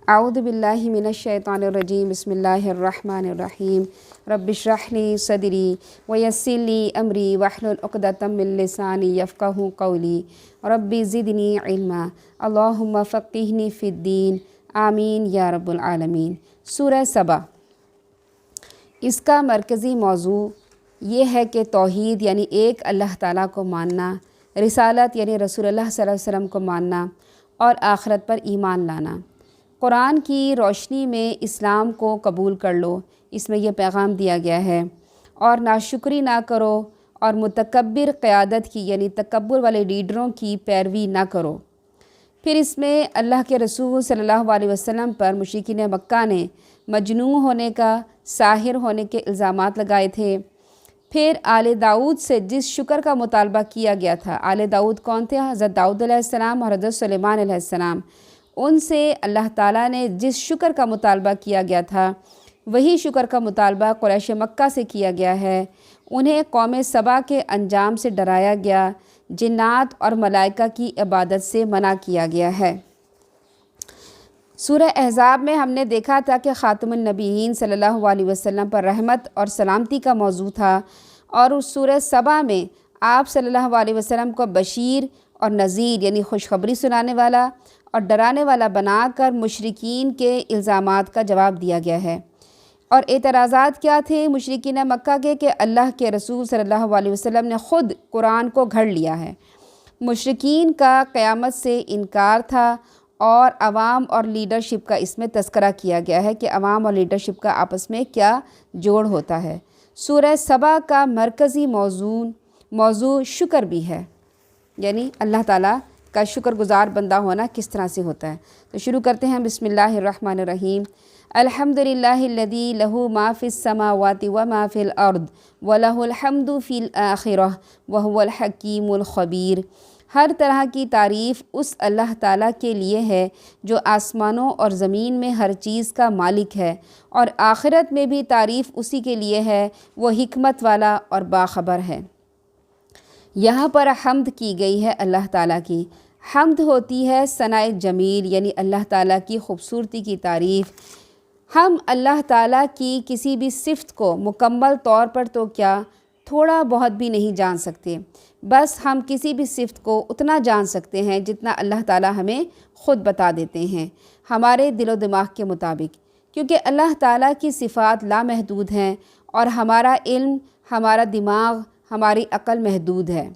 اعوذ باللہ من الشیطان الرجیم بسم اللہ الرحمن الرحیم رب اشرح لی صدری ویسر لی امری واحلل عقدۃ من لسانی یفقہوا قولی رب زدنی علما اللہم فقہنی فی الدین آمین یا رب العالمین۔ سورہ سبا، اس کا مرکزی موضوع یہ ہے کہ توحید یعنی ایک اللہ تعالیٰ کو ماننا، رسالت یعنی رسول اللہ صلی اللہ علیہ وسلم کو ماننا اور آخرت پر ایمان لانا۔ قرآن کی روشنی میں اسلام کو قبول کر لو، اس میں یہ پیغام دیا گیا ہے، اور ناشکری نہ کرو اور متکبر قیادت کی یعنی تکبر والے لیڈروں کی پیروی نہ کرو۔ پھر اس میں اللہ کے رسول صلی اللہ علیہ وسلم پر مشرکین مکہ نے مجنون ہونے کا، ساحر ہونے کے الزامات لگائے تھے۔ پھر آل داؤد سے جس شکر کا مطالبہ کیا گیا تھا، آل داؤد کون تھے؟ حضرت داؤد علیہ السلام اور حضرت سلیمان علیہ السلام۔ ان سے اللہ تعالیٰ نے جس شکر کا مطالبہ کیا گیا تھا، وہی شکر کا مطالبہ قریش مکہ سے کیا گیا ہے۔ انہیں قوم سبا کے انجام سے ڈرایا گیا، جنات اور ملائکہ کی عبادت سے منع کیا گیا ہے۔ سورہ احزاب میں ہم نے دیکھا تھا کہ خاتم النبیین صلی اللہ علیہ وسلم پر رحمت اور سلامتی کا موضوع تھا، اور اس سورہ سبا میں آپ صلی اللہ علیہ وسلم کو بشیر اور نذیر یعنی خوشخبری سنانے والا اور ڈرانے والا بنا کر مشرکین کے الزامات کا جواب دیا گیا ہے۔ اور اعتراضات کیا تھے مشرکین مکہ کے؟ کہ اللہ کے رسول صلی اللہ علیہ وسلم نے خود قرآن کو گھڑ لیا ہے۔ مشرکین کا قیامت سے انکار تھا، اور عوام اور لیڈرشپ کا اس میں تذکرہ کیا گیا ہے کہ عوام اور لیڈرشپ کا آپس میں کیا جوڑ ہوتا ہے۔ سورہ سبا کا مرکزی موضوع شکر بھی ہے، یعنی اللہ تعالیٰ کا شکر گزار بندہ ہونا کس طرح سے ہوتا ہے۔ تو شروع کرتے ہیں بسم اللہ الرحمن الرحیم۔ الحمد للہ الذی لہ ما فی السماوات وما فی الارض ولہ الحمد فی الآخرہ وہو الحکیم الخبیر۔ ہر طرح کی تعریف اس اللہ تعالیٰ کے لیے ہے جو آسمانوں اور زمین میں ہر چیز کا مالک ہے، اور آخرت میں بھی تعریف اسی کے لیے ہے، وہ حکمت والا اور باخبر ہے۔ یہاں پر حمد کی گئی ہے اللہ تعالیٰ کی۔ حمد ہوتی ہے ثناء جمیل یعنی اللہ تعالیٰ کی خوبصورتی کی تعریف۔ ہم اللہ تعالیٰ کی کسی بھی صفت کو مکمل طور پر تو کیا تھوڑا بہت بھی نہیں جان سکتے، بس ہم کسی بھی صفت کو اتنا جان سکتے ہیں جتنا اللہ تعالیٰ ہمیں خود بتا دیتے ہیں ہمارے دل و دماغ کے مطابق، کیونکہ اللہ تعالیٰ کی صفات لامحدود ہیں اور ہمارا علم، ہمارا دماغ، ہماری عقل محدود ہے۔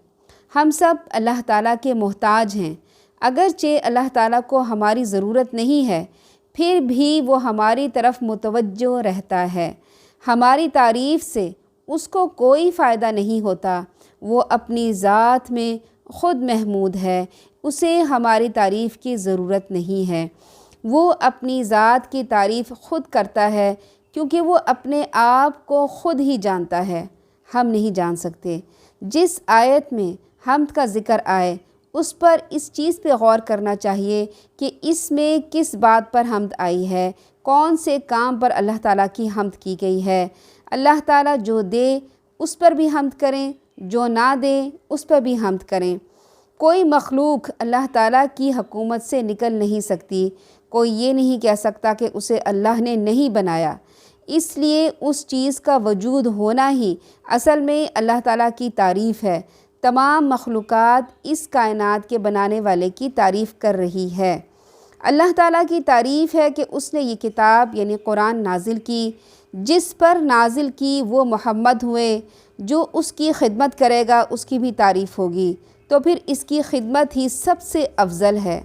ہم سب اللہ تعالیٰ کے محتاج ہیں، اگرچہ اللہ تعالیٰ کو ہماری ضرورت نہیں ہے، پھر بھی وہ ہماری طرف متوجہ رہتا ہے۔ ہماری تعریف سے اس کو کوئی فائدہ نہیں ہوتا، وہ اپنی ذات میں خود محمود ہے، اسے ہماری تعریف کی ضرورت نہیں ہے۔ وہ اپنی ذات کی تعریف خود کرتا ہے، کیونکہ وہ اپنے آپ کو خود ہی جانتا ہے، ہم نہیں جان سکتے۔ جس آیت میں حمد کا ذکر آئے اس پر اس چیز پہ غور کرنا چاہیے کہ اس میں کس بات پر حمد آئی ہے، کون سے کام پر اللہ تعالیٰ کی حمد کی گئی ہے۔ اللہ تعالیٰ جو دے اس پر بھی حمد کریں، جو نہ دے اس پر بھی حمد کریں۔ کوئی مخلوق اللہ تعالیٰ کی حکومت سے نکل نہیں سکتی، کوئی یہ نہیں کہہ سکتا کہ اسے اللہ نے نہیں بنایا، اس لیے اس چیز کا وجود ہونا ہی اصل میں اللہ تعالیٰ کی تعریف ہے۔ تمام مخلوقات اس کائنات کے بنانے والے کی تعریف کر رہی ہے۔ اللہ تعالیٰ کی تعریف ہے کہ اس نے یہ کتاب یعنی قرآن نازل کی، جس پر نازل کی وہ محمد ہوئے، جو اس کی خدمت کرے گا اس کی بھی تعریف ہوگی، تو پھر اس کی خدمت ہی سب سے افضل ہے۔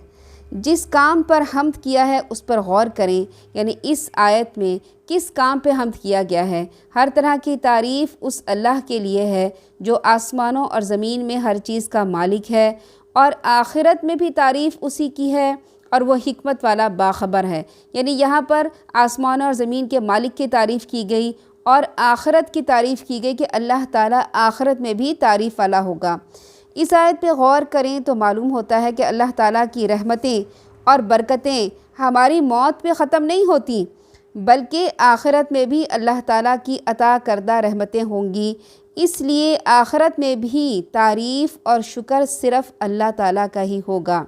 جس کام پر حمد کیا ہے اس پر غور کریں، یعنی اس آیت میں کس کام پہ حمد کیا گیا ہے۔ ہر طرح کی تعریف اس اللہ کے لیے ہے جو آسمانوں اور زمین میں ہر چیز کا مالک ہے، اور آخرت میں بھی تعریف اسی کی ہے، اور وہ حکمت والا باخبر ہے۔ یعنی یہاں پر آسمانوں اور زمین کے مالک کی تعریف کی گئی اور آخرت کی تعریف کی گئی کہ اللہ تعالیٰ آخرت میں بھی تعریف والا ہوگا۔ اس آیت پہ غور کریں تو معلوم ہوتا ہے کہ اللہ تعالیٰ کی رحمتیں اور برکتیں ہماری موت پہ ختم نہیں ہوتی، بلکہ آخرت میں بھی اللہ تعالیٰ کی عطا کردہ رحمتیں ہوں گی۔ اس لیے آخرت میں بھی تعریف اور شکر صرف اللہ تعالیٰ کا ہی ہوگا۔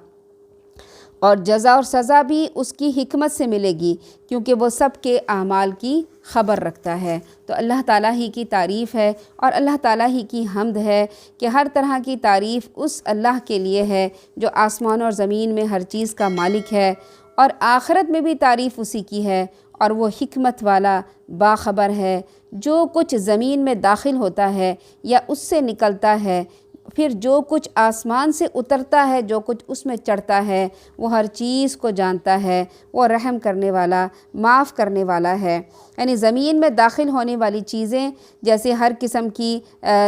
اور جزا اور سزا بھی اس کی حکمت سے ملے گی، کیونکہ وہ سب کے اعمال کی خبر رکھتا ہے۔ تو اللہ تعالیٰ ہی کی تعریف ہے اور اللہ تعالیٰ ہی کی حمد ہے کہ ہر طرح کی تعریف اس اللہ کے لیے ہے جو آسمان اور زمین میں ہر چیز کا مالک ہے، اور آخرت میں بھی تعریف اسی کی ہے، اور وہ حکمت والا باخبر ہے۔ جو کچھ زمین میں داخل ہوتا ہے یا اس سے نکلتا ہے، پھر جو کچھ آسمان سے اترتا ہے، جو کچھ اس میں چڑھتا ہے، وہ ہر چیز کو جانتا ہے۔ وہ رحم کرنے والا، معاف کرنے والا ہے۔ یعنی زمین میں داخل ہونے والی چیزیں جیسے ہر قسم کی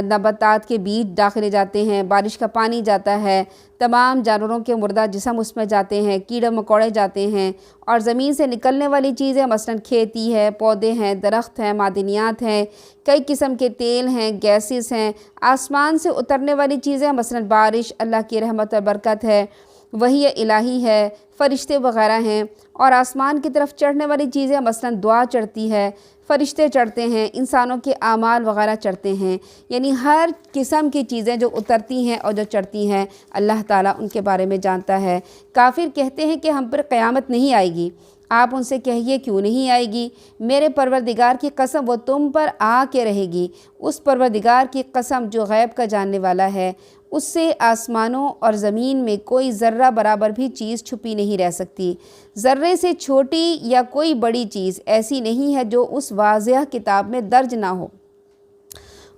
نباتات کے بیج داخلے جاتے ہیں، بارش کا پانی جاتا ہے، تمام جانوروں کے مردہ جسم اس میں جاتے ہیں، کیڑے مکوڑے جاتے ہیں، اور زمین سے نکلنے والی چیزیں مثلاً کھیتی ہے، پودے ہیں، درخت ہیں، معدنیات ہیں، کئی قسم کے تیل ہیں، گیسز ہیں۔ آسمان سے اترنے والی چیزیں مثلاً بارش، اللہ کی رحمت اور برکت ہے، وحی الہی ہے، فرشتے وغیرہ ہیں۔ اور آسمان کی طرف چڑھنے والی چیزیں مثلاً دعا چڑھتی ہے، فرشتے چڑھتے ہیں، انسانوں کے اعمال وغیرہ چڑھتے ہیں۔ یعنی ہر قسم کی چیزیں جو اترتی ہیں اور جو چڑھتی ہیں، اللہ تعالیٰ ان کے بارے میں جانتا ہے۔ کافر کہتے ہیں کہ ہم پر قیامت نہیں آئے گی۔ آپ ان سے کہیے کیوں نہیں آئے گی؟ میرے پروردگار کی قسم وہ تم پر آ کے رہے گی۔ اس پروردگار کی قسم جو غیب کا جاننے والا ہے، اس سے آسمانوں اور زمین میں کوئی ذرہ برابر بھی چیز چھپی نہیں رہ سکتی۔ ذرے سے چھوٹی یا کوئی بڑی چیز ایسی نہیں ہے جو اس واضح کتاب میں درج نہ ہو۔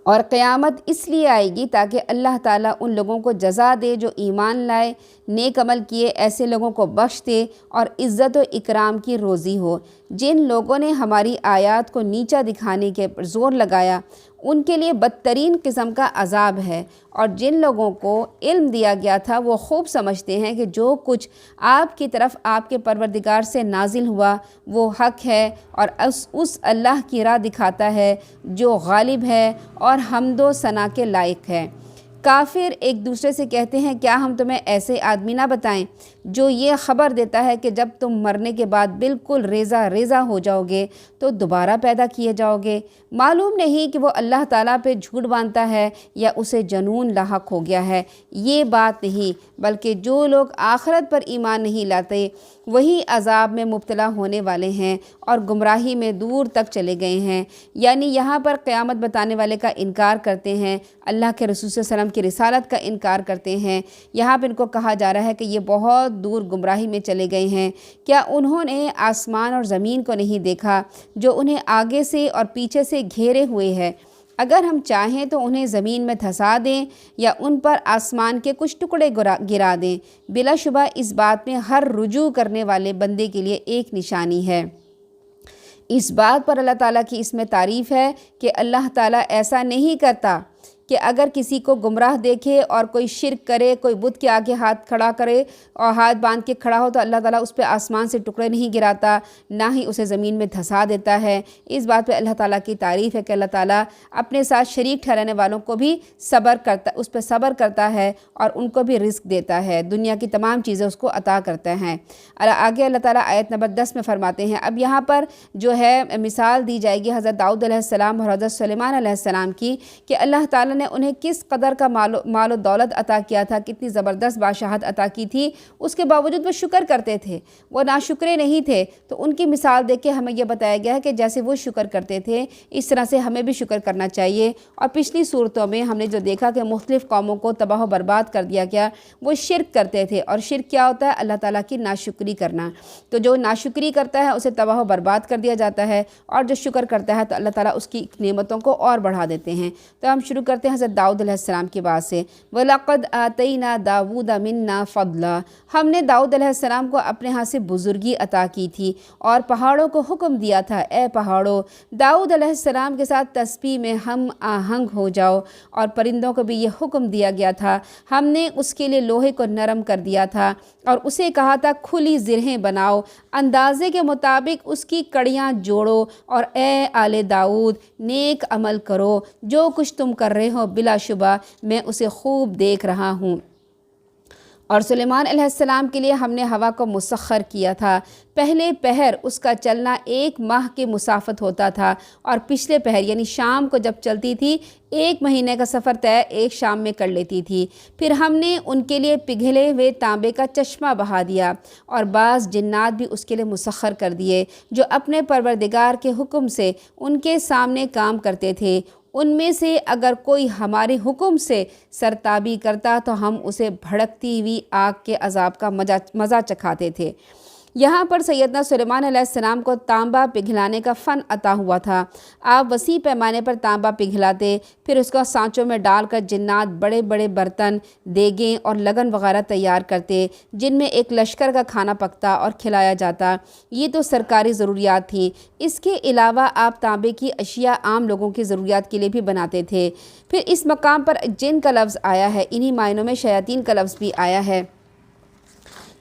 اور قیامت اس لیے آئے گی تاکہ اللہ تعالیٰ ان لوگوں کو جزا دے جو ایمان لائے، نیک عمل کیے، ایسے لوگوں کو بخش دے اور عزت و اکرام کی روزی ہو۔ جن لوگوں نے ہماری آیات کو نیچا دکھانے کے پر زور لگایا، ان کے لیے بدترین قسم کا عذاب ہے۔ اور جن لوگوں کو علم دیا گیا تھا وہ خوب سمجھتے ہیں کہ جو کچھ آپ کی طرف آپ کے پروردگار سے نازل ہوا وہ حق ہے، اور اس اللہ کی راہ دکھاتا ہے جو غالب ہے اور حمد و ثنا کے لائق ہے۔ کافر ایک دوسرے سے کہتے ہیں کیا ہم تمہیں ایسے آدمی نہ بتائیں جو یہ خبر دیتا ہے کہ جب تم مرنے کے بعد بالکل ریزہ ریزہ ہو جاؤ گے تو دوبارہ پیدا کیے جاؤ گے۔ معلوم نہیں کہ وہ اللہ تعالیٰ پہ جھوٹ باندھتا ہے یا اسے جنون لاحق ہو گیا ہے۔ یہ بات نہیں، بلکہ جو لوگ آخرت پر ایمان نہیں لاتے وہی عذاب میں مبتلا ہونے والے ہیں اور گمراہی میں دور تک چلے گئے ہیں۔ یعنی یہاں پر قیامت بتانے والے کا انکار کرتے ہیں، اللہ کے رسول صلی اللہ علیہ وسلم کی رسالت کا انکار کرتے ہیں۔ یہاں پہ ان کو کہا جا رہا ہے کہ یہ بہت دور گمراہی میں چلے گئے ہیں۔ کیا انہوں نے آسمان اور زمین کو نہیں دیکھا جو انہیں آگے سے اور پیچھے سے گھیرے ہوئے ہے؟ اگر ہم چاہیں تو انہیں زمین میں دھسا دیں یا ان پر آسمان کے کچھ ٹکڑے گرا دیں۔ بلا شبہ اس بات میں ہر رجوع کرنے والے بندے کے لیے ایک نشانی ہے۔ اس بات پر اللہ تعالیٰ کی اس میں تعریف ہے کہ اللہ تعالیٰ ایسا نہیں کرتا کہ اگر کسی کو گمراہ دیکھے اور کوئی شرک کرے، کوئی بت کے آگے ہاتھ کھڑا کرے اور ہاتھ باندھ کے کھڑا ہو تو اللہ تعالیٰ اس پہ آسمان سے ٹکڑے نہیں گراتا، نہ ہی اسے زمین میں دھسا دیتا ہے۔ اس بات پہ اللہ تعالیٰ کی تعریف ہے کہ اللہ تعالیٰ اپنے ساتھ شریک ٹھہرانے والوں کو بھی اس پہ صبر کرتا ہے اور ان کو بھی رزق دیتا ہے، دنیا کی تمام چیزیں اس کو عطا کرتا ہے۔ آگے اللہ تعالیٰ آیت نمبر 10 میں فرماتے ہیں، اب یہاں پر جو ہے مثال دی جائے گی حضرت داؤد علیہ السلام اور حضرت سلیمان علیہ السلام کی، کہ اللہ تعالیٰ نے انہیں کس قدر کا مال و دولت عطا کیا تھا، کتنی زبردست بادشاہت عطا کی تھی، اس کے باوجود وہ شکر کرتے تھے، وہ ناشکرے نہیں تھے۔ تو ان کی مثال دیکھ کے ہمیں یہ بتایا گیا ہے کہ جیسے وہ شکر کرتے تھے اس طرح سے ہمیں بھی شکر کرنا چاہیے۔ اور پچھلی صورتوں میں ہم نے جو دیکھا کہ مختلف قوموں کو تباہ و برباد کر دیا گیا، وہ شرک کرتے تھے، اور شرک کیا ہوتا ہے؟ اللہ تعالیٰ کی ناشکری کرنا۔ تو جو ناشکری کرتا ہے اسے تباہ و برباد کر دیا جاتا ہے، اور جو شکر کرتا ہے تو اللہ تعالیٰ اس کی نعمتوں کو اور بڑھا دیتے ہیں۔ تو ہم شروع کرتے ہیں حضرت داؤد علیہ السلام کی بات سے، وَلَقَدْ آتَيْنَا دَاوُودَ مِنَّا فَضْلًا، ہم نے داؤد علیہ السلام کو اپنے ہاں سے بزرگی عطا کی تھی اور پہاڑوں کو حکم دیا تھا، اے پہاڑوں داؤد علیہ السلام کے ساتھ تسبیح میں ہم آہنگ ہو جاؤ، اور پرندوں کو بھی یہ حکم دیا گیا تھا۔ ہم نے اس کے لیے لوہے کو نرم کر دیا تھا اور اسے کہا تھا کھلی زرہیں بناؤ، اندازے کے مطابق اس کی کڑیاں جوڑو، اور اے آل داؤد نیک عمل کرو، جو کچھ تم کر رہے ہو بلا شبہ میں اسے خوب دیکھ رہا ہوں۔ اور سلیمان علیہ السلام کے لیے ہم نے ہوا کو مسخر کیا تھا۔ پہلے پہر اس کا چلنا 1 ماہ کی مسافت ہوتا تھا، اور پچھلے پہر یعنی شام کو جب چلتی تھی 1 مہینے کا سفر طے ایک شام میں کر لیتی تھی۔ پھر ہم نے ان کے لیے پگھلے ہوئے تانبے کا چشمہ بہا دیا، اور بعض جنات بھی اس کے لیے مسخر کر دیے جو اپنے پروردگار کے حکم سے ان کے سامنے کام کرتے تھے۔ ان میں سے اگر کوئی ہمارے حکم سے سرتابی کرتا تو ہم اسے بھڑکتی ہوئی آگ کے عذاب کا مزہ چکھاتے تھے۔ یہاں پر سیدنا سلیمان علیہ السلام کو تانبا پگھلانے کا فن عطا ہوا تھا۔ آپ وسیع پیمانے پر تانبا پگھلاتے، پھر اس کو سانچوں میں ڈال کر جنات بڑے بڑے برتن، دیگیں اور لگن وغیرہ تیار کرتے، جن میں ایک لشکر کا کھانا پکتا اور کھلایا جاتا۔ یہ تو سرکاری ضروریات تھیں۔ اس کے علاوہ آپ تانبے کی اشیاء عام لوگوں کی ضروریات کے لیے بھی بناتے تھے۔ پھر اس مقام پر جن کا لفظ آیا ہے، انہی معنوں میں شیاطین کا لفظ بھی آیا ہے۔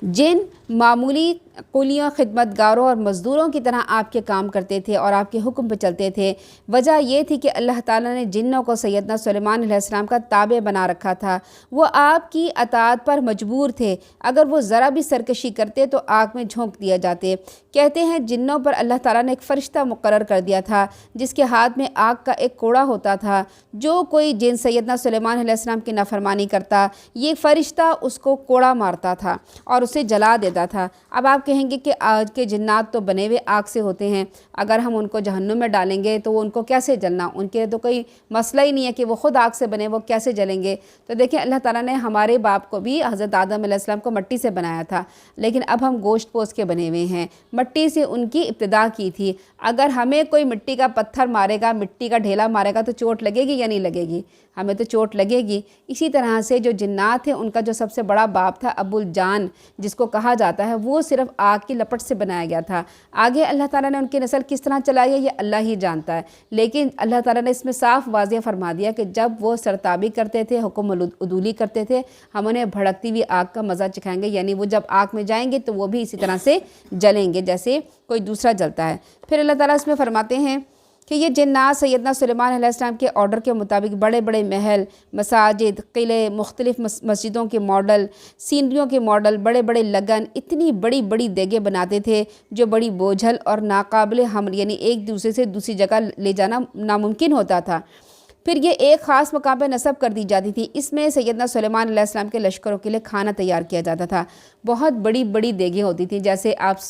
جن معمولی قولیوں، خدمت گاروں اور مزدوروں کی طرح آپ کے کام کرتے تھے اور آپ کے حکم پہ چلتے تھے۔ وجہ یہ تھی کہ اللہ تعالیٰ نے جنوں کو سیدنا سلیمان علیہ السلام کا تابع بنا رکھا تھا۔ وہ آپ کی اطاعت پر مجبور تھے۔ اگر وہ ذرا بھی سرکشی کرتے تو آگ میں جھونک دیا جاتے۔ کہتے ہیں جنوں پر اللہ تعالیٰ نے ایک فرشتہ مقرر کر دیا تھا جس کے ہاتھ میں آگ کا ایک کوڑا ہوتا تھا۔ جو کوئی جن سیدنا سلیمان علیہ السلام کی نافرمانی کرتا، یہ فرشتہ اس کو کوڑا مارتا تھا اور اسے جلا دیتا تھا۔ اب آپ کہیں گے کہ آج کے جنات تو بنے ہوئے آگ سے ہوتے ہیں، اگر ہم ان کو جہنم میں ڈالیں گے تو وہ ان کو کیسے جلنا؟ ان کے تو کوئی مسئلہ ہی نہیں ہے کہ وہ خود آگ سے بنے، وہ کیسے جلیں گے؟ تو دیکھیں اللہ تعالیٰ نے ہمارے باپ کو بھی، حضرت آدم علیہ السلام کو مٹی سے بنایا تھا، لیکن اب ہم گوشت پوست کے بنے ہوئے ہیں۔ مٹی سے ان کی ابتدا کی تھی۔ اگر ہمیں کوئی مٹی کا پتھر مارے گا، مٹی کا ڈھیلا مارے گا تو چوٹ لگے گی یا نہیں لگے گی؟ ہمیں تو چوٹ لگے گی۔ اسی طرح سے جو جنات ہیں، ان کا جو سب سے بڑا باپ تھا ابو الجان جس کو کہا جاتا ہے، وہ صرف آگ کی لپٹ سے بنایا گیا تھا۔ آگے اللہ تعالیٰ نے ان کی نسل کس طرح چلائی ہے یہ اللہ ہی جانتا ہے، لیکن اللہ تعالیٰ نے اس میں صاف واضح فرما دیا کہ جب وہ سرتابی کرتے تھے، حکم عدولی کرتے تھے، ہم انہیں بھڑکتی ہوئی آگ کا مزہ چکھائیں گے، یعنی وہ جب آگ میں جائیں گے تو وہ بھی اسی طرح سے جلیں گے جیسے کوئی دوسرا جلتا ہے۔ پھر اللہ تعالیٰ اس میں فرماتے ہیں کہ یہ جنات سیدنا سلیمان علیہ السلام کے آرڈر کے مطابق بڑے بڑے محل، مساجد، قلعے، مختلف مسجدوں کے ماڈل، سینریوں کے ماڈل، بڑے بڑے لگن، اتنی بڑی بڑی دیگیں بناتے تھے جو بڑی بوجھل اور ناقابل حمل، یعنی ایک دوسرے سے دوسری جگہ لے جانا ناممکن ہوتا تھا۔ پھر یہ ایک خاص مقام پہ نصب کر دی جاتی تھی۔ اس میں سیدنا سلیمان علیہ السلام کے لشکروں کے لیے کھانا تیار کیا جاتا تھا۔ بہت بڑی بڑی دیگیں ہوتی تھیں، جیسے آپ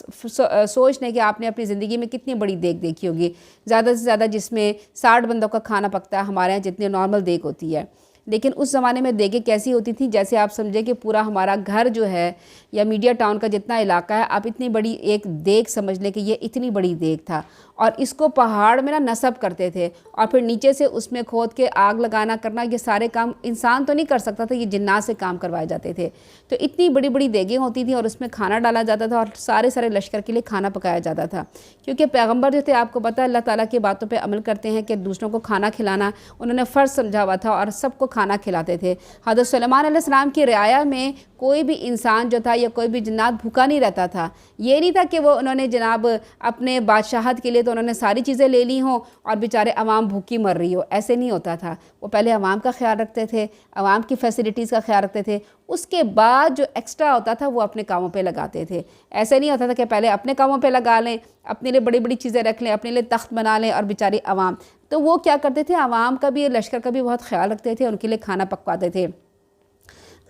سوچ لیں کہ آپ نے اپنی زندگی میں کتنی بڑی دیگ دیکھی ہوگی، زیادہ سے زیادہ جس میں 60 بندوں کا کھانا پکتا ہے، ہمارے یہاں جتنی نارمل دیگ ہوتی ہے۔ لیکن اس زمانے میں دیگیں کیسی ہوتی تھیں؟ جیسے آپ سمجھیں کہ پورا ہمارا گھر جو ہے یا میڈیا ٹاؤن کا جتنا علاقہ ہے، آپ اتنی بڑی ایک دیگ سمجھ لیں کہ یہ اتنی بڑی دیگ تھا، اور اس کو پہاڑ میں نصب کرتے تھے، اور پھر نیچے سے اس میں کھود کے آگ لگانا کرنا، یہ سارے کام انسان تو نہیں کر سکتا تھا، یہ جنات سے کام کروائے جاتے تھے۔ تو اتنی بڑی بڑی دیگیں ہوتی تھیں اور اس میں کھانا ڈالا جاتا تھا، اور سارے لشکر کے لیے کھانا پکایا جاتا تھا، کیونکہ پیغمبر جو تھے آپ کو پتہ اللہ تعالیٰ کی باتوں پہ عمل کرتے ہیں کہ دوسروں کو کھانا کھلانا انہوں نے فرض سمجھا ہوا تھا، اور سب کو کھانا کھلاتے تھے۔ حضرت سلیمان علیہ السلام کی رعایا میں کوئی بھی انسان جو تھا یا کوئی بھی جنات بھوکا نہیں رہتا تھا۔ یہ نہیں تھا کہ وہ انہوں نے جناب اپنے بادشاہت کے لیے تو انہوں نے ساری چیزیں لے لی ہوں اور بیچارے عوام بھوکی مر رہی ہو، ایسے نہیں ہوتا تھا۔ وہ پہلے عوام کا خیال رکھتے تھے، عوام کی فیسلٹیز کا خیال رکھتے تھے، اس کے بعد جو ایکسٹرا ہوتا تھا وہ اپنے کاموں پہ لگاتے تھے۔ ایسے نہیں ہوتا تھا کہ پہلے اپنے کاموں پہ لگا لیں، اپنے لیے بڑی بڑی چیزیں رکھ لیں، اپنے لیے تخت بنا لیں، اور بیچاری عوام تو وہ کیا کرتے تھے؟ عوام کا بھی، لشکر کا بھی بہت خیال رکھتے تھے، ان کے لیے کھانا پکواتے تھے۔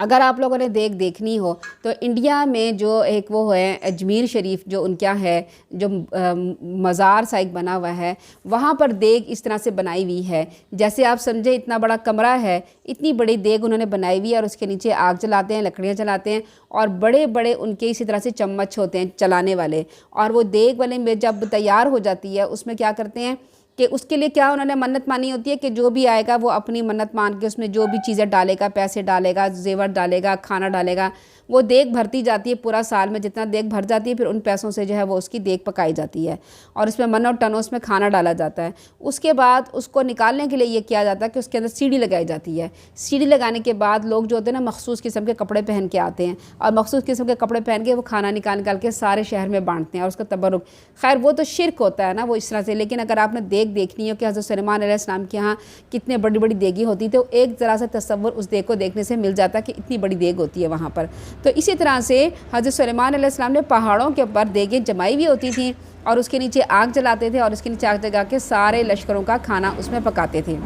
اگر آپ لوگوں نے دیکھنی ہو تو انڈیا میں جو ایک وہ ہے اجمیر شریف، جو ان کیا ہے، جو مزار سا ایک بنا ہوا ہے، وہاں پر دیگ اس طرح سے بنائی ہوئی ہے، جیسے آپ سمجھے اتنا بڑا کمرہ ہے، اتنی بڑی دیگ انہوں نے بنائی ہوئی ہے، اور اس کے نیچے آگ جلاتے ہیں، لکڑیاں جلاتے ہیں، اور بڑے بڑے ان کے اسی طرح سے چمچ ہوتے ہیں چلانے والے، اور وہ دیگ والے میں جب تیار ہو جاتی ہے اس میں کیا کرتے ہیں کہ اس کے لیے کیا انہوں نے منت مانی ہوتی ہے کہ جو بھی آئے گا وہ اپنی منت مان کے اس میں جو بھی چیزیں ڈالے گا، پیسے ڈالے گا، زیور ڈالے گا، کھانا ڈالے گا، وہ دیگ بھرتی جاتی ہے پورا سال میں جتنا دیگ بھر جاتی ہے، پھر ان پیسوں سے جو ہے وہ اس کی دیگ پکائی جاتی ہے اور اس میں من اور ٹنوں میں کھانا ڈالا جاتا ہے۔ اس کے بعد اس کو نکالنے کے لیے یہ کیا جاتا ہے کہ اس کے اندر سیڑھی لگائی جاتی ہے۔ سیڑھی لگانے کے بعد لوگ جو ہوتے ہیں نا مخصوص قسم کے کپڑے پہن کے آتے ہیں اور مخصوص قسم کے کپڑے پہن کے وہ کھانا نکال کے سارے شہر میں بانٹتے ہیں اور اس کا تبرک، خیر وہ تو شرک ہوتا ہے نا وہ اس طرح سے۔ لیکن اگر آپ نے دیگ دیکھنی ہو کہ حضرت سلیمان علیہ السلام کے ہاں کتنے بڑی بڑی دیگیں ہوتی تھیں، ایک ذرا سا تصور اس دیگ کو دیکھنے سے مل جاتا ہے کہ اتنی بڑی دیگ ہوتی ہے وہاں پر۔ تو اسی طرح سے حضرت سلیمان علیہ السلام نے پہاڑوں کے اوپر دیگیں جمائی ہوئی ہوتی تھیں اور اس کے نیچے آگ جلاتے تھے اور اس کے نیچے آگ جلا کے سارے لشکروں کا کھانا اس میں پکاتے تھے۔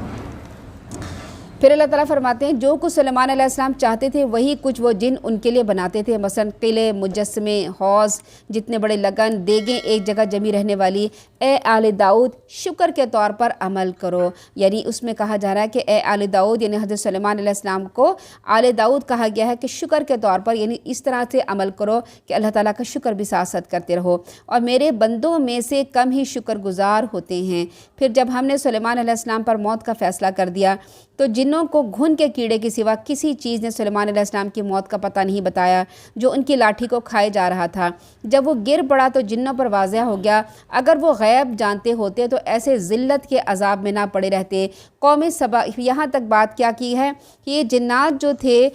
پھر اللہ تعالیٰ فرماتے ہیں جو کچھ سلیمان علیہ السلام چاہتے تھے وہی کچھ وہ جن ان کے لیے بناتے تھے، مثلا قلعے، مجسمے، حوض، جتنے بڑے لگن، دیگیں ایک جگہ جمی رہنے والی۔ اے آل داؤد شکر کے طور پر عمل کرو، یعنی اس میں کہا جا رہا ہے کہ اے آل داؤد، یعنی حضرت سلیمان علیہ السلام کو آل داؤد کہا گیا ہے کہ شکر کے طور پر، یعنی اس طرح سے عمل کرو کہ اللہ تعالیٰ کا شکر بھی ساتھ ساتھ کرتے رہو، اور میرے بندوں میں سے کم ہی شکر گزار ہوتے ہیں۔ پھر جب ہم نے سلیمان علیہ السلام پر موت کا فیصلہ کر دیا تو جنوں کو گھن کے کیڑے کے سوا کسی چیز نے سلیمان علیہ السلام کی موت کا پتہ نہیں بتایا جو ان کی لاٹھی کو کھائے جا رہا تھا۔ جب وہ گر پڑا تو جنوں پر واضح ہو گیا اگر وہ غیب جانتے ہوتے تو ایسے ذلت کے عذاب میں نہ پڑے رہتے۔ قوم سبا یہاں تک بات کیا کی ہے کہ یہ جنات جو تھے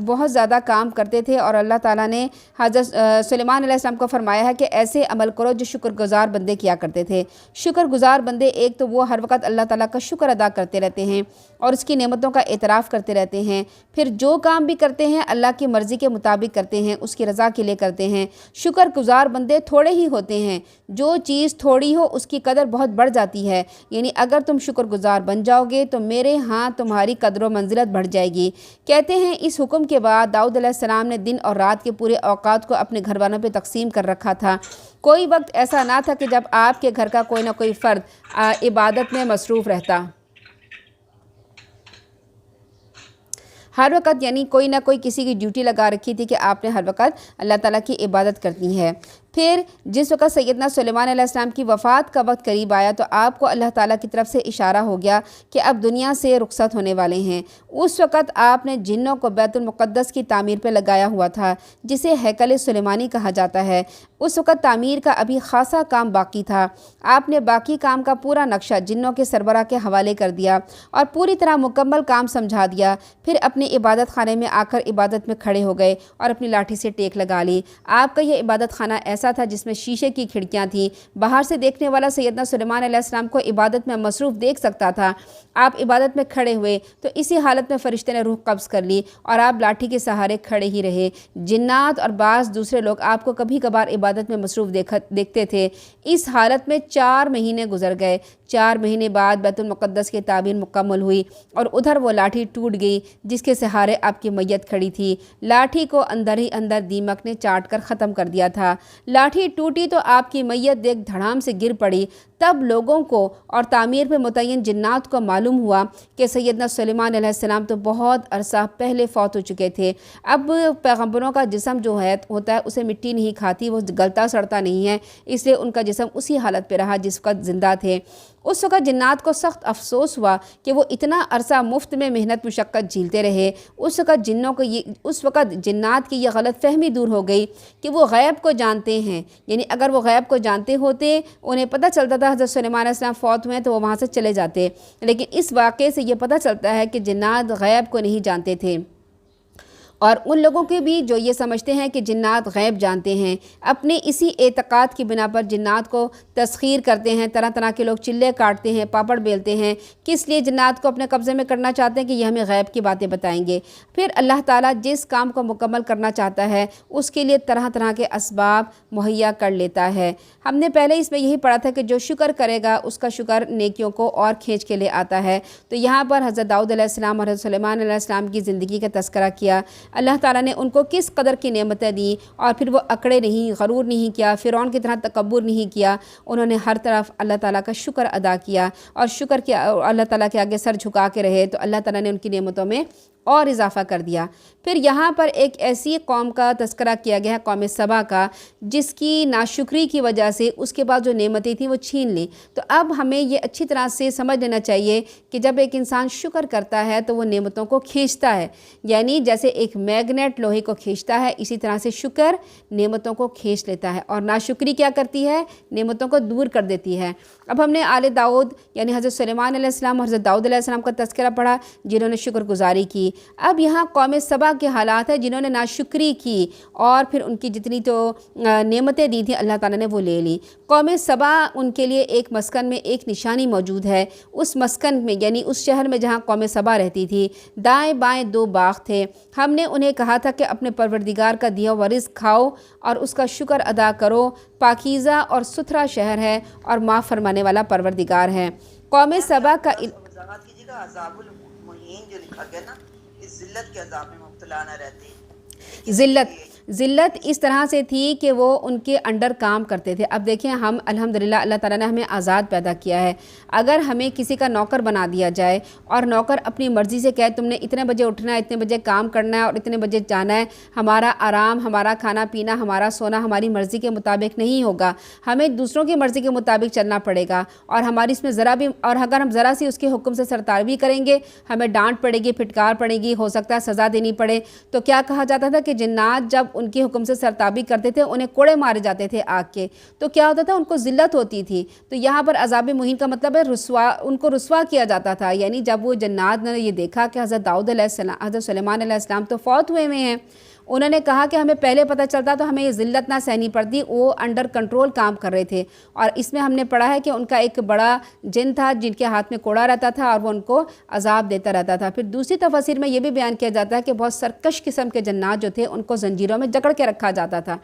بہت زیادہ کام کرتے تھے، اور اللہ تعالیٰ نے حضرت سلیمان علیہ السلام کو فرمایا ہے کہ ایسے عمل کرو جو شکر گزار بندے کیا کرتے تھے۔ شکر گزار بندے ایک تو وہ ہر وقت اللہ تعالیٰ کا شکر ادا کرتے رہتے ہیں اور اس کی نعمتوں کا اعتراف کرتے رہتے ہیں، پھر جو کام بھی کرتے ہیں اللہ کی مرضی کے مطابق کرتے ہیں، اس کی رضا کے لیے کرتے ہیں۔ شکر گزار بندے تھوڑے ہی ہوتے ہیں، جو چیز تھوڑی ہو اس کی قدر بہت بڑھ جاتی ہے، یعنی اگر تم شکر گزار بن جاؤ گے تو میرے ہاں تمہاری قدر و منزلت بڑھ جائے گی۔ کہتے ہیں اس حکم کے بعد داؤد علیہ السلام نے دن اور رات کے پورے اوقات کو اپنے گھر والوں پہ تقسیم کر رکھا تھا۔ کوئی وقت ایسا نہ تھا کہ جب آپ کے گھر کا کوئی نہ کوئی فرد عبادت میں مصروف رہتا۔ ہر وقت یعنی کوئی نہ کوئی کسی کی ڈیوٹی لگا رکھی تھی کہ آپ نے ہر وقت اللہ تعالیٰ کی عبادت کرنی ہے۔ پھر جس وقت سیدنا سلیمان علیہ السلام کی وفات کا وقت قریب آیا تو آپ کو اللہ تعالیٰ کی طرف سے اشارہ ہو گیا کہ اب دنیا سے رخصت ہونے والے ہیں۔ اس وقت آپ نے جنوں کو بیت المقدس کی تعمیر پہ لگایا ہوا تھا جسے ہیکل سلیمانی کہا جاتا ہے۔ اس وقت تعمیر کا ابھی خاصا کام باقی تھا۔ آپ نے باقی کام کا پورا نقشہ جنوں کے سربراہ کے حوالے کر دیا اور پوری طرح مکمل کام سمجھا دیا۔ پھر اپنے عبادت خانے میں آ کر عبادت میں کھڑے ہو گئے اور اپنی لاٹھی سے ٹیک لگا لی۔ آپ کا یہ عبادت خانہ ایسا تھا جس میں شیشے کی کھڑکیاں تھیں، باہر سے دیکھنے والا سیدنا سلیمان علیہ السلام کو عبادت میں مصروف دیکھ سکتا تھا۔ آپ عبادت میں کھڑے ہوئے تو اسی حالت میں فرشتے نے روح قبض کر لی اور آپ لاٹھی کے سہارے کھڑے ہی رہے۔ جنات اور بعض دوسرے لوگ آپ کو کبھی کبھار عبادت میں مصروف دیکھتے تھے۔ اس حالت میں 4 مہینے گزر گئے۔ 4 مہینے بعد بیت المقدس کی تعمیر مکمل ہوئی اور ادھر وہ لاٹھی ٹوٹ گئی جس کے سہارے آپ کی میت کھڑی تھی۔ لاٹھی کو اندر ہی اندر دیمک نے چاٹ کر ختم کر دیا تھا۔ لاٹھی ٹوٹی تو آپ کی میت دیکھ دھڑام سے گر پڑی۔ تب لوگوں کو اور تعمیر پہ متعین جنات کو معلوم ہوا کہ سیدنا سلیمان علیہ السلام تو بہت عرصہ پہلے فوت ہو چکے تھے۔ اب پیغمبروں کا جسم جو ہوتا ہے اسے مٹی نہیں کھاتی، وہ گلتا سڑتا نہیں ہے، اس لیے ان کا جسم اسی حالت پہ رہا جس وقت زندہ تھے۔ اس وقت جنات کو سخت افسوس ہوا کہ وہ اتنا عرصہ مفت میں محنت مشقت جھیلتے رہے۔ اس وقت جنات کی یہ غلط فہمی دور ہو گئی کہ وہ غیب کو جانتے ہیں، یعنی اگر وہ غیب کو جانتے ہوتے، انہیں پتہ چلتا تھا حضرت سلیمان علیہ السلام فوت ہوئے تو وہ وہاں سے چلے جاتے، لیکن اس واقعے سے یہ پتہ چلتا ہے کہ جنات غیب کو نہیں جانتے تھے۔ اور ان لوگوں کے بھی جو یہ سمجھتے ہیں کہ جنات غیب جانتے ہیں، اپنے اسی اعتقاد کی بنا پر جنات کو تسخیر کرتے ہیں، طرح طرح کے لوگ چلے کاٹتے ہیں، پاپڑ بیلتے ہیں، کس لیے جنات کو اپنے قبضے میں کرنا چاہتے ہیں کہ یہ ہمیں غیب کی باتیں بتائیں گے۔ پھر اللہ تعالیٰ جس کام کو مکمل کرنا چاہتا ہے اس کے لیے طرح طرح کے اسباب مہیا کر لیتا ہے۔ ہم نے پہلے اس میں یہی پڑھا تھا کہ جو شکر کرے گا اس کا شکر نیکیوں کو اور کھینچ کے لے آتا ہے۔ تو یہاں پر حضرت داؤد علیہ السلام اور حضرت سلیمان علیہ السلام کی زندگی کا تذکرہ کیا۔ اللہ تعالیٰ نے ان کو کس قدر کی نعمتیں دیں اور پھر وہ اکڑے نہیں، غرور نہیں کیا، فرعون کی طرح تکبر نہیں کیا، انہوں نے ہر طرف اللہ تعالیٰ کا شکر ادا کیا اور شکر کیا، اللہ تعالیٰ کے آگے سر جھکا کے رہے، تو اللہ تعالیٰ نے ان کی نعمتوں میں اور اضافہ کر دیا۔ پھر یہاں پر ایک ایسی قوم کا تذکرہ کیا گیا ہے، قوم سبا کا، جس کی ناشکری کی وجہ سے اس کے بعد جو نعمتیں تھیں وہ چھین لیں۔ تو اب ہمیں یہ اچھی طرح سے سمجھ لینا چاہیے کہ جب ایک انسان شکر کرتا ہے تو وہ نعمتوں کو کھینچتا ہے، یعنی جیسے ایک میگنیٹ لوہے کو کھینچتا ہے، اسی طرح سے شکر نعمتوں کو کھینچ لیتا ہے، اور ناشکری کیا کرتی ہے؟ نعمتوں کو دور کر دیتی ہے۔ اب ہم نے آل داؤد یعنی حضرت سلیمان علیہ السلام اور حضرت داؤد علیہ السلام کا تذکرہ پڑھا جنہوں نے شکر گزاری کی۔ اب یہاں قوم سبا کے حالات ہیں جنہوں نے ناشکری کی اور پھر ان کی جتنی تو نعمتیں دی تھیں اللہ تعالیٰ نے وہ لے لی۔ قوم سبا ان کے لیے ایک مسکن میں ایک نشانی موجود ہے۔ اس مسکن میں یعنی اس شہر میں جہاں قوم سبا رہتی تھی، دائیں بائیں 2 باغ تھے۔ ہم نے انہیں کہا تھا کہ اپنے پروردگار کا دیا ہوا رزق کھاؤ اور اس کا شکر ادا کرو، پاکیزہ اور ستھرا شہر ہے اور معاف فرمانے والا پروردگار ہے۔ قوم سبا کا وضاحت کیجیے گا، عذاب المہین جو لکھا گیا نا، اس ذلت کے عذاب میں مبتلا نہ رہتے۔ ذلت اس طرح سے تھی کہ وہ ان کے انڈر کام کرتے تھے۔ اب دیکھیں ہم الحمدللہ اللہ تعالیٰ نے ہمیں آزاد پیدا کیا ہے، اگر ہمیں کسی کا نوکر بنا دیا جائے اور نوکر اپنی مرضی سے کہے تم نے اتنے بجے اٹھنا ہے، اتنے بجے کام کرنا ہے اور اتنے بجے جانا ہے، ہمارا آرام، ہمارا کھانا پینا، ہمارا سونا ہماری مرضی کے مطابق نہیں ہوگا، ہمیں دوسروں کی مرضی کے مطابق چلنا پڑے گا، اور ہماری اس میں ذرا بھی، اور اگر ہم ذرا سی اس کے حکم سے سرتاوی کریں گے ہمیں ڈانٹ پڑے گی، پھٹکار پڑے گی، ہو سکتا ہے سزا دینی پڑے۔ تو کیا کہا جاتا تھا کہ جنات جب ان کے حکم سے سرتابی کرتے تھے انہیں کوڑے مارے جاتے تھے آگ کے، تو کیا ہوتا تھا؟ ان کو ذلت ہوتی تھی۔ تو یہاں پر عذاب مہین کا مطلب ہے ان کو رسوا کیا جاتا تھا، یعنی جب وہ جنات نے یہ دیکھا کہ حضرت داؤد علیہ السلام، حضرت سلیمان علیہ السلام تو فوت ہوئے ہیں، انہوں نے کہا کہ ہمیں پہلے پتہ چلتا تو ہمیں یہ ذلت نہ سہنی پڑتی، وہ انڈر کنٹرول کام کر رہے تھے۔ اور اس میں ہم نے پڑھا ہے کہ ان کا ایک بڑا جن تھا جن کے ہاتھ میں کوڑا رہتا تھا اور وہ ان کو عذاب دیتا رہتا تھا۔ پھر دوسری تفسیر میں یہ بھی بیان کیا جاتا ہے کہ بہت سرکش قسم کے جنات جو تھے ان کو زنجیروں میں جکڑ کے رکھا جاتا تھا۔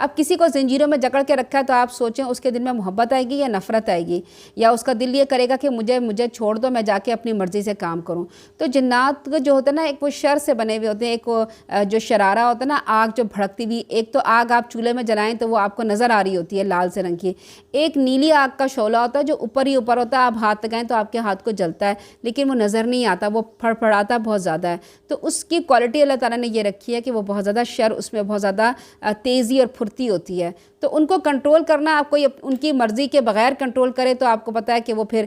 اب کسی کو زنجیروں میں جکڑ کے رکھا ہے تو آپ سوچیں اس کے دل میں محبت آئے گی یا نفرت آئے گی، یا اس کا دل یہ کرے گا کہ مجھے چھوڑ دو، میں جا کے اپنی مرضی سے کام کروں۔ تو جنات جو ہوتا ہے نا، ایک وہ شر سے بنے ہوئے ہوتے ہیں، ایک وہ جو شرارہ ہوتا ہے نا، آگ جو بھڑکتی ہوئی، ایک تو آگ آپ چولہے میں جلائیں تو وہ آپ کو نظر آ رہی ہوتی ہے لال سے رنگ کی، ایک نیلی آگ کا شعلہ ہوتا ہے جو اوپر ہی اوپر ہوتا ہے، آپ ہاتھ لگائیں تو آپ کے ہاتھ کو جلتا ہے لیکن وہ نظر نہیں آتا، وہ پھڑپھڑاتا بہت زیادہ ہے۔ تو اس کی کوالٹی اللہ تعالیٰ نے یہ رکھی ہے کہ وہ بہت زیادہ شر، اس میں بہت زیادہ تیزی اور پھرتی ہوتی ہے۔ تو ان کو کنٹرول کرنا، آپ کوئی ان کی مرضی کے بغیر کنٹرول کرے تو آپ کو پتہ ہے کہ وہ پھر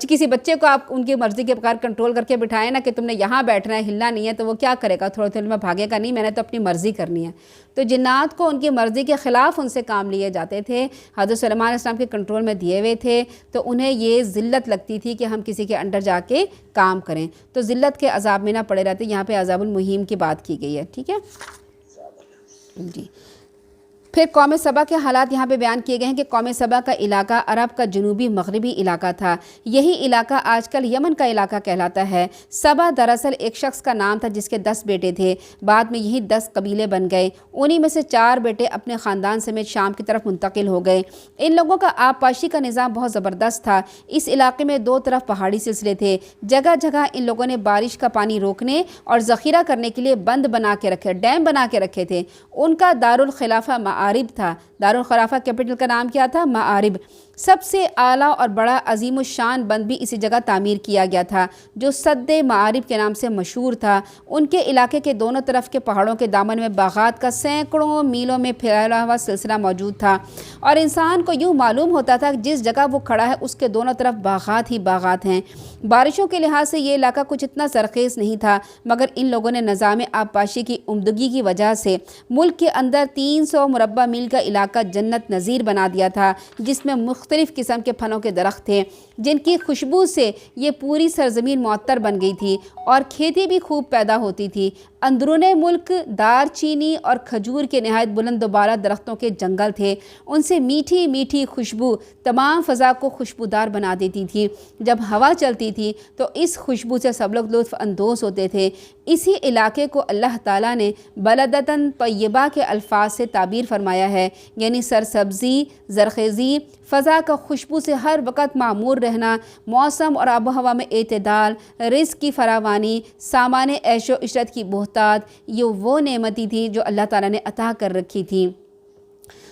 کسی بچے کو آپ ان کی مرضی کے بغیر کنٹرول کر کے بٹھائیں نا کہ تم نے یہاں بیٹھنا ہے، ہلنا نہیں ہے، تو وہ کیا کرے گا؟ تھوڑے تھوڑے میں بھاگے گا نہیں، میں نے تو اپنی مرضی کرنی ہے۔ تو جنات کو ان کی مرضی کے خلاف ان سے کام لیے جاتے تھے، حضرت سلیمان علیہ السلام کے کنٹرول میں دیے ہوئے تھے، تو انہیں یہ ذلت لگتی تھی کہ ہم کسی کے انڈر جا کے کام کریں، تو ذلت کے عذاب میں نہ پڑے رہتے۔ یہاں پہ عذاب المہین کی بات کی گئی ہے، ٹھیک ہے جی۔ پھر قوم سبا کے حالات یہاں پہ بیان کیے گئے ہیں کہ قوم سبا کا علاقہ عرب کا جنوبی مغربی علاقہ تھا، یہی علاقہ آج کل یمن کا علاقہ کہلاتا ہے۔ سبا دراصل ایک شخص کا نام تھا جس کے 10 بیٹے تھے، بعد میں یہی 10 قبیلے بن گئے، انہی میں سے 4 بیٹے اپنے خاندان سمیت شام کی طرف منتقل ہو گئے۔ ان لوگوں کا آبپاشی کا نظام بہت زبردست تھا، اس علاقے میں 2 طرف پہاڑی سلسلے تھے، جگہ جگہ ان لوگوں نے بارش کا پانی روکنے اور ذخیرہ کرنے کے لیے بند بنا کے رکھے، ڈیم بنا کے رکھے تھے۔ ان کا دارالخلافہ معارب تھا، دارالخلافہ کیپٹل کا نام کیا تھا؟ معارب۔ سب سے اعلیٰ اور بڑا عظیم الشان بند بھی اسی جگہ تعمیر کیا گیا تھا جو سد معارب کے نام سے مشہور تھا۔ ان کے علاقے کے دونوں طرف کے پہاڑوں کے دامن میں باغات کا سینکڑوں میلوں میں پھیلا ہوا سلسلہ موجود تھا، اور انسان کو یوں معلوم ہوتا تھا کہ جس جگہ وہ کھڑا ہے اس کے دونوں طرف باغات ہی باغات ہیں۔ بارشوں کے لحاظ سے یہ علاقہ کچھ اتنا سرخیز نہیں تھا، مگر ان لوگوں نے نظام آبپاشی کی عمدگی کی وجہ سے ملک کے اندر 300 مربع میل کا علاقہ جنت نظیر بنا دیا تھا، جس میں مختلف قسم کے پھلوں کے درخت تھے جن کی خوشبو سے یہ پوری سرزمین معطر بن گئی تھی، اور کھیتی بھی خوب پیدا ہوتی تھی۔ اندرون ملک دار چینی اور کھجور کے نہایت بلند و بالا درختوں کے جنگل تھے، ان سے میٹھی میٹھی خوشبو تمام فضا کو خوشبودار بنا دیتی تھی۔ جب ہوا چلتی تھی تو اس خوشبو سے سب لوگ لطف اندوز ہوتے تھے۔ اسی علاقے کو اللہ تعالیٰ نے بلدتاً طیبہ کے الفاظ سے تعبیر فرمایا ہے، یعنی سرسبزی، زرخیزی، فضا کا خوشبو سے ہر وقت معمور رہنا، موسم اور آب و ہوا میں اعتدال، رزق کی فراوانی، سامان عیش و عشرت کی بہتات، یہ وہ نعمتی تھی جو اللہ تعالیٰ نے عطا کر رکھی تھی۔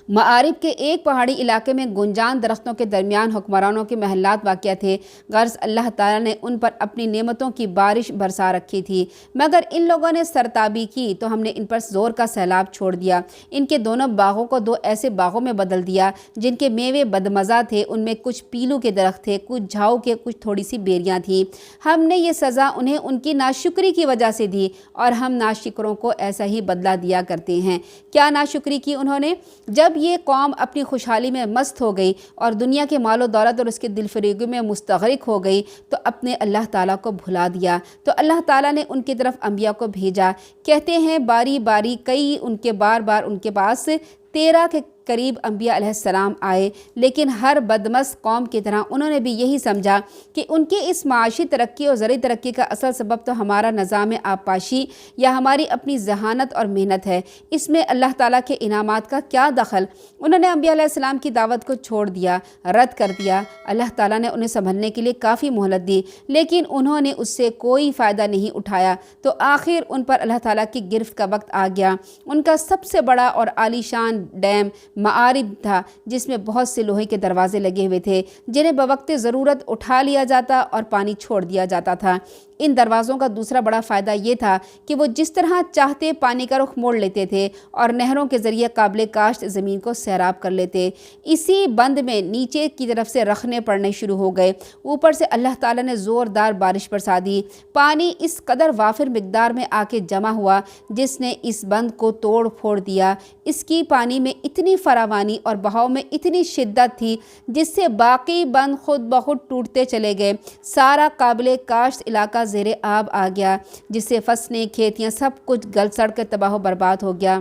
معارب کے ایک پہاڑی علاقے میں گنجان درختوں کے درمیان حکمرانوں کے محلات واقع تھے۔ غرض اللہ تعالیٰ نے ان پر اپنی نعمتوں کی بارش برسا رکھی تھی، مگر ان لوگوں نے سرتابی کی تو ہم نے ان پر زور کا سیلاب چھوڑ دیا۔ ان کے دونوں باغوں کو 2 ایسے باغوں میں بدل دیا جن کے میوے بدمزہ تھے، ان میں کچھ پیلو کے درخت تھے، کچھ جھاؤ کے، کچھ تھوڑی سی بیریاں تھیں۔ ہم نے یہ سزا انہیں ان کی ناشکری کی وجہ سے دی، اور ہم ناشکروں کو ایسا ہی بدلہ دیا کرتے ہیں۔ کیا ناشکری کی انہوں نے؟ جب یہ قوم اپنی خوشحالی میں مست ہو گئی اور دنیا کے مال و دولت اور اس کے دل فریبی میں مستغرق ہو گئی تو اپنے اللہ تعالیٰ کو بھلا دیا۔ تو اللہ تعالیٰ نے ان کی طرف انبیاء کو بھیجا۔ کہتے ہیں باری باری کئی ان کے بار ان کے پاس 13 کے قریب انبیاء علیہ السلام آئے، لیکن ہر بدمست قوم کی طرح انہوں نے بھی یہی سمجھا کہ ان کے اس معاشی ترقی اور زرعی ترقی کا اصل سبب تو ہمارا نظام آبپاشی یا ہماری اپنی ذہانت اور محنت ہے، اس میں اللہ تعالیٰ کے انعامات کا کیا دخل۔ انہوں نے انبیاء علیہ السلام کی دعوت کو چھوڑ دیا، رد کر دیا۔ اللہ تعالیٰ نے انہیں سنبھلنے کے لیے کافی مہلت دی، لیکن انہوں نے اس سے کوئی فائدہ نہیں اٹھایا، تو آخر ان پر اللہ تعالیٰ کی گرفت کا وقت آ گیا۔ ان کا سب سے بڑا اور عالی شان ڈیم معارب تھا، جس میں بہت سے لوہے کے دروازے لگے ہوئے تھے جنہیں بوقت ضرورت اٹھا لیا جاتا اور پانی چھوڑ دیا جاتا تھا۔ ان دروازوں کا دوسرا بڑا فائدہ یہ تھا کہ وہ جس طرح چاہتے پانی کا رخ موڑ لیتے تھے اور نہروں کے ذریعے قابل کاشت زمین کو سیراب کر لیتے۔ اسی بند میں نیچے کی طرف سے رخنے پڑنے شروع ہو گئے، اوپر سے اللہ تعالیٰ نے زوردار بارش برسا دی۔ پانی اس قدر وافر مقدار میں آ کے جمع ہوا جس نے اس بند کو توڑ پھوڑ دیا۔ اس کی پانی میں اتنی فراوانی اور بہاؤ میں اتنی شدت تھی جس سے باقی بند خود بخود ٹوٹتے چلے گئے۔ سارا قابل کاشت علاقہ زیر آب آ گیا، جس سے فصلیں، کھیتیاں سب کچھ گل سڑ کے تباہ و برباد ہو گیا۔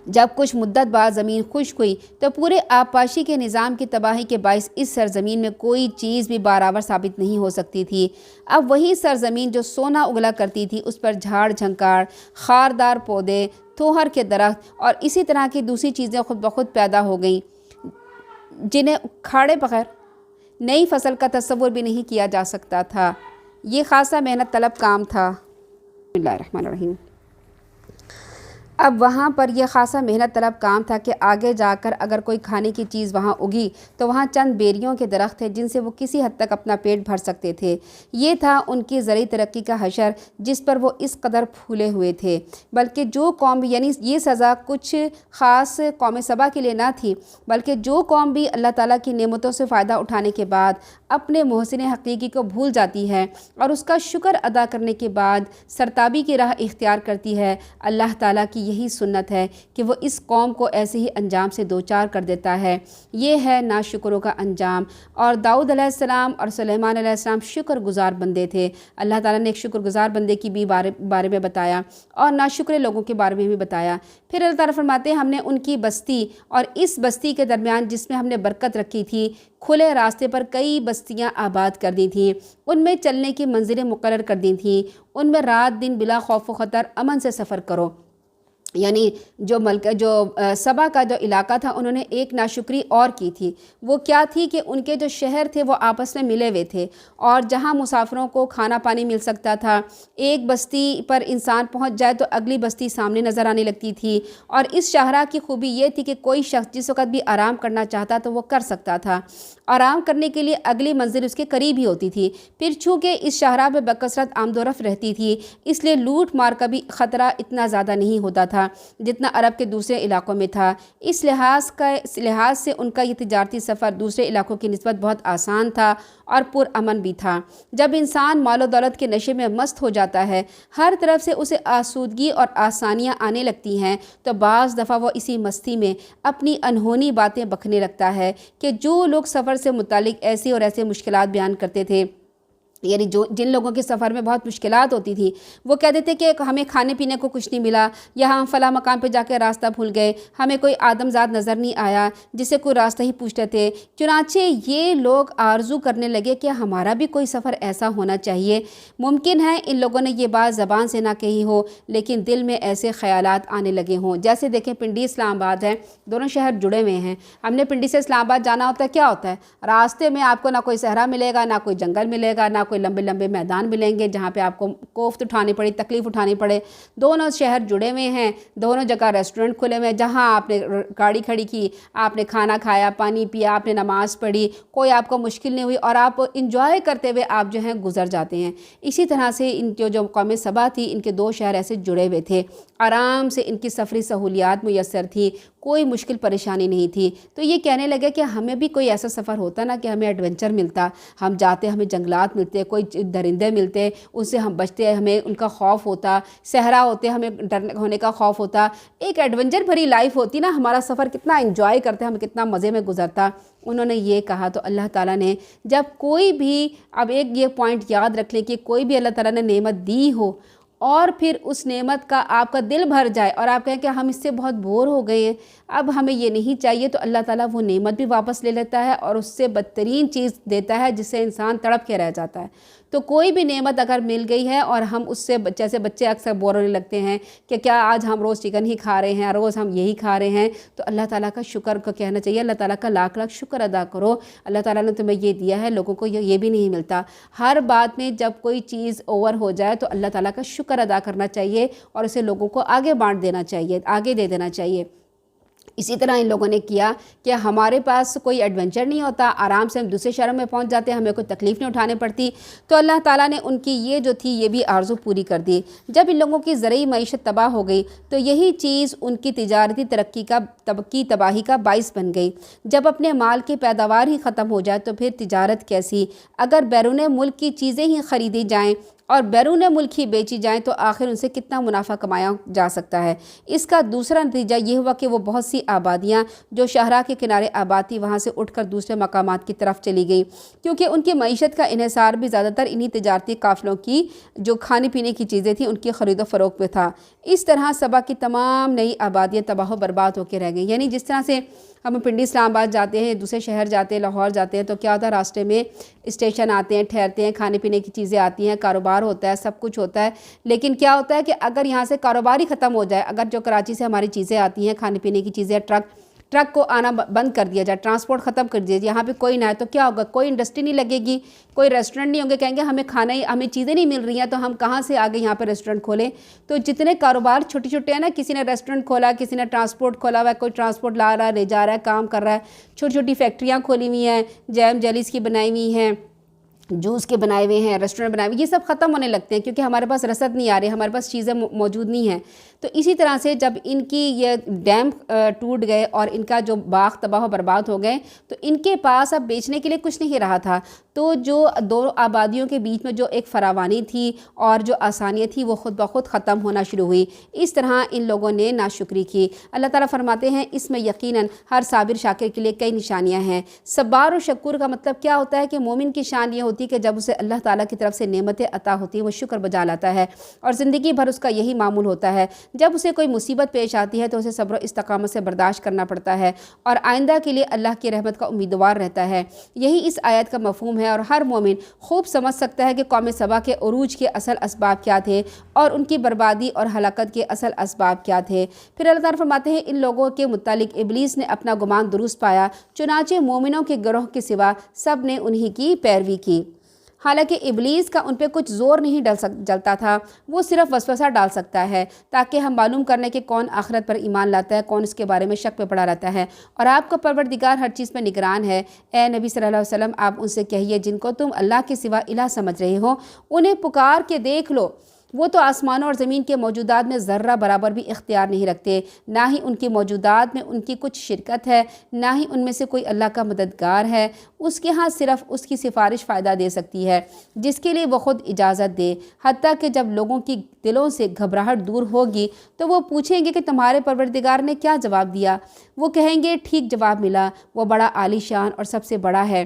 جب کچھ مدت بعد زمین خشک ہوئی تو پورے آبپاشی کے نظام کی تباہی کے باعث اس سرزمین میں کوئی چیز بھی بارآور ثابت نہیں ہو سکتی تھی۔ اب وہی سرزمین جو سونا اگلا کرتی تھی، اس پر جھاڑ جھنکاڑ، خاردار پودے، تھوہر کے درخت اور اسی طرح کی دوسری چیزیں خود بخود پیدا ہو گئیں جنہیں اکھاڑے بغیر نئی فصل کا تصور بھی نہیں کیا جا سکتا تھا۔ یہ خاصا محنت طلب کام تھا۔ بسم اللہ الرحمن الرحیم۔ اب وہاں پر یہ خاصا محنت طلب کام تھا کہ آگے جا کر اگر کوئی کھانے کی چیز وہاں اگی تو وہاں چند بیریوں کے درخت تھے جن سے وہ کسی حد تک اپنا پیٹ بھر سکتے تھے۔ یہ تھا ان کی زرعی ترقی کا حشر جس پر وہ اس قدر پھولے ہوئے تھے۔ بلکہ جو قوم بھی، یعنی یہ سزا کچھ خاص قوم سبا کے لیے نہ تھی، بلکہ جو قوم بھی اللہ تعالیٰ کی نعمتوں سے فائدہ اٹھانے کے بعد اپنے محسن حقیقی کو بھول جاتی ہے اور اس کا شکر ادا کرنے کے بعد سرتابی کی راہ اختیار کرتی ہے، اللہ تعالیٰ کی یہی سنت ہے کہ وہ اس قوم کو ایسے ہی انجام سے دوچار کر دیتا ہے۔ یہ ہے ناشکروں کا انجام۔ اور داؤد علیہ السلام اور سلیمان علیہ السلام شکر گزار بندے تھے۔ اللہ تعالیٰ نے ایک شکر گزار بندے کی بھی بارے میں بتایا اور ناشکر لوگوں کے بارے میں بھی بتایا۔ پھر اللہ تعالیٰ فرماتے ہیں ہم نے ان کی بستی اور اس بستی کے درمیان جس میں ہم نے برکت رکھی تھی، کھلے راستے پر کئی بستیاں آباد کر دی تھیں، ان میں چلنے کی منزلیں مقرر کر دی تھیں، ان میں رات دن بلا خوف و خطر امن سے سفر کرو۔ یعنی جو سبا کا جو علاقہ تھا، انہوں نے ایک ناشکری اور کی تھی۔ وہ کیا تھی کہ ان کے جو شہر تھے وہ آپس میں ملے ہوئے تھے، اور جہاں مسافروں کو کھانا پانی مل سکتا تھا، ایک بستی پر انسان پہنچ جائے تو اگلی بستی سامنے نظر آنے لگتی تھی۔ اور اس شاہراہ کی خوبی یہ تھی کہ کوئی شخص جس وقت بھی آرام کرنا چاہتا تو وہ کر سکتا تھا۔ آرام کرنے کے لیے اگلی منزل اس کے قریب ہی ہوتی تھی۔ پھر چونکہ اس شاہراہ میں بکثرت آمد و رفت رہتی تھی، اس لیے لوٹ مار کا بھی خطرہ اتنا زیادہ نہیں ہوتا تھا جتنا عرب کے دوسرے علاقوں میں تھا۔ اس لحاظ سے ان کا یہ تجارتی سفر دوسرے علاقوں کی نسبت بہت آسان تھا اور پرامن بھی تھا۔ جب انسان مال و دولت کے نشے میں مست ہو جاتا ہے، ہر طرف سے اسے آسودگی اور آسانیاں آنے لگتی ہیں، تو بعض دفعہ وہ اسی مستی میں اپنی انہونی باتیں بکنے لگتا ہے کہ جو لوگ سفر سے متعلق ایسے اور ایسے مشکلات بیان کرتے تھے، یعنی جن لوگوں کے سفر میں بہت مشکلات ہوتی تھی، وہ کہتے تھے کہ ہمیں کھانے پینے کو کچھ نہیں ملا، یا ہم فلاں مقام پہ جا کے راستہ بھول گئے، ہمیں کوئی آدم ذات نظر نہیں آیا جس سے کوئی راستہ ہی پوچھتے تھے۔ چنانچہ یہ لوگ آرزو کرنے لگے کہ ہمارا بھی کوئی سفر ایسا ہونا چاہیے۔ ممکن ہے ان لوگوں نے یہ بات زبان سے نہ کہی ہو، لیکن دل میں ایسے خیالات آنے لگے ہوں۔ جیسے دیکھیں پنڈی اسلام آباد ہے، دونوں شہر جڑے ہوئے ہیں۔ ہم نے پنڈی سے اسلام آباد جانا ہوتا ہے، کیا ہوتا ہے؟ راستے میں آپ کو نہ کوئی صحرا ملے گا، نہ کوئی جنگل ملے گا، نہ کوئی کو لمبے لمبے میدان ملیں گے جہاں پہ آپ کو کوفت اٹھانی پڑے، تکلیف اٹھانی پڑے۔ دونوں شہر جڑے ہوئے ہیں، دونوں جگہ ریسٹورنٹ کھلے ہوئے ہیں، جہاں آپ نے گاڑی کھڑی کی، آپ نے کھانا کھایا، پانی پیا، آپ نے نماز پڑھی، کوئی آپ کو مشکل نہیں ہوئی اور آپ انجوائے کرتے ہوئے آپ جو ہیں گزر جاتے ہیں۔ اسی طرح سے ان جو قوم سبا تھی، ان کے دو شہر ایسے جڑے ہوئے تھے، آرام سے ان کی سفری سہولیات میسر تھی، کوئی مشکل پریشانی نہیں تھی۔ تو یہ کہنے لگے کہ ہمیں بھی کوئی ایسا سفر ہوتا نا کہ ہمیں ایڈونچر ملتا، ہم جاتے، ہمیں جنگلات ملتے، کوئی درندے ملتے، ان سے ہم بچتے، ہمیں ان کا خوف ہوتا، صحرا ہوتے، ہمیں ڈر ہونے کا خوف ہوتا، ایک ایڈونچر بھری لائف ہوتی نا، ہمارا سفر کتنا انجوائے کرتے، ہم کتنا مزے میں گزرتا۔ انہوں نے یہ کہا تو اللہ تعالیٰ نے جب کوئی بھی، اب ایک یہ پوائنٹ یاد رکھ لیں کہ کوئی بھی اللہ تعالیٰ نے نعمت دی ہو اور پھر اس نعمت کا آپ کا دل بھر جائے اور آپ کہیں کہ ہم اس سے بہت بور ہو گئے ہیں، اب ہمیں یہ نہیں چاہیے، تو اللہ تعالیٰ وہ نعمت بھی واپس لے لیتا ہے اور اس سے بدترین چیز دیتا ہے جس سے انسان تڑپ کے رہ جاتا ہے۔ تو کوئی بھی نعمت اگر مل گئی ہے اور ہم اس سے، جیسے بچے اکثر بور ہونے لگتے ہیں کہ کیا آج ہم روز چکن ہی کھا رہے ہیں، روز ہم یہی کھا رہے ہیں، تو اللہ تعالیٰ کا شکر کو کہنا چاہیے، اللہ تعالیٰ کا لاکھ لاکھ شکر ادا کرو، اللہ تعالیٰ نے تمہیں یہ دیا ہے، لوگوں کو یہ بھی نہیں ملتا۔ ہر بات میں جب کوئی چیز اوور ہو جائے تو اللہ تعالیٰ کا شکر ادا کرنا چاہیے اور اسے لوگوں کو آگے بانٹ دینا چاہیے، آگے دے دینا چاہیے۔ اسی طرح ان لوگوں نے کیا کہ ہمارے پاس کوئی ایڈونچر نہیں ہوتا، آرام سے ہم دوسرے شہروں میں پہنچ جاتے ہیں، ہمیں کوئی تکلیف نہیں اٹھانے پڑتی، تو اللہ تعالیٰ نے ان کی یہ جو تھی یہ بھی آرزو پوری کر دی۔ جب ان لوگوں کی زرعی معیشت تباہ ہو گئی تو یہی چیز ان کی تجارتی ترقی کی تباہی کا باعث بن گئی۔ جب اپنے مال کی پیداوار ہی ختم ہو جائے تو پھر تجارت کیسی؟ اگر بیرون ملک کی چیزیں ہی خریدی جائیں اور بیرون ملک ہی بیچی جائیں تو آخر ان سے کتنا منافع کمایا جا سکتا ہے۔ اس کا دوسرا نتیجہ یہ ہوا کہ وہ بہت سی آبادیاں جو شاہراہ کے کنارے آباد تھی وہاں سے اٹھ کر دوسرے مقامات کی طرف چلی گئی، کیونکہ ان کی معیشت کا انحصار بھی زیادہ تر انہی تجارتی قافلوں کی جو کھانے پینے کی چیزیں تھیں ان کی خرید و فروخت میں تھا۔ اس طرح سبا کی تمام نئی آبادیاں تباہ و برباد ہو کے رہ گئیں۔ یعنی جس طرح سے ہم پنڈی اسلام آباد جاتے ہیں، دوسرے شہر جاتے ہیں، لاہور جاتے ہیں، تو کیا ہوتا ہے راستے میں اسٹیشن آتے ہیں، ٹھہرتے ہیں، کھانے پینے کی چیزیں آتی ہیں، کاروبار ہوتا ہے، سب کچھ ہوتا ہے، لیکن کیا ہوتا ہے کہ اگر یہاں سے کاروبار ہی ختم ہو جائے، اگر جو کراچی سے ہماری چیزیں آتی ہیں، کھانے پینے کی چیزیں، ٹرک کو آنا بند کر دیا جائے، ٹرانسپورٹ ختم کر دیا جائے، یہاں پہ کوئی نہ ہے، تو کیا ہوگا؟ کوئی انڈسٹری نہیں لگے گی، کوئی ریسٹورنٹ نہیں ہوں گے، کہیں گے ہمیں چیزیں نہیں مل رہی ہیں تو ہم کہاں سے آگے یہاں پہ ریسٹورنٹ کھولیں؟ تو جتنے کاروبار چھوٹے چھوٹے ہیں نا، کسی نے ریسٹورنٹ کھولا، کسی نے ٹرانسپورٹ کھولا ہوا ہے، کوئی ٹرانسپورٹ لا رہا ہے، لے جا رہا ہے، کام کر رہا ہے، چھوٹی چھوٹی فیکٹریاں کھولی ہوئی ہیں، جیم جیلیز کی بنائی ہوئی ہیں، جوس کے بنائے ہوئے ہیں، ریسٹورنٹ بنائے ہوئے، یہ سب ختم ہونے لگتے ہیں کیونکہ ہمارے پاس رسد نہیں آ رہی، ہمارے پاس چیزیں موجود نہیں ہیں۔ تو اسی طرح سے جب ان کی یہ ڈیم ٹوٹ گئے اور ان کا جو باغ تباہ و برباد ہو گئے تو ان کے پاس اب بیچنے کے لیے کچھ نہیں رہا تھا، تو جو دو آبادیوں کے بیچ میں جو ایک فراوانی تھی اور جو آسانیت تھی وہ خود بخود ختم ہونا شروع ہوئی۔ اس طرح ان لوگوں نے ناشکری کی۔ اللہ تعالیٰ فرماتے ہیں اس میں یقیناً ہر صابر شاکر کے لیے کئی نشانیاں ہیں۔ صبار و شکور کا مطلب کیا ہوتا ہے کہ مومن کی شان یہ ہوتی ہے کہ جب اسے اللہ تعالیٰ کی طرف سے نعمتیں عطا ہوتی ہیں وہ شکر بجا لاتا ہے اور زندگی بھر اس کا یہی معمول ہوتا ہے۔ جب اسے کوئی مصیبت پیش آتی ہے تو اسے صبر و استقامت سے برداشت کرنا پڑتا ہے اور آئندہ کے لیے اللہ کی رحمت کا امیدوار رہتا ہے۔ یہی اس آیت کا مفہوم ہے اور ہر مومن خوب سمجھ سکتا ہے کہ قوم سبا کے عروج کے اصل اسباب کیا تھے اور ان کی بربادی اور ہلاکت کے اصل اسباب کیا تھے۔ پھر اللہ تعالیٰ فرماتے ہیں ان لوگوں کے متعلق ابلیس نے اپنا گمان درست پایا، چنانچہ مومنوں کے گروہ کے سوا سب نے انہی کی پیروی کی۔ حالانکہ ابلیس کا ان پہ کچھ زور نہیں جلتا تھا، وہ صرف وسوسہ ڈال سکتا ہے تاکہ ہم معلوم کرنے کہ کون آخرت پر ایمان لاتا ہے، کون اس کے بارے میں شک پہ پڑا رہتا ہے، اور آپ کا پروردگار ہر چیز پہ نگران ہے۔ اے نبی صلی اللہ علیہ وسلم آپ ان سے کہیے جن کو تم اللہ کے سوا الہ سمجھ رہے ہو انہیں پکار کے دیکھ لو، وہ تو آسمانوں اور زمین کے موجودات میں ذرہ برابر بھی اختیار نہیں رکھتے، نہ ہی ان کی موجودات میں ان کی کچھ شرکت ہے، نہ ہی ان میں سے کوئی اللہ کا مددگار ہے، اس کے ہاں صرف اس کی سفارش فائدہ دے سکتی ہے جس کے لیے وہ خود اجازت دے۔ حتیٰ کہ جب لوگوں کی دلوں سے گھبراہٹ دور ہوگی تو وہ پوچھیں گے کہ تمہارے پروردگار نے کیا جواب دیا؟ وہ کہیں گے ٹھیک جواب ملا، وہ بڑا عالی شان اور سب سے بڑا ہے۔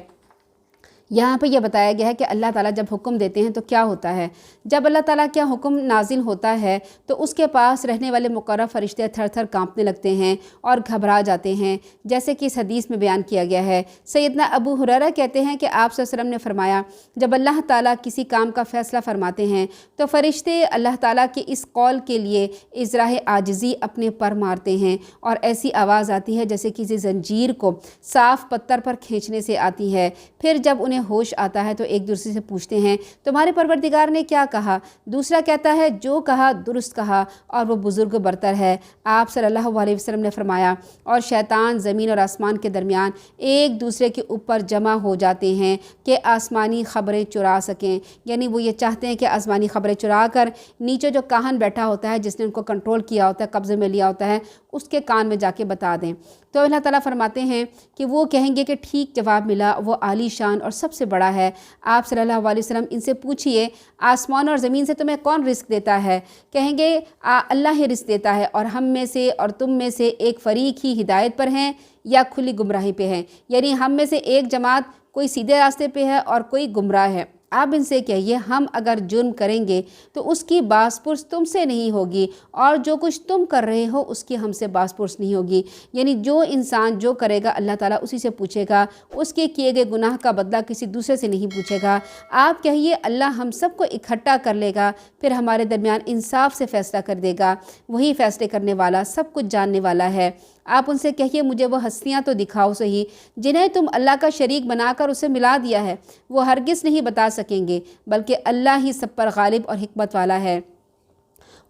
یہاں پہ یہ بتایا گیا ہے کہ اللہ تعالیٰ جب حکم دیتے ہیں تو کیا ہوتا ہے، جب اللہ تعالیٰ کیا حکم نازل ہوتا ہے تو اس کے پاس رہنے والے مقرب فرشتے تھر تھر کانپنے لگتے ہیں اور گھبرا جاتے ہیں، جیسے کہ اس حدیث میں بیان کیا گیا ہے۔ سیدنا ابو ہریرہ کہتے ہیں کہ آپ صلی اللہ علیہ وسلم نے فرمایا جب اللہ تعالیٰ کسی کام کا فیصلہ فرماتے ہیں تو فرشتے اللہ تعالیٰ کے اس قول کے لیے اظہار عاجزی اپنے پر مارتے ہیں اور ایسی آواز آتی ہے جیسے کسی زنجیر کو صاف پتھر پر کھینچنے سے آتی ہے۔ پھر جب انہیں ہوش آتا ہے تو ایک دوسرے سے پوچھتے ہیں تمہارے پروردگار نے کیا کہا؟ دوسرا کہتا ہے جو کہا درست کہا اور وہ بزرگ برتر ہے۔ آپ صلی اللہ علیہ وسلم نے فرمایا اور شیطان زمین اور آسمان کے درمیان ایک دوسرے کے اوپر جمع ہو جاتے ہیں کہ آسمانی خبریں چرا سکیں، یعنی وہ یہ چاہتے ہیں کہ آسمانی خبریں چرا کر نیچے جو کاہن بیٹھا ہوتا ہے جس نے ان کو کنٹرول کیا ہوتا ہے، قبضے میں لیا ہوتا ہے، اس کے کان میں جا کے بتا دیں۔ تو اللہ تعالیٰ فرماتے ہیں کہ وہ کہیں گے کہ ٹھیک جواب ملا، وہ عالی شان اور سب سے بڑا ہے۔ آپ صلی اللہ علیہ وسلم ان سے پوچھئے آسمان اور زمین سے تمہیں کون رزق دیتا ہے؟ کہیں گے اللہ ہی رزق دیتا ہے، اور ہم میں سے اور تم میں سے ایک فریق ہی ہدایت پر ہیں یا کھلی گمراہی پہ ہیں، یعنی ہم میں سے ایک جماعت کوئی سیدھے راستے پہ ہے اور کوئی گمراہ ہے۔ آپ ان سے کہیے ہم اگر جرم کریں گے تو اس کی باز پرس تم سے نہیں ہوگی، اور جو کچھ تم کر رہے ہو اس کی ہم سے باز پرس نہیں ہوگی، یعنی جو انسان جو کرے گا اللہ تعالیٰ اسی سے پوچھے گا، اس کے کیے گئے گناہ کا بدلہ کسی دوسرے سے نہیں پوچھے گا۔ آپ کہیے اللہ ہم سب کو اکٹھا کر لے گا، پھر ہمارے درمیان انصاف سے فیصلہ کر دے گا، وہی فیصلے کرنے والا سب کچھ جاننے والا ہے۔ آپ ان سے کہیے مجھے وہ ہستیاں تو دکھاؤ صحیح جنہیں تم اللہ کا شریک بنا کر اسے ملا دیا ہے، وہ ہرگز نہیں بتا سکیں گے، بلکہ اللہ ہی سب پر غالب اور حکمت والا ہے۔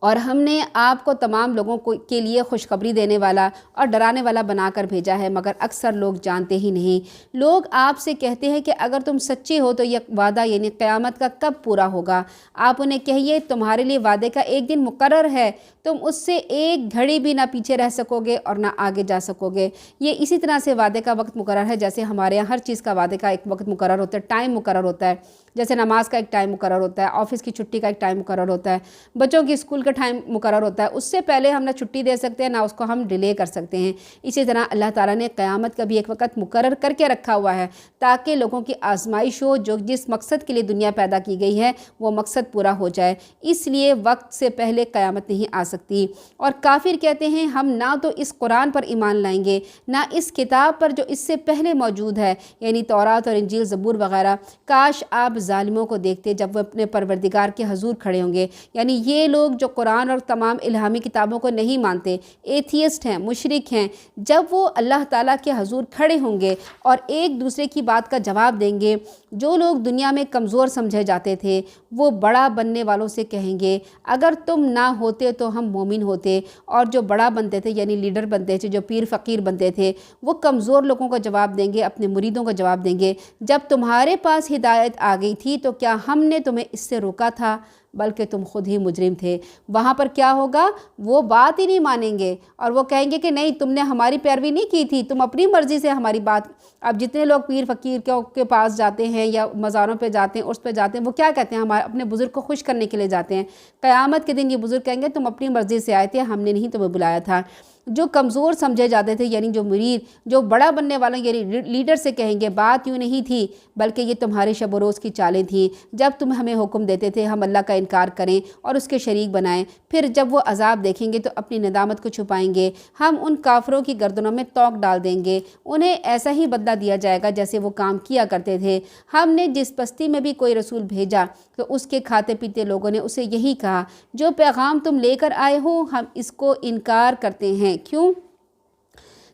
اور ہم نے آپ کو تمام لوگوں کے لیے خوشخبری دینے والا اور ڈرانے والا بنا کر بھیجا ہے، مگر اکثر لوگ جانتے ہی نہیں۔ لوگ آپ سے کہتے ہیں کہ اگر تم سچے ہو تو یہ وعدہ یعنی قیامت کا کب پورا ہوگا؟ آپ انہیں کہیے تمہارے لیے وعدے کا ایک دن مقرر ہے، تم اس سے ایک گھڑی بھی نہ پیچھے رہ سکو گے اور نہ آگے جا سکو گے۔ یہ اسی طرح سے وعدے کا وقت مقرر ہے جیسے ہمارے یہاں ہر چیز کا وعدے کا ایک وقت مقرر ہوتا ہے، ٹائم مقرر ہوتا ہے، جیسے نماز کا ایک ٹائم مقرر ہوتا ہے، آفس کی چھٹی کا ایک ٹائم مقرر ہوتا ہے، بچوں کی اسکول کا ٹائم مقرر ہوتا ہے، اس سے پہلے ہم نہ چھٹی دے سکتے ہیں نہ اس کو ہم ڈیلے کر سکتے ہیں۔ اسی طرح اللہ تعالیٰ نے قیامت کا بھی ایک وقت مقرر کر کے رکھا ہوا ہے تاکہ لوگوں کی آزمائش ہو، جو جس مقصد کے لیے دنیا پیدا کی گئی ہے وہ مقصد پورا ہو جائے، اس لیے وقت سے پہلے قیامت نہیں آ سکتی۔ اور کافر کہتے ہیں ہم نہ تو اس قرآن پر ایمان لائیں گے نہ اس کتاب پر جو اس سے پہلے موجود ہے، یعنی تورات اور انجیل زبور وغیرہ۔ کاش آپ ظالموں کو دیکھتے جب وہ اپنے پروردگار کے حضور کھڑے ہوں گے، یعنی یہ لوگ جو قرآن اور تمام الہامی کتابوں کو نہیں مانتے، ایتھیسٹ ہیں، مشرک ہیں، جب وہ اللہ تعالیٰ کے حضور کھڑے ہوں گے اور ایک دوسرے کی بات کا جواب دیں گے، جو لوگ دنیا میں کمزور سمجھے جاتے تھے وہ بڑا بننے والوں سے کہیں گے اگر تم نہ ہوتے تو ہم مومن ہوتے، اور جو بڑا بنتے تھے یعنی لیڈر بنتے تھے، جو پیر فقیر بنتے تھے، وہ کمزور لوگوں کا جواب دیں گے، اپنے مریدوں کا جواب دیں گے جب تمہارے پاس ہدایت آ گئی تھی تو کیا ہم نے تمہیں اس سے روکا تھا؟ بلکہ تم خود ہی مجرم تھے۔ وہاں پر کیا ہوگا؟ وہ بات ہی نہیں مانیں گے اور وہ کہیں گے کہ نہیں تم نے ہماری پیروی نہیں کی تھی، تم اپنی مرضی سے ہماری بات۔ اب جتنے لوگ پیر فقیر کے پاس جاتے ہیں یا مزاروں پہ جاتے ہیں، عرس پہ جاتے ہیں، وہ کیا کہتے ہیں؟ ہمارے اپنے بزرگ کو خوش کرنے کے لیے جاتے ہیں۔ قیامت کے دن یہ بزرگ کہیں گے تم اپنی مرضی سے آئے تھے، ہم نے نہیں تمہیں بلایا تھا۔ جو کمزور سمجھے جاتے تھے یعنی جو مرید، جو بڑا بننے والوں یعنی لیڈر سے کہیں گے بات یوں نہیں تھی، بلکہ یہ تمہارے شب و روز کی چالیں تھیں، جب تم ہمیں حکم دیتے تھے ہم اللہ کا انکار کریں اور اس کے شریک بنائیں، پھر جب وہ عذاب دیکھیں گے تو اپنی ندامت کو چھپائیں گے، ہم ان کافروں کی گردنوں میں توق ڈال دیں گے، انہیں ایسا ہی بدلہ دیا جائے گا جیسے وہ کام کیا کرتے تھے۔ ہم نے جس بستی میں بھی کوئی رسول بھیجا تو اس کے کھاتے پیتے لوگوں نے اسے یہی کہا جو پیغام تم لے کر آئے ہو ہم اس کو انکار کرتے ہیں۔ کیوں؟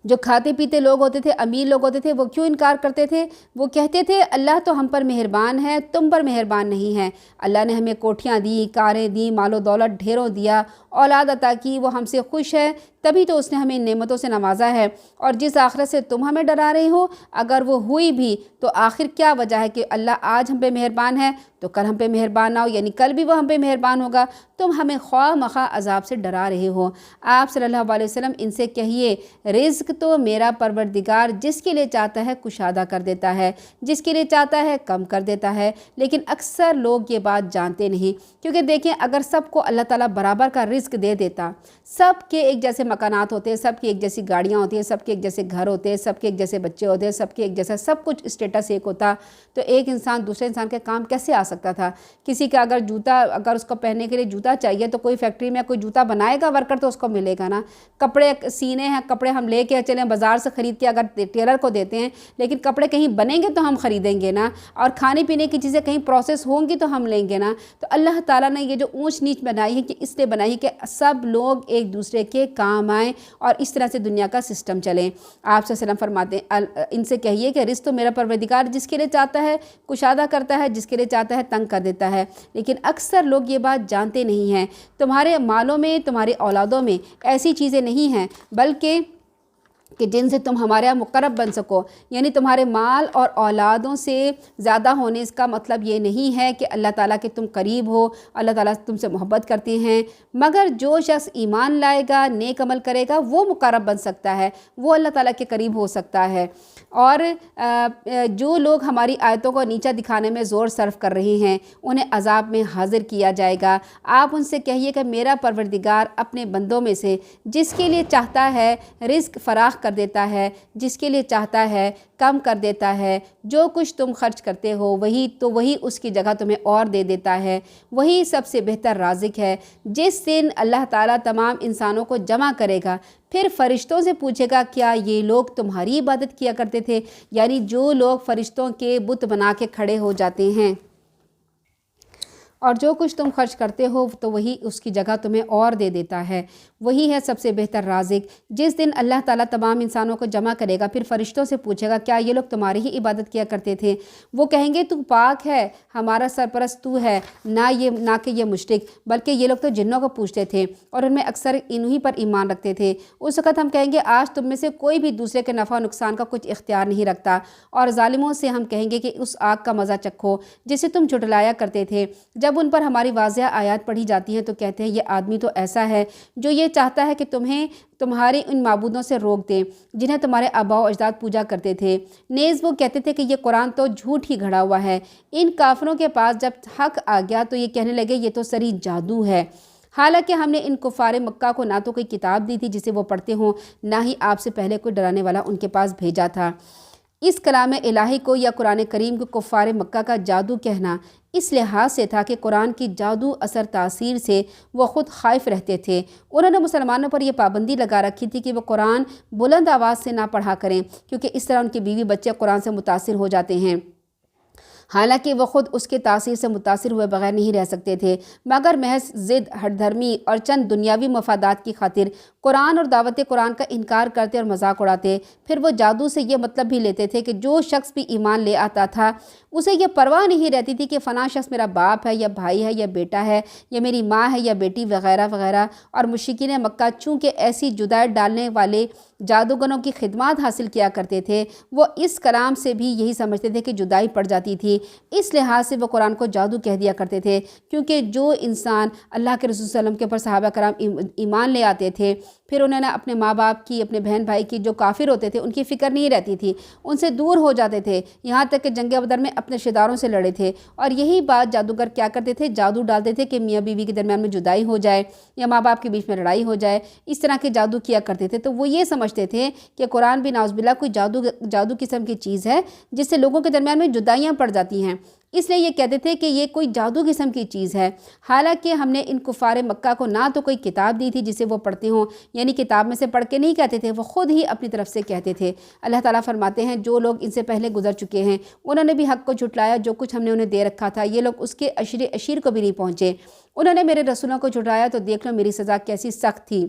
جو کھاتے پیتے لوگ ہوتے تھے، امیر لوگ ہوتے تھے، وہ کیوں انکار کرتے تھے؟ وہ کہتے تھے اللہ تو ہم پر مہربان ہے، تم پر مہربان نہیں ہے۔ اللہ نے ہمیں کوٹھیاں دی، کاریں دی، مال و دولت ڈھیروں دیا، اولاد عطا کی، وہ ہم سے خوش ہے، تبھی تو اس نے ہمیں نعمتوں سے نوازا ہے۔ اور جس آخرت سے تم ہمیں ڈرا رہے ہو اگر وہ ہوئی بھی تو آخر کیا وجہ ہے کہ اللہ آج ہم پہ مہربان ہے تو کل ہم پہ مہربان نہ ہو، یعنی کل بھی وہ ہم پہ مہربان ہوگا، تم ہمیں خواہ مخواہ عذاب سے ڈرا رہے ہو۔ آپ صلی اللہ علیہ وسلم ان سے کہیے رزق تو میرا پروردگار جس کے لیے چاہتا ہے کشادہ کر دیتا ہے، جس کے لیے چاہتا ہے کم کر دیتا ہے، لیکن اکثر لوگ یہ بات جانتے نہیں۔ کیونکہ دیکھیں اگر سب کو اللہ تعالیٰ برابر کا رزق دے دیتا، سب کے ایک جیسے مکانات ہوتے ہیں، سب کی ایک جیسی گاڑیاں ہوتی ہیں، سب کے ایک جیسے گھر ہوتے ہیں، سب کے ایک جیسے بچے ہوتے ہیں، سب کے ایک جیسا سب کچھ اسٹیٹس ایک ہوتا، تو ایک انسان دوسرے انسان کے کام کیسے آ سکتا تھا؟ کسی کا اگر اس کو پہننے کے لیے جوتا چاہیے تو کوئی فیکٹری میں کوئی جوتا بنائے گا ورکر تو اس کو ملے گا نا۔ کپڑے سینے ہیں، کپڑے ہم لے کے چلیں بازار سے خرید کے اگر ٹیلر کو دیتے ہیں، لیکن کپڑے کہیں بنیں گے تو ہم خریدیں گے نا، اور کھانے پینے کی چیزیں کہیں پروسیس ہوں گی تو ہم لیں گے نا۔ تو اللہ تعالیٰ نے یہ جو اونچ نیچ بنائی ہے کہ اس لیے بنائی ہے کہ سب لوگ ایک دوسرے کے کام کمائیں اور اس طرح سے دنیا کا سسٹم چلیں۔ آپ صلی اللہ علیہ وسلم فرماتے ہیں ان سے کہیے کہ رزق تو میرا پروردگار جس کے لیے چاہتا ہے کشادہ کرتا ہے، جس کے لیے چاہتا ہے تنگ کر دیتا ہے، لیکن اکثر لوگ یہ بات جانتے نہیں ہیں۔ تمہارے مالوں میں، تمہاری اولادوں میں ایسی چیزیں نہیں ہیں بلکہ کہ جن سے تم ہمارے یہاں مقرب بن سکو، یعنی تمہارے مال اور اولادوں سے زیادہ ہونے اس کا مطلب یہ نہیں ہے کہ اللہ تعالیٰ کے تم قریب ہو، اللہ تعالیٰ تم سے محبت کرتے ہیں، مگر جو شخص ایمان لائے گا، نیک عمل کرے گا، وہ مقرب بن سکتا ہے، وہ اللہ تعالیٰ کے قریب ہو سکتا ہے۔ اور جو لوگ ہماری آیتوں کو نیچا دکھانے میں زور صرف کر رہے ہیں انہیں عذاب میں حاضر کیا جائے گا۔ آپ ان سے کہیے کہ میرا پروردگار اپنے بندوں میں سے جس کے لیے چاہتا ہے رزق فراخ کر دیتا ہے، جس کے لیے چاہتا ہے کم کر دیتا ہے۔ جو کچھ تم خرچ کرتے ہو وہی اس کی جگہ تمہیں اور دے دیتا ہے، وہی سب سے بہتر رازق ہے۔ جس دن اللہ تعالیٰ تمام انسانوں کو جمع کرے گا پھر فرشتوں سے پوچھے گا کیا یہ لوگ تمہاری عبادت کیا کرتے تھے، یعنی جو لوگ فرشتوں کے بت بنا کے کھڑے ہو جاتے ہیں، اور جو کچھ تم خرچ کرتے ہو تو وہی اس کی جگہ تمہیں اور دے دیتا ہے، وہی ہے سب سے بہتر رازق۔ جس دن اللہ تعالیٰ تمام انسانوں کو جمع کرے گا پھر فرشتوں سے پوچھے گا کیا یہ لوگ تمہاری ہی عبادت کیا کرتے تھے؟ وہ کہیں گے تو پاک ہے، ہمارا سرپرست تو ہے، نہ کہ یہ مشرک، بلکہ یہ لوگ تو جنوں کو پوچھتے تھے اور ان میں اکثر انہی پر ایمان رکھتے تھے۔ اس وقت ہم کہیں گے آج تم میں سے کوئی بھی دوسرے کے نفع و نقصان کا کچھ اختیار نہیں رکھتا، اور ظالموں سے ہم کہیں گے کہ اس آگ کا مزہ چکھو جسے تم جھٹلایا کرتے تھے۔ جب ان پر ہماری واضح آیات پڑھی جاتی ہیں تو کہتے ہیں یہ آدمی تو ایسا ہے جو یہ چاہتا ہے کہ تمہیں تمہارے ان معبودوں سے روک دیں جنہیں تمہارے آباء و اجداد پوجا کرتے تھے۔ نیز وہ کہتے تھے کہ یہ قرآن تو جھوٹ ہی گھڑا ہوا ہے۔ ان کافروں کے پاس جب حق آ گیا تو یہ کہنے لگے یہ تو سری جادو ہے، حالانکہ ہم نے ان کفار مکہ کو نہ تو کوئی کتاب دی تھی جسے وہ پڑھتے ہوں، نہ ہی آپ سے پہلے کوئی ڈرانے والا ان کے پاس بھیجا تھا۔ اس کلام الہی کو یا قرآن کریم کو کفار مکہ کا جادو کہنا اس لحاظ سے تھا کہ قرآن کی جادو اثر تاثیر سے وہ خود خائف رہتے تھے۔ انہوں نے مسلمانوں پر یہ پابندی لگا رکھی تھی کہ وہ قرآن بلند آواز سے نہ پڑھا کریں کیونکہ اس طرح ان کی بیوی بچے قرآن سے متاثر ہو جاتے ہیں، حالانکہ وہ خود اس کے تاثیر سے متاثر ہوئے بغیر نہیں رہ سکتے تھے، مگر محض ضد، ہٹ دھرمی اور چند دنیاوی مفادات کی خاطر قرآن اور دعوت قرآن کا انکار کرتے اور مذاق اڑاتے۔ پھر وہ جادو سے یہ مطلب بھی لیتے تھے کہ جو شخص بھی ایمان لے آتا تھا اسے یہ پرواہ نہیں رہتی تھی کہ فلاں شخص میرا باپ ہے یا بھائی ہے یا بیٹا ہے یا میری ماں ہے یا بیٹی وغیرہ وغیرہ۔ اور مشرکین مکہ چونکہ ایسی جدائی ڈالنے والے جادوگروں کی خدمات حاصل کیا کرتے تھے، وہ اس کلام سے بھی یہی سمجھتے تھے کہ جدائی پڑ جاتی تھی، اس لحاظ سے وہ قرآن کو جادو کہہ دیا کرتے تھے۔ کیونکہ جو انسان اللہ کے رسول صلی اللہ علیہ وسلم کے اوپر صحابہ کرام ایمان لے آتے تھے پھر انہوں نے اپنے ماں باپ کی، اپنے بہن بھائی کی، جو کافر ہوتے تھے ان کی فکر نہیں رہتی تھی، ان سے دور ہو جاتے تھے، یہاں تک کہ جنگ بدر میں اپنے رشتہ داروں سے لڑے تھے۔ اور یہی بات جادوگر کیا کرتے تھے، جادو ڈالتے تھے کہ میاں بیوی کے درمیان میں جدائی ہو جائے یا ماں باپ کے بیچ میں لڑائی ہو جائے، اس طرح کے جادو کیا کرتے تھے۔ تو وہ یہ سمجھتے تھے کہ قرآن بھی نعوذ باللہ کوئی جادو قسم کی چیز ہے جس سے لوگوں کے درمیان میں جدائیاں پڑ جاتی ہیں، اس لیے یہ کہتے تھے کہ یہ کوئی جادو قسم کی چیز ہے۔ حالانکہ ہم نے ان کفار مکہ کو نہ تو کوئی کتاب دی تھی جسے وہ پڑھتے ہوں، یعنی کتاب میں سے پڑھ کے نہیں کہتے تھے، وہ خود ہی اپنی طرف سے کہتے تھے۔ اللہ تعالیٰ فرماتے ہیں جو لوگ ان سے پہلے گزر چکے ہیں انہوں نے بھی حق کو جھٹلایا، جو کچھ ہم نے انہیں دے رکھا تھا یہ لوگ اس کے اشیر کو بھی نہیں پہنچے۔ انہوں نے میرے رسولوں کو جھٹلایا تو دیکھ لو میری سزا کیسی سخت تھی۔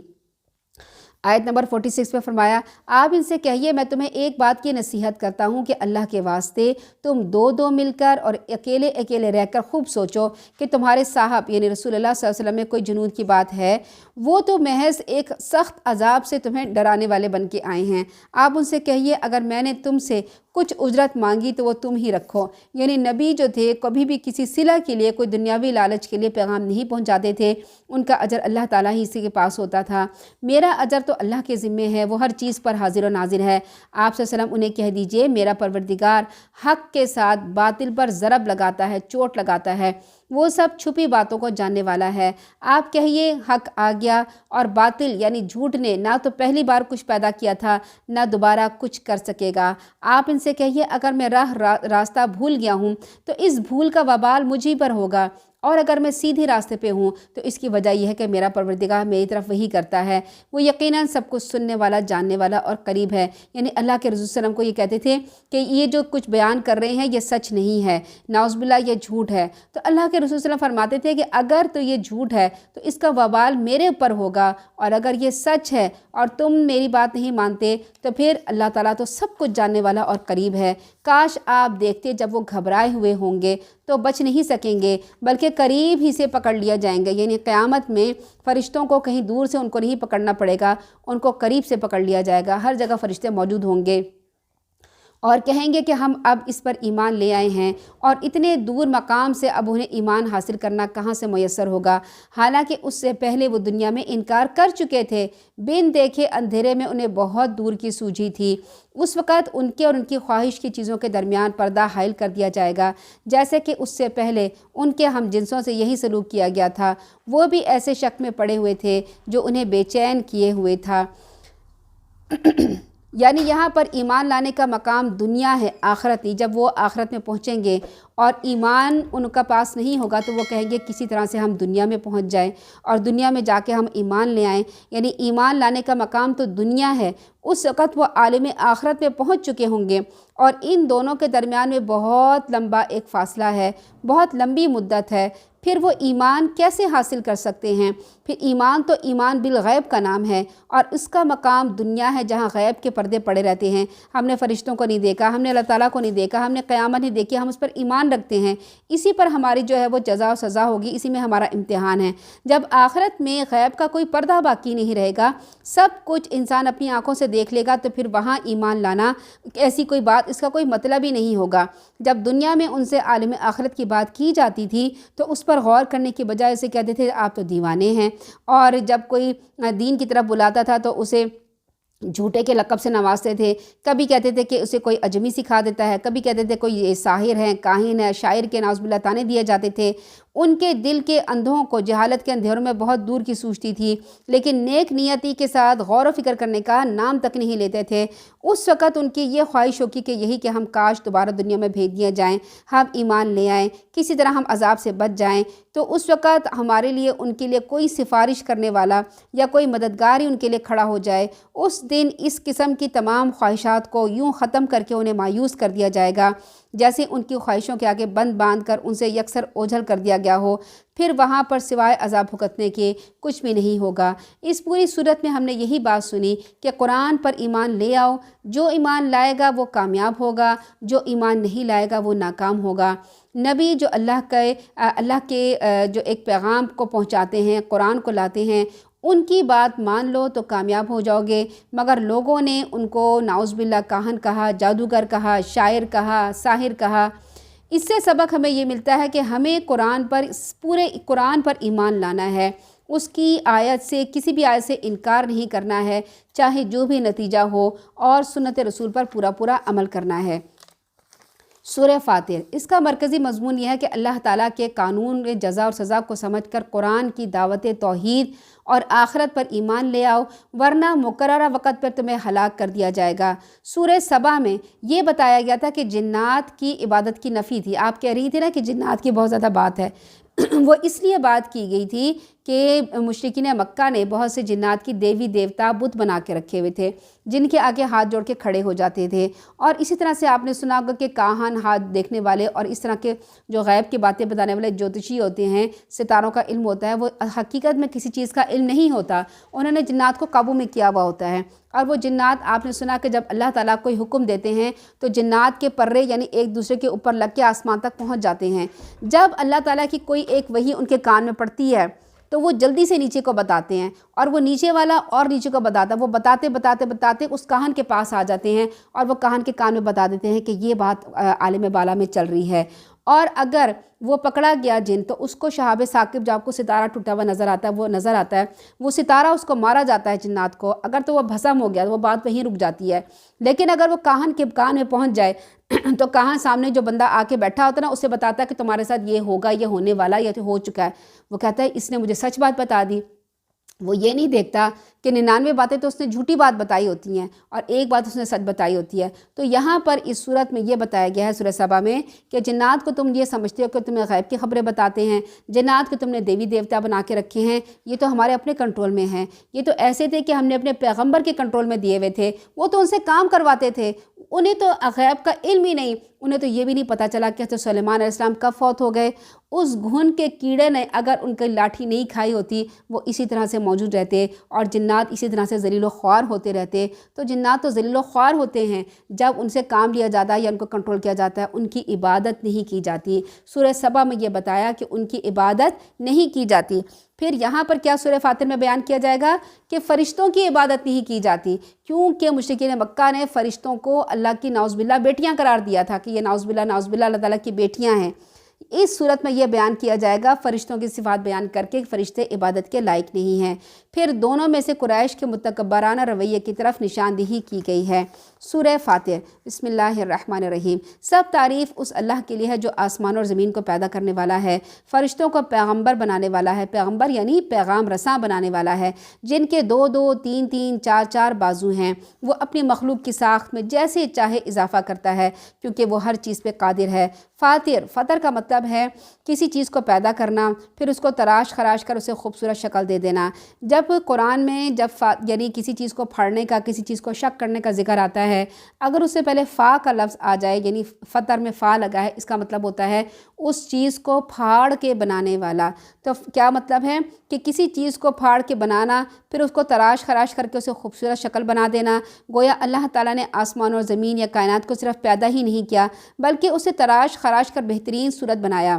آیت نمبر 46 میں فرمایا آپ ان سے کہیے میں تمہیں ایک بات کی نصیحت کرتا ہوں کہ اللہ کے واسطے تم دو مل کر اور اکیلے اکیلے رہ کر خوب سوچو کہ تمہارے صاحب یعنی رسول اللہ صلی اللہ علیہ وسلم میں کوئی جنون کی بات ہے، وہ تو محض ایک سخت عذاب سے تمہیں ڈرانے والے بن کے آئے ہیں۔ آپ ان سے کہیے اگر میں نے تم سے کچھ اجرت مانگی تو وہ تم ہی رکھو، یعنی نبی جو تھے کبھی بھی کسی صلہ کے لیے کوئی دنیاوی لالچ کے لیے پیغام نہیں پہنچاتے تھے، ان کا اجر اللہ تعالیٰ ہی اسی کے پاس ہوتا تھا۔ میرا اجر تو اللہ کے ذمے ہے، وہ ہر چیز پر حاضر و ناظر ہے۔ آپ صلی اللہ علیہ وسلم انہیں کہہ دیجئے میرا پروردگار حق کے ساتھ باطل پر ضرب لگاتا ہے، چوٹ لگاتا ہے، وہ سب چھپی باتوں کو جاننے والا ہے۔ آپ کہیے حق آ گیا اور باطل یعنی جھوٹ نے نہ تو پہلی بار کچھ پیدا کیا تھا نہ دوبارہ کچھ کر سکے گا۔ آپ ان سے کہیے اگر میں راستہ بھول گیا ہوں تو اس بھول کا وبال مجھ ہی پر ہوگا، اور اگر میں سیدھے راستے پہ ہوں تو اس کی وجہ یہ ہے کہ میرا پروردگار میری طرف وہی کرتا ہے، وہ یقیناً سب کچھ سننے والا، جاننے والا اور قریب ہے۔ یعنی اللہ کے رسول صلی اللہ علیہ وسلم کو یہ کہتے تھے کہ یہ جو کچھ بیان کر رہے ہیں یہ سچ نہیں ہے، نعوذ باللہ یہ جھوٹ ہے۔ تو اللہ کے رسول صلی اللہ علیہ وسلم فرماتے تھے کہ اگر تو یہ جھوٹ ہے تو اس کا وبال میرے اوپر ہوگا، اور اگر یہ سچ ہے اور تم میری بات نہیں مانتے تو پھر اللہ تعالیٰ تو سب کچھ جاننے والا اور قریب ہے۔ کاش آپ دیکھتے جب وہ گھبرائے ہوئے ہوں گے تو بچ نہیں سکیں گے، بلکہ قریب ہی سے پکڑ لیا جائیں گے۔ یعنی قیامت میں فرشتوں کو کہیں دور سے ان کو نہیں پکڑنا پڑے گا، ان کو قریب سے پکڑ لیا جائے گا، ہر جگہ فرشتے موجود ہوں گے اور کہیں گے کہ ہم اب اس پر ایمان لے آئے ہیں، اور اتنے دور مقام سے اب انہیں ایمان حاصل کرنا کہاں سے میسر ہوگا، حالانکہ اس سے پہلے وہ دنیا میں انکار کر چکے تھے۔ بن دیکھے اندھیرے میں انہیں بہت دور کی سوجھی تھی۔ اس وقت ان کے اور ان کی خواہش کی چیزوں کے درمیان پردہ حائل کر دیا جائے گا، جیسے کہ اس سے پہلے ان کے ہم جنسوں سے یہی سلوک کیا گیا تھا۔ وہ بھی ایسے شک میں پڑے ہوئے تھے جو انہیں بے چین کیے ہوئے تھا۔ یعنی یہاں پر ایمان لانے کا مقام دنیا ہے، آخرت نہیں۔ جب وہ آخرت میں پہنچیں گے اور ایمان ان کا پاس نہیں ہوگا تو وہ کہیں گے کسی طرح سے ہم دنیا میں پہنچ جائیں اور دنیا میں جا کے ہم ایمان لے آئیں۔ یعنی ایمان لانے کا مقام تو دنیا ہے، اس وقت وہ عالم آخرت میں پہنچ چکے ہوں گے، اور ان دونوں کے درمیان میں بہت لمبا ایک فاصلہ ہے، بہت لمبی مدت ہے۔ پھر وہ ایمان کیسے حاصل کر سکتے ہیں؟ پھر ایمان تو ایمان بالغیب کا نام ہے، اور اس کا مقام دنیا ہے جہاں غیب کے پردے پڑے رہتے ہیں۔ ہم نے فرشتوں کو نہیں دیکھا، ہم نے اللہ تعالیٰ کو نہیں دیکھا، ہم نے قیامت نہیں دیکھی، ہم اس پر ایمان رکھتے ہیں۔ اسی پر ہماری جو ہے وہ جزا و سزا ہوگی، اسی میں ہمارا امتحان ہے۔ جب آخرت میں غیب کا کوئی پردہ باقی نہیں رہے گا، سب کچھ انسان اپنی آنکھوں سے دیکھ لے گا، تو پھر وہاں ایمان لانا ایسی کوئی بات، اس کا کوئی مطلب ہی نہیں ہوگا۔ جب دنیا میں ان سے عالم آخرت کی بات کی جاتی تھی تو اس پر غور کرنے کی بجائے اسے کہتے تھے آپ تو دیوانے ہیں، اور جب کوئی دین کی طرف بلاتا تھا تو اسے جھوٹے کے لقب سے نوازتے تھے۔ کبھی کہتے تھے کہ اسے کوئی اجمی سکھا دیتا ہے، کبھی کہتے تھے کوئی ساحر ہے، کاہن ہے، شاعر کے نعوذ باللہ طعنے دیے جاتے تھے۔ ان کے دل کے اندھوں کو جہالت کے اندھیروں میں بہت دور کی سوچتی تھی، لیکن نیک نیتی کے ساتھ غور و فکر کرنے کا نام تک نہیں لیتے تھے۔ اس وقت ان کی یہ خواہش ہوگی کہ یہی کہ ہم کاش دوبارہ دنیا میں بھیج دیے جائیں، ہم ایمان لے آئیں، کسی طرح ہم عذاب سے بچ جائیں، تو اس وقت ہمارے لیے ان کے لیے کوئی سفارش کرنے والا یا کوئی مددگار ہی ان کے لیے کھڑا ہو جائے۔ اس دن اس قسم کی تمام خواہشات کو یوں ختم کر کے انہیں مایوس کر دیا جائے گا جیسے ان کی خواہشوں کے آگے بند باندھ کر ان سے یکسر اوجھل کر دیا گیا ہو۔ پھر وہاں پر سوائے عذاب بھگتنے کے کچھ بھی نہیں ہوگا۔ اس پوری صورت میں ہم نے یہی بات سنی کہ قرآن پر ایمان لے آؤ، جو ایمان لائے گا وہ کامیاب ہوگا، جو ایمان نہیں لائے گا وہ ناکام ہوگا۔ نبی جو اللہ کے جو ایک پیغام کو پہنچاتے ہیں، قرآن کو لاتے ہیں، ان کی بات مان لو تو کامیاب ہو جاؤ گے، مگر لوگوں نے ان کو نعوذ باللہ کاہن کہا، جادوگر کہا، شاعر کہا، ساحر کہا۔ اس سے سبق ہمیں یہ ملتا ہے کہ ہمیں پورے قرآن پر ایمان لانا ہے، اس کی آیت سے، کسی بھی آیت سے انکار نہیں کرنا ہے، چاہے جو بھی نتیجہ ہو، اور سنت رسول پر پورا عمل کرنا ہے۔ سورہ فاتر، اس کا مرکزی مضمون یہ ہے کہ اللہ تعالیٰ کے قانون جزا اور سزا کو سمجھ کر قرآن کی دعوت توحید اور آخرت پر ایمان لے آؤ، ورنہ مقررہ وقت پر تمہیں ہلاک کر دیا جائے گا۔ سورہ سبا میں یہ بتایا گیا تھا کہ جنات کی عبادت کی نفی تھی۔ آپ کہہ رہی تھی نا کہ جنات کی بہت زیادہ بات ہے، وہ اس لیے بات کی گئی تھی کہ مشرکین مکہ نے بہت سے جنات کی دیوی دیوتا بت بنا کے رکھے ہوئے تھے، جن کے آگے ہاتھ جوڑ کے کھڑے ہو جاتے تھے۔ اور اسی طرح سے آپ نے سنا ہوگا کہ کاہن، ہاتھ دیکھنے والے اور اس طرح کے جو غیب کی باتیں بتانے والے جوتشی ہوتے ہیں، ستاروں کا علم ہوتا ہے، وہ حقیقت میں کسی چیز کا علم نہیں ہوتا، انہوں نے جنات کو قابو میں کیا ہوا ہوتا ہے۔ اور وہ جنات، آپ نے سنا کہ جب اللہ تعالیٰ کوئی حکم دیتے ہیں تو جنات کے پرے یعنی ایک دوسرے کے اوپر لگ کے آسمان تک پہنچ جاتے ہیں۔ جب اللہ تعالیٰ کی کوئی ایک وحی ان کے کان میں پڑتی ہے تو وہ جلدی سے نیچے کو بتاتے ہیں، اور وہ نیچے والا اور نیچے کو بتاتا ہے، وہ بتاتے اس کاہن کے پاس آ جاتے ہیں، اور وہ کاہن کے کان میں بتا دیتے ہیں کہ یہ بات عالم بالا میں چل رہی ہے۔ اور اگر وہ پکڑا گیا جن تو اس کو شہاب ثاقب، جو آپ کو ستارہ ٹوٹا ہوا نظر آتا ہے، وہ نظر آتا ہے، وہ ستارہ اس کو مارا جاتا ہے جنات کو، اگر تو وہ بھسم ہو گیا تو وہ بات وہیں رک جاتی ہے۔ لیکن اگر وہ کاہن کے کان میں پہنچ جائے تو کاہن سامنے جو بندہ آ کے بیٹھا ہوتا ہے نا، اسے بتاتا ہے کہ تمہارے ساتھ یہ ہوگا، یہ ہونے والا، یہ تو ہو چکا ہے۔ وہ کہتا ہے اس نے مجھے سچ بات بتا دی۔ وہ یہ نہیں دیکھتا کہ 99 باتیں تو اس نے جھوٹی بات بتائی ہوتی ہیں اور ایک بات اس نے سچ بتائی ہوتی ہے۔ تو یہاں پر اس صورت میں یہ بتایا گیا ہے سورہ سبا میں کہ جنات کو تم یہ سمجھتے ہو کہ تمہیں غیب کی خبریں بتاتے ہیں، جنات کو تم نے دیوی دیوتا بنا کے رکھے ہیں، یہ تو ہمارے اپنے کنٹرول میں ہیں، یہ تو ایسے تھے کہ ہم نے اپنے پیغمبر کے کنٹرول میں دیے ہوئے تھے، وہ تو ان سے کام کرواتے تھے، انہیں تو غیب کا علم ہی نہیں، انہیں تو یہ بھی نہیں پتہ چلا کہ حضرت سلیمان علیہ السلام کب فوت ہو گئے۔ اس گھن کے کیڑے نے اگر ان کی لاٹھی نہیں کھائی ہوتی وہ اسی طرح سے موجود رہتے اور جنات اسی طرح سے ذلیل و خوار ہوتے رہتے۔ تو جنات تو ذلیل و خوار ہوتے ہیں جب ان سے کام لیا جاتا ہے یا ان کو کنٹرول کیا جاتا ہے، ان کی عبادت نہیں کی جاتی۔ سورہ سبا میں یہ بتایا کہ ان کی عبادت نہیں کی جاتی۔ پھر یہاں پر کیا سورہ فاطر میں بیان کیا جائے گا کہ فرشتوں کی عبادت نہیں کی جاتی، کیونکہ مشرکین مکہ نے فرشتوں کو اللہ کی نعوذ باللہ بیٹیاں قرار دیا تھا کہ یہ نعوذ باللہ اللہ تعالیٰ کی بیٹیاں ہیں۔ اس صورت میں یہ بیان کیا جائے گا، فرشتوں کی صفات بیان کر کے فرشتے عبادت کے لائق نہیں ہیں۔ پھر دونوں میں سے قریش کے متکبرانہ رویے کی طرف نشاندہی کی گئی ہے۔ سورہ فاتر، بسم اللہ الرحمن الرحیم۔ سب تعریف اس اللہ کے لیے ہے جو آسمان اور زمین کو پیدا کرنے والا ہے، فرشتوں کو پیغمبر بنانے والا ہے، پیغمبر یعنی پیغام رساں بنانے والا ہے، جن کے 2 3 4 بازو ہیں، وہ اپنی مخلوق کی ساخت میں جیسے چاہے اضافہ کرتا ہے کیونکہ وہ ہر چیز پہ قادر ہے۔ فطر کا مطلب ہے کسی چیز کو پیدا کرنا، پھر اس کو تراش خراش کر اسے خوبصورت شکل دے دینا۔ جب قرآن میں یعنی کسی چیز کو پھاڑنے کا، کسی چیز کو شک کرنے کا ذکر آتا ہے، اگر اس سے پہلے فا کا لفظ آ جائے یعنی فطر میں فا لگا ہے، اس کا مطلب ہوتا ہے اس چیز کو پھاڑ کے بنانے والا۔ تو کیا مطلب ہے کہ کسی چیز کو پھاڑ کے بنانا، پھر اس کو تراش خراش کر کے اسے خوبصورت شکل بنا دینا۔ گویا اللہ تعالیٰ نے آسمان اور زمین یا کائنات کو صرف پیدا ہی نہیں کیا بلکہ اسے تراش خراش کر بہترین صورت بنایا۔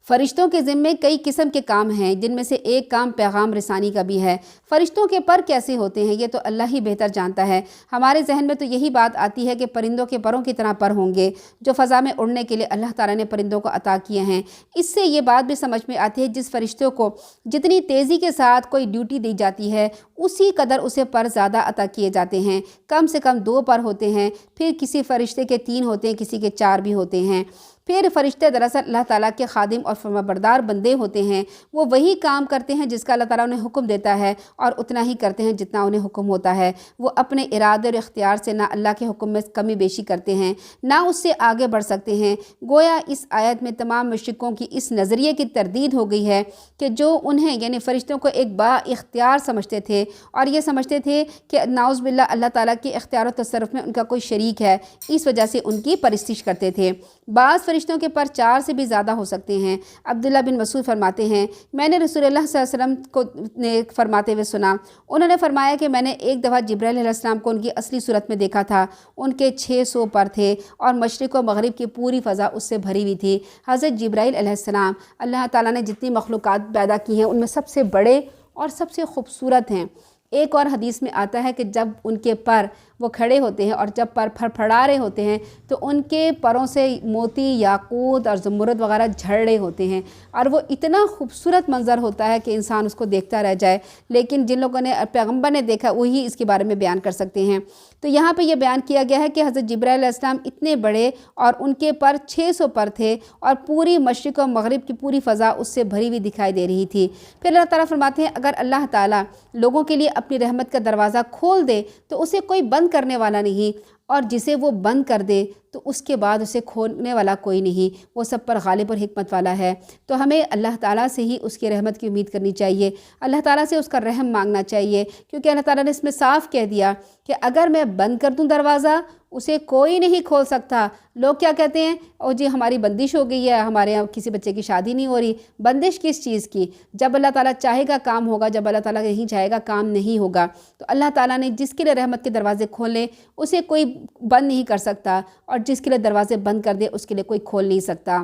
فرشتوں کے ذمے کئی قسم کے کام ہیں، جن میں سے ایک کام پیغام رسانی کا بھی ہے۔ فرشتوں کے پر کیسے ہوتے ہیں یہ تو اللہ ہی بہتر جانتا ہے۔ ہمارے ذہن میں تو یہی بات آتی ہے کہ پرندوں کے پروں کی طرح پر ہوں گے جو فضا میں اڑنے کے لیے اللہ تعالیٰ نے پرندوں کو عطا کیے ہیں۔ اس سے یہ بات بھی سمجھ میں آتی ہے جس فرشتوں کو جتنی تیزی کے ساتھ کوئی ڈیوٹی دی جاتی ہے اسی قدر اسے پر زیادہ عطا کیے جاتے ہیں۔ کم سے کم 2 پر ہوتے ہیں، پھر کسی فرشتے کے 3 ہوتے ہیں، کسی کے 4 بھی ہوتے ہیں۔ پھر فرشتے دراصل اللہ تعالیٰ کے خادم اور فرمانبردار بندے ہوتے ہیں، وہ وہی کام کرتے ہیں جس کا اللہ تعالیٰ انہیں حکم دیتا ہے اور اتنا ہی کرتے ہیں جتنا انہیں حکم ہوتا ہے۔ وہ اپنے ارادے اور اختیار سے نہ اللہ کے حکم میں کمی بیشی کرتے ہیں نہ اس سے آگے بڑھ سکتے ہیں۔ گویا اس آیت میں تمام مشرکوں کی اس نظریے کی تردید ہو گئی ہے کہ جو انہیں یعنی فرشتوں کو ایک با اختیار سمجھتے تھے اور یہ سمجھتے تھے کہ نعوذ باللہ اللہ تعالیٰ کے اختیار و تصرف میں ان کا کوئی شریک ہے، اس وجہ سے ان کی پرستش کرتے تھے۔ بعض فرشتوں کے پر 4 سے بھی زیادہ ہو سکتے ہیں۔ عبداللہ بن مسعود فرماتے ہیں میں نے رسول اللہ صلی اللہ علیہ وسلم کو فرماتے ہوئے سنا، انہوں نے فرمایا کہ میں نے ایک دفعہ جبرائیل علیہ السلام کو ان کی اصلی صورت میں دیکھا تھا، ان کے 600 پر تھے اور مشرق و مغرب کی پوری فضا اس سے بھری ہوئی تھی۔ حضرت جبرائیل علیہ السلام اللہ تعالیٰ نے جتنی مخلوقات پیدا کی ہیں ان میں سب سے بڑے اور سب سے خوبصورت ہیں۔ ایک اور حدیث میں آتا ہے کہ جب ان کے پر وہ کھڑے ہوتے ہیں اور جب پر پھڑپھڑا رہے ہوتے ہیں تو ان کے پروں سے موتی، یاقوت اور زمرد وغیرہ جھڑ رہے ہوتے ہیں اور وہ اتنا خوبصورت منظر ہوتا ہے کہ انسان اس کو دیکھتا رہ جائے، لیکن جن لوگوں نے پیغمبر نے دیکھا وہی اس کے بارے میں بیان کر سکتے ہیں۔ تو یہاں پہ یہ بیان کیا گیا ہے کہ حضرت جبرائیل علیہ السلام اتنے بڑے اور ان کے پر 600 پر تھے اور پوری مشرق و مغرب کی پوری فضا اس سے بھری ہوئی دکھائی دے رہی تھی۔ پھر اللہ تعالیٰ فرماتے ہیں اگر اللہ تعالیٰ لوگوں کے لیے اپنی رحمت کا دروازہ کھول دے تو اسے کوئی بند کرنے والا نہیں، اور جسے وہ بند کر دے تو اس کے بعد اسے کھولنے والا کوئی نہیں، وہ سب پر غالب اور حکمت والا ہے۔ تو ہمیں اللہ تعالیٰ سے ہی اس کی رحمت کی امید کرنی چاہیے، اللہ تعالیٰ سے اس کا رحم مانگنا چاہیے، کیونکہ اللہ تعالیٰ نے اس میں صاف کہہ دیا کہ اگر میں بند کر دوں دروازہ اسے کوئی نہیں کھول سکتا۔ لوگ کیا کہتے ہیں، او جی ہماری بندش ہو گئی ہے، ہمارے یہاں کسی بچے کی شادی نہیں ہو رہی۔ بندش کس چیز کی؟ جب اللہ تعالیٰ چاہے گا کام ہوگا، جب اللہ تعالیٰ نہیں چاہے گا کام نہیں ہوگا۔ تو اللہ تعالیٰ نے جس کے لیے رحمت کے دروازے کھولے اسے کوئی بند نہیں کر سکتا، اور جس کے لیے دروازے بند کر دے اس کے لیے کوئی کھول نہیں سکتا۔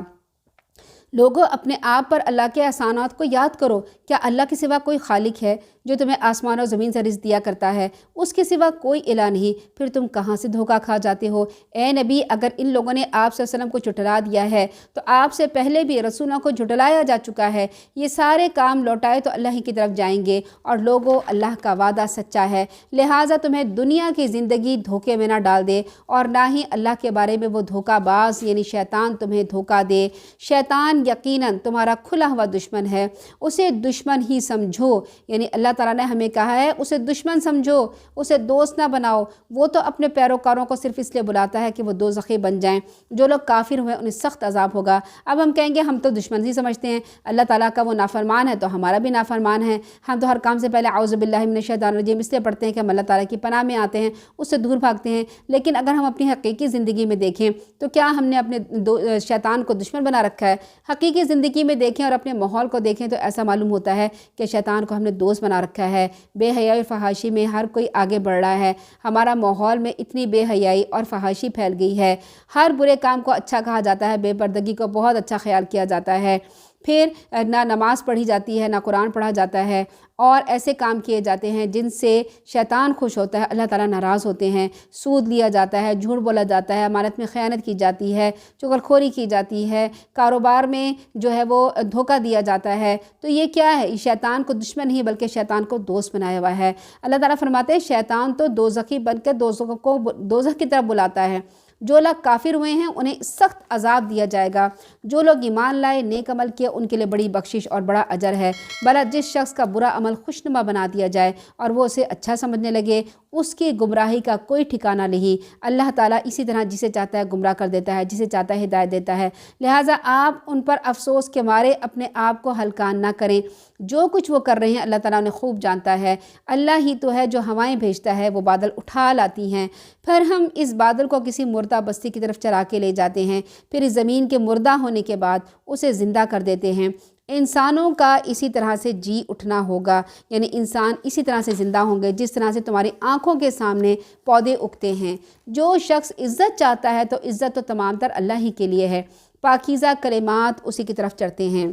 لوگوں اپنے آپ پر اللہ کے احسانات کو یاد کرو، کیا اللہ کے سوا کوئی خالق ہے؟ جو تمہیں آسمان اور زمین سے رزق دیا کرتا ہے، اس کے سوا کوئی الہ نہیں، پھر تم کہاں سے دھوکہ کھا جاتے ہو؟ اے نبی، اگر ان لوگوں نے آپ صلی اللہ علیہ وسلم کو جھٹلا دیا ہے تو آپ سے پہلے بھی رسولوں کو جھٹلایا جا چکا ہے۔ یہ سارے کام لوٹائے تو اللہ ہی کی طرف جائیں گے، اور لوگوں اللہ کا وعدہ سچا ہے، لہٰذا تمہیں دنیا کی زندگی دھوکے میں نہ ڈال دے، اور نہ ہی اللہ کے بارے میں وہ دھوکہ باز یعنی شیطان تمہیں دھوکہ دے۔ شیطان یقیناً تمہارا کھلا ہوا دشمن ہے، اسے دشمن ہی سمجھو، یعنی اللہ تعالیٰ نے ہمیں کہا ہے اسے دشمن سمجھو، اسے دوست نہ بناؤ۔ وہ تو اپنے پیروکاروں کو صرف اس لیے بلاتا ہے کہ وہ دوزخی بن جائیں۔ جو لوگ کافر ہوئے انہیں سخت عذاب ہوگا۔ اب ہم کہیں گے ہم تو دشمن ہی سمجھتے ہیں، اللہ تعالیٰ کا وہ نافرمان ہے تو ہمارا بھی نافرمان ہے، ہم تو ہر کام سے پہلے اعوذ باللہ من الشیطان الرجیم اس لیے پڑھتے ہیں کہ ہم اللہ تعالیٰ کی پناہ میں آتے ہیں، اس سے دور بھاگتے ہیں۔ لیکن اگر ہم اپنی حقیقی زندگی میں دیکھیں تو کیا ہم نے اپنے شیطان کو دشمن بنا رکھا ہے؟ حقیقی زندگی میں دیکھیں اور اپنے ماحول کو دیکھیں تو ایسا معلوم ہوتا ہے کہ شیطان کو ہم نے دوست بنا رکھا ہے۔ بے حیائی اور فحاشی میں ہر کوئی آگے بڑھ رہا ہے، ہمارا ماحول میں اتنی بے حیائی اور فحاشی پھیل گئی ہے، ہر برے کام کو اچھا کہا جاتا ہے، بے پردگی کو بہت اچھا خیال کیا جاتا ہے، پھر نہ نماز پڑھی جاتی ہے نہ قرآن پڑھا جاتا ہے، اور ایسے کام کیے جاتے ہیں جن سے شیطان خوش ہوتا ہے، اللہ تعالیٰ ناراض ہوتے ہیں، سود لیا جاتا ہے، جھوٹ بولا جاتا ہے، امانت میں خیانت کی جاتی ہے، چغلخوری کی جاتی ہے، کاروبار میں جو ہے وہ دھوکہ دیا جاتا ہے۔ تو یہ کیا ہے؟ یہ شیطان کو دشمن نہیں بلکہ شیطان کو دوست بنایا ہوا ہے۔ اللہ تعالیٰ فرماتے ہیں شیطان تو دوزخی بن کے دوزخوں کو دوزخ کی طرف بلاتا ہے۔ جو لوگ کافر ہوئے ہیں انہیں سخت عذاب دیا جائے گا، جو لوگ ایمان لائے نیک عمل کیے ان کے لیے بڑی بخشش اور بڑا اجر ہے۔ بھلا جس شخص کا برا عمل خوشنما بنا دیا جائے اور وہ اسے اچھا سمجھنے لگے، اس کی گمراہی کا کوئی ٹھکانہ نہیں۔ اللہ تعالیٰ اسی طرح جسے چاہتا ہے گمراہ کر دیتا ہے، جسے چاہتا ہے ہدایت دیتا ہے، لہٰذا آپ ان پر افسوس کے مارے اپنے آپ کو ہلکان نہ کریں۔ جو کچھ وہ کر رہے ہیں اللہ تعالیٰ انہیں خوب جانتا ہے۔ اللہ ہی تو ہے جو ہوائیں بھیجتا ہے، وہ بادل اٹھا لاتی ہیں، پھر ہم اس بادل کو کسی مردہ بستی کی طرف چرا کے لے جاتے ہیں، پھر اس زمین کے مردہ ہونے کے بعد اسے زندہ کر دیتے ہیں۔ انسانوں کا اسی طرح سے جی اٹھنا ہوگا، یعنی انسان اسی طرح سے زندہ ہوں گے جس طرح سے تمہاری آنکھوں کے سامنے پودے اگتے ہیں۔ جو شخص عزت چاہتا ہے تو عزت تو تمام تر اللہ ہی کے لیے ہے۔ پاکیزہ کلمات اسی کی طرف چڑھتے ہیں۔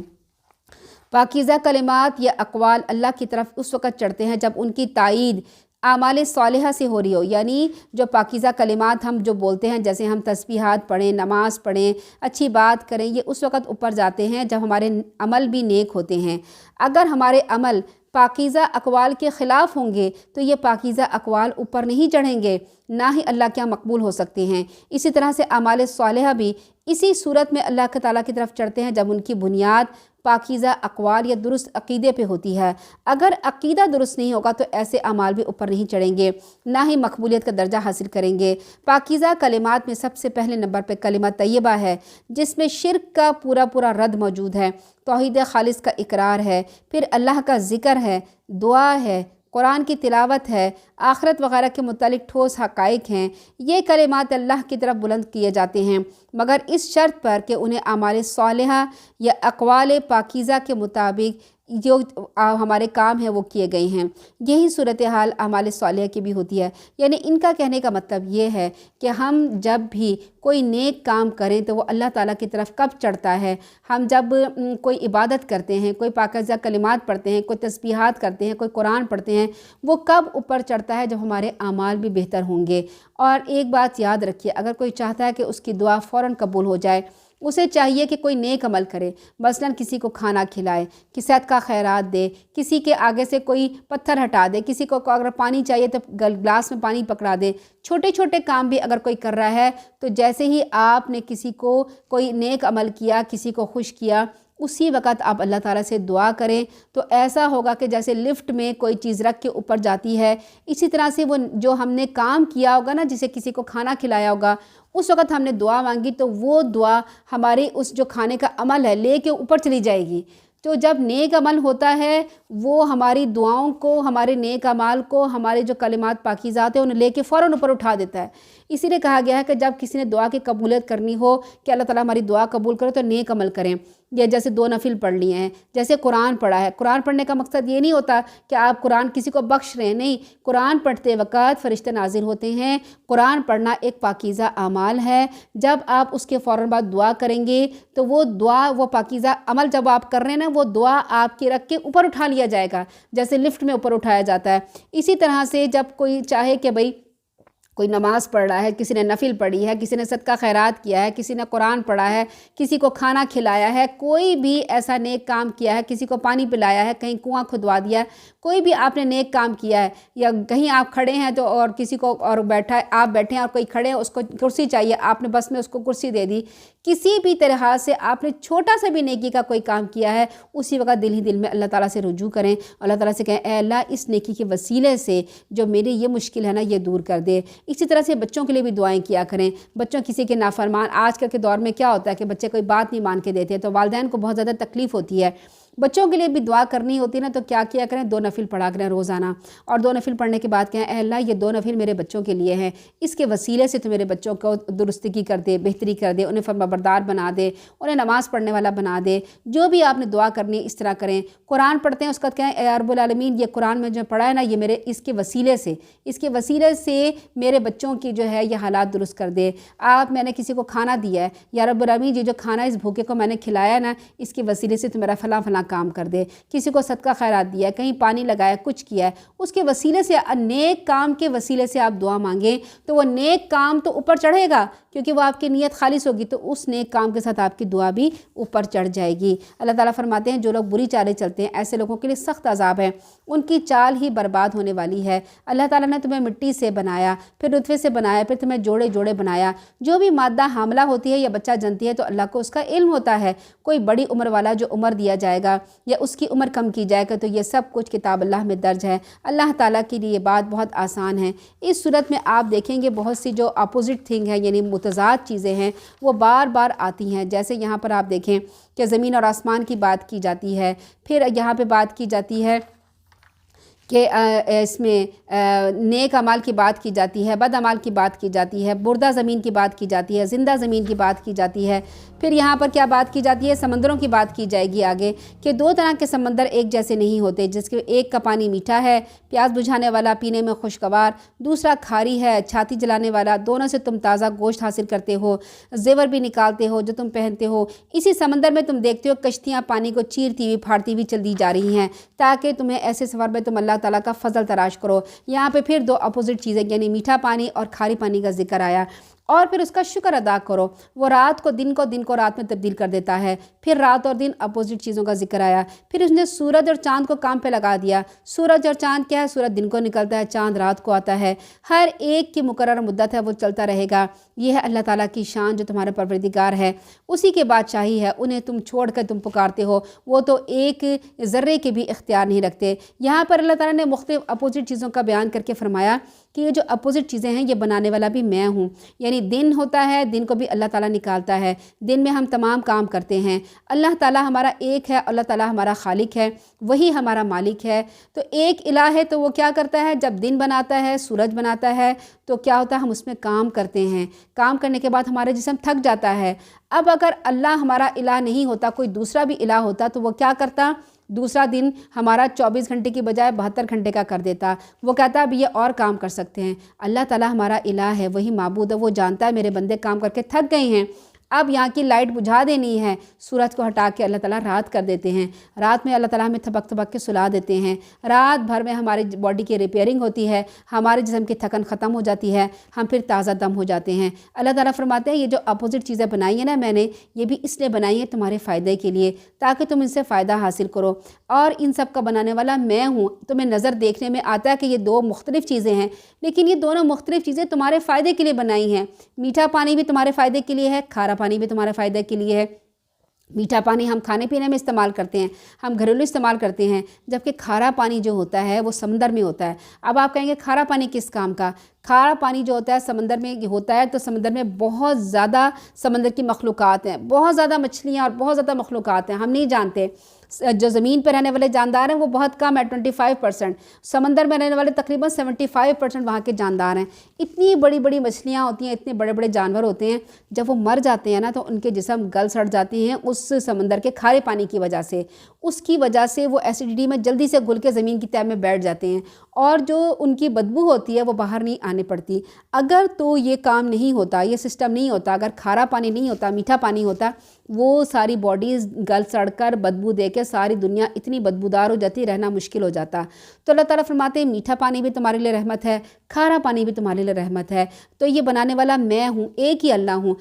پاکیزہ کلمات یا اقوال اللہ کی طرف اس وقت چڑھتے ہیں جب ان کی تائید اعمال صالحہ سے ہو رہی ہو، یعنی جو پاکیزہ کلمات ہم جو بولتے ہیں، جیسے ہم تسبیحات پڑھیں، نماز پڑھیں، اچھی بات کریں، یہ اس وقت اوپر جاتے ہیں جب ہمارے عمل بھی نیک ہوتے ہیں۔ اگر ہمارے عمل پاکیزہ اقوال کے خلاف ہوں گے تو یہ پاکیزہ اقوال اوپر نہیں چڑھیں گے، نہ ہی اللہ کے مقبول ہو سکتے ہیں۔ اسی طرح سے اعمال صالحہ بھی اسی صورت میں اللہ تعالیٰ کی طرف چڑھتے ہیں جب ان کی بنیاد پاکیزہ اقوال یا درست عقیدے پہ ہوتی ہے۔ اگر عقیدہ درست نہیں ہوگا تو ایسے اعمال بھی اوپر نہیں چڑھیں گے، نہ ہی مقبولیت کا درجہ حاصل کریں گے۔ پاکیزہ کلمات میں سب سے پہلے نمبر پہ کلمہ طیبہ ہے، جس میں شرک کا پورا رد موجود ہے، توحید خالص کا اقرار ہے، پھر اللہ کا ذکر ہے، دعا ہے، قرآن کی تلاوت ہے، آخرت وغیرہ کے متعلق ٹھوس حقائق ہیں۔ یہ کلمات اللہ کی طرف بلند کیے جاتے ہیں، مگر اس شرط پر کہ انہیں اعمال صالحہ یا اقوال پاکیزہ کے مطابق جو ہمارے کام ہیں وہ کیے گئے ہیں۔ یہی صورتحال اعمال صالحہ کی بھی ہوتی ہے، یعنی ان کا کہنے کا مطلب یہ ہے کہ ہم جب بھی کوئی نیک کام کریں تو وہ اللہ تعالیٰ کی طرف کب چڑھتا ہے۔ ہم جب کوئی عبادت کرتے ہیں، کوئی پاکیزہ کلمات پڑھتے ہیں، کوئی تسبیحات کرتے ہیں، کوئی قرآن پڑھتے ہیں، وہ کب اوپر چڑھتا ہے؟ جب ہمارے اعمال بھی بہتر ہوں گے۔ اور ایک بات یاد رکھیے، اگر کوئی چاہتا ہے کہ اس کی دعا فوراً قبول ہو جائے، اسے چاہیے کہ کوئی نیک عمل کرے، مثلاً کسی کو کھانا کھلائے، صحت کا خیرات دے، کسی کے آگے سے کوئی پتھر ہٹا دے، کسی کو اگر پانی چاہیے تو گلاس میں پانی پکڑا دے۔ چھوٹے چھوٹے کام بھی اگر کوئی کر رہا ہے تو جیسے ہی آپ نے کسی کو کوئی نیک عمل کیا، کسی کو خوش کیا، اسی وقت آپ اللہ تعالیٰ سے دعا کریں تو ایسا ہوگا کہ جیسے لفٹ میں کوئی چیز رکھ کے اوپر جاتی ہے، اسی طرح سے وہ جو ہم نے کام کیا ہوگا نا، جسے کسی کو کھانا کھلایا ہوگا، اس وقت ہم نے دعا مانگی تو وہ دعا ہماری اس جو کھانے کا عمل ہے لے کے اوپر چلی جائے گی۔ تو جب نیک عمل ہوتا ہے وہ ہماری دعاؤں کو، ہمارے نیک اعمال کو، ہمارے جو کلمات پاکیزات ہیں انہیں لے کے فوراً اوپر اٹھا دیتا ہے۔ اسی لیے کہا گیا ہے کہ جب کسی نے دعا کی قبولیت کرنی ہو کہ اللہ تعالیٰ ہماری دعا قبول کرے تو نیک عمل کریں، یا جیسے 2 نفل پڑھ لیے ہیں، جیسے قرآن پڑھا ہے۔ قرآن پڑھنے کا مقصد یہ نہیں ہوتا کہ آپ قرآن کسی کو بخش رہے ہیں، نہیں، قرآن پڑھتے وقت فرشتے نازل ہوتے ہیں۔ قرآن پڑھنا ایک پاکیزہ اعمال ہے، جب آپ اس کے فوراً بعد دعا کریں گے تو وہ دعا، وہ پاکیزہ عمل جب آپ کر رہے ہیں نا، وہ دعا آپ کے رکھ کے اوپر اٹھا لیا جائے گا، جیسے لفٹ میں اوپر اٹھایا جاتا ہے۔ اسی طرح سے جب کوئی چاہے کہ بھئی کوئی نماز پڑھ رہا ہے، کسی نے نفل پڑھی ہے، کسی نے صدقہ خیرات کیا ہے، کسی نے قرآن پڑھا ہے، کسی کو کھانا کھلایا ہے، کوئی بھی ایسا نیک کام کیا ہے، کسی کو پانی پلایا ہے، کہیں کنواں کھدوا دیا ہے، کوئی بھی آپ نے نیک کام کیا ہے، یا کہیں آپ کھڑے ہیں تو اور کسی کو اور بیٹھا ہے، آپ بیٹھے ہیں اور کوئی کھڑے ہیں، اس کو کرسی چاہیے، آپ نے بس میں اس کو کرسی دے دی، کسی بھی طرح سے آپ نے چھوٹا سا بھی نیکی کا کوئی کام کیا ہے، اسی وقت دل ہی دل میں اللہ تعالیٰ سے رجوع کریں، اللہ تعالیٰ سے کہیں اے اللہ اس نیکی کے وسیلے سے جو میری یہ مشکل ہے نا یہ دور کر دے۔ اسی طرح سے بچوں کے لیے بھی دعائیں کیا کریں۔ بچوں کسی کے نافرمان، آج کل کے دور میں کیا ہوتا ہے کہ بچے کوئی بات نہیں مان کے دیتے ہیں تو والدین کو بہت زیادہ تکلیف ہوتی ہے۔ بچوں کے لیے بھی دعا کرنی ہوتی ہے نا، تو کیا کیا کریں، 2 نفل پڑھا کریں روزانہ، اور 2 نفل پڑھنے کے بعد کہیں اے اللہ یہ 2 نفل میرے بچوں کے لیے ہیں، اس کے وسیلے سے تو میرے بچوں کو درستگی کر دے، بہتری کر دے، انہیں فرمانبردار بنا دے، انہیں نماز پڑھنے والا بنا دے۔ جو بھی آپ نے دعا کرنی اس طرح کریں۔ قرآن پڑھتے ہیں اس کا کہیں اے رب العالمین یہ قرآن میں جو پڑھا ہے نا یہ میرے اس کے وسیلے سے میرے بچوں کی جو ہے یہ حالات درست کر دے۔ آپ میں نے کسی کو کھانا دیا ہے، یا رب العالمین یہ جو کھانا اس بھوکے کو میں نے کھلایا نا اس کے وسیلے سے تو میرا فلاں فلاں کام کر دے۔ کسی کو صدقہ خیرات دیا ہے، کہیں پانی لگایا، کچھ کیا ہے، اس کے وسیلے سے، نیک کام کے وسیلے سے آپ دعا مانگیں تو وہ نیک کام تو اوپر چڑھے گا، کیونکہ وہ آپ کی نیت خالص ہوگی تو اس نیک کام کے ساتھ آپ کی دعا بھی اوپر چڑھ جائے گی۔ اللہ تعالیٰ فرماتے ہیں جو لوگ بری چالیں چلتے ہیں ایسے لوگوں کے لیے سخت عذاب ہے، ان کی چال ہی برباد ہونے والی ہے۔ اللہ تعالیٰ نے تمہیں مٹی سے بنایا، پھر نطفے سے بنایا، پھر تمہیں جوڑے جوڑے بنایا۔ جو بھی مادہ حاملہ ہوتی ہے یا بچہ جنتی ہے تو اللہ کو اس کا علم ہوتا ہے۔ کوئی بڑی عمر والا جو عمر دیا جائے گا یا اس کی عمر کم کی جائے گا تو یہ سب کچھ کتاب اللہ میں درج ہے۔ اللہ تعالیٰ کے لیے یہ بات بہت آسان ہے۔ اس صورت میں آپ دیکھیں گے بہت سی جو اپوزٹ تھنگ ہے، یعنی متضاد چیزیں ہیں، وہ بار بار آتی ہیں۔ جیسے یہاں پر آپ دیکھیں کہ زمین اور آسمان کی بات کی جاتی ہے، پھر یہاں پہ بات کی جاتی ہے کہ اس میں نیک اعمال کی بات کی جاتی ہے، بد اعمال کی بات کی جاتی ہے، مردہ زمین کی بات کی جاتی ہے، زندہ زمین کی بات کی جاتی ہے۔ پھر یہاں پر کیا بات کی جاتی ہے، سمندروں کی بات کی جائے گی آگے، کہ 2 طرح کے سمندر ایک جیسے نہیں ہوتے، جس کے ایک کا پانی میٹھا ہے، پیاس بجھانے والا، پینے میں خوشگوار، دوسرا کھاری ہے، چھاتی جلانے والا، دونوں سے تم تازہ گوشت حاصل کرتے ہو، زیور بھی نکالتے ہو جو تم پہنتے ہو۔ اسی سمندر میں تم دیکھتے ہو کشتیاں پانی کو چیرتی ہوئی پھاڑتی ہوئی چل دی جا رہی ہیں، تاکہ تمہیں ایسے سفر میں تم اللہ تعالیٰ کا فضل تراش کرو۔ یہاں پہ پھر 2 اپوزٹ چیزیں، یعنی میٹھا پانی اور کھاری پانی کا ذکر آیا، اور پھر اس کا شکر ادا کرو۔ وہ رات کو دن کو، دن کو رات میں تبدیل کر دیتا ہے۔ پھر رات اور دن اپوزٹ چیزوں کا ذکر آیا۔ پھر اس نے سورج اور چاند کو کام پہ لگا دیا۔ سورج اور چاند کیا ہے، سورج دن کو نکلتا ہے، چاند رات کو آتا ہے، ہر ایک کی مقرر مدت ہے، وہ چلتا رہے گا۔ یہ ہے اللہ تعالیٰ کی شان جو تمہارے پروردگار ہے، اسی کے بادشاہی ہے۔ انہیں تم چھوڑ کر تم پکارتے ہو، وہ تو ایک ذرے کے بھی اختیار نہیں رکھتے۔ یہاں پر اللہ تعالیٰ نے مختلف اپوزٹ چیزوں کا بیان کر کے فرمایا کہ یہ جو اپوزٹ چیزیں ہیں یہ بنانے والا بھی میں ہوں، یعنی دن ہوتا ہے، دن کو بھی اللہ تعالیٰ نکالتا ہے، دن میں ہم تمام کام کرتے ہیں۔ اللہ تعالیٰ ہمارا ایک ہے، اللہ تعالیٰ ہمارا خالق ہے، وہی ہمارا مالک ہے۔ تو ایک الہ ہے تو وہ کیا کرتا ہے، جب دن بناتا ہے، سورج بناتا ہے تو کیا ہوتا ہے، ہم اس میں کام کرتے ہیں، کام کرنے کے بعد ہمارا جسم تھک جاتا ہے۔ اب اگر اللہ ہمارا الہ نہیں ہوتا، کوئی دوسرا بھی الہ ہوتا تو وہ کیا کرتا، دوسرا دن ہمارا 24 گھنٹے کی بجائے 72 گھنٹے کا کر دیتا۔ وہ کہتا اب یہ اور کام کر سکتے ہیں۔ اللہ تعالیٰ ہمارا الہ ہے، وہی معبود ہے، وہ جانتا ہے میرے بندے کام کر کے تھک گئے ہیں، اب یہاں کی لائٹ بجھا دینی ہے، سورج کو ہٹا کے اللہ تعالیٰ رات کر دیتے ہیں۔ رات میں اللہ تعالیٰ ہمیں تھپک تھپک کے سلا دیتے ہیں، رات بھر میں ہماری باڈی کی ریپیئرنگ ہوتی ہے، ہمارے جسم کی تھکن ختم ہو جاتی ہے، ہم پھر تازہ دم ہو جاتے ہیں۔ اللہ تعالیٰ فرماتے ہیں یہ جو اپوزٹ چیزیں بنائی ہیں نا میں نے، یہ بھی اس لیے بنائی ہیں تمہارے فائدے کے لیے، تاکہ تم ان سے فائدہ حاصل کرو، اور ان سب کا بنانے والا میں ہوں۔ تمہیں نظر دیکھنے میں آتا ہے کہ یہ 2 مختلف چیزیں ہیں، لیکن یہ دونوں مختلف چیزیں تمہارے فائدے کے لیے بنائی ہیں۔ میٹھا پانی بھی تمہارے فائدے کے لیے ہے، کھارا پانی بھی تمہارے فائدے کے لیے ہے۔ میٹھا پانی ہم کھانے پینے میں استعمال کرتے ہیں، ہم گھریلو استعمال کرتے ہیں، جبکہ کھارا پانی جو ہوتا ہے وہ سمندر میں ہوتا ہے۔ اب آپ کہیں گے کھارا پانی کس کام کا؟ کھارا پانی جو ہوتا ہے سمندر میں ہوتا ہے، تو سمندر میں بہت زیادہ سمندر کی مخلوقات ہیں، بہت زیادہ مچھلیاں اور بہت زیادہ مخلوقات ہیں، ہم نہیں جانتے۔ جو زمین پہ رہنے والے جاندار ہیں وہ بہت کم ہے، 25%۔ سمندر میں رہنے والے تقریباً 75% وہاں کے جاندار ہیں۔ اتنی بڑی بڑی مچھلیاں ہوتی ہیں، اتنے بڑے بڑے جانور ہوتے ہیں، جب وہ مر جاتے ہیں نا تو ان کے جسم گل سڑ جاتے ہیں اس سمندر کے کھارے پانی کی وجہ سے۔ اس کی وجہ سے وہ ایسیڈیٹی میں جلدی سے گل کے زمین کی تہہ میں بیٹھ جاتے ہیں، اور جو ان کی بدبو ہوتی ہے وہ باہر نہیں آنے پڑتی۔ اگر تو یہ کام نہیں ہوتا، یہ سسٹم نہیں ہوتا، اگر کھارا پانی نہیں ہوتا، میٹھا پانی ہوتا، وہ ساری باڈیز گل سڑ کر بدبو دے کے ساری دنیا اتنی بدبودار ہو جاتی، رہنا مشکل ہو جاتا۔ تو اللہ تعالیٰ فرماتے ہیں میٹھا پانی بھی تمہارے لیے رحمت ہے، کھارا پانی بھی تمہارے لیے رحمت ہے، تو یہ بنانے والا میں ہوں، ایک ہی اللہ ہوں،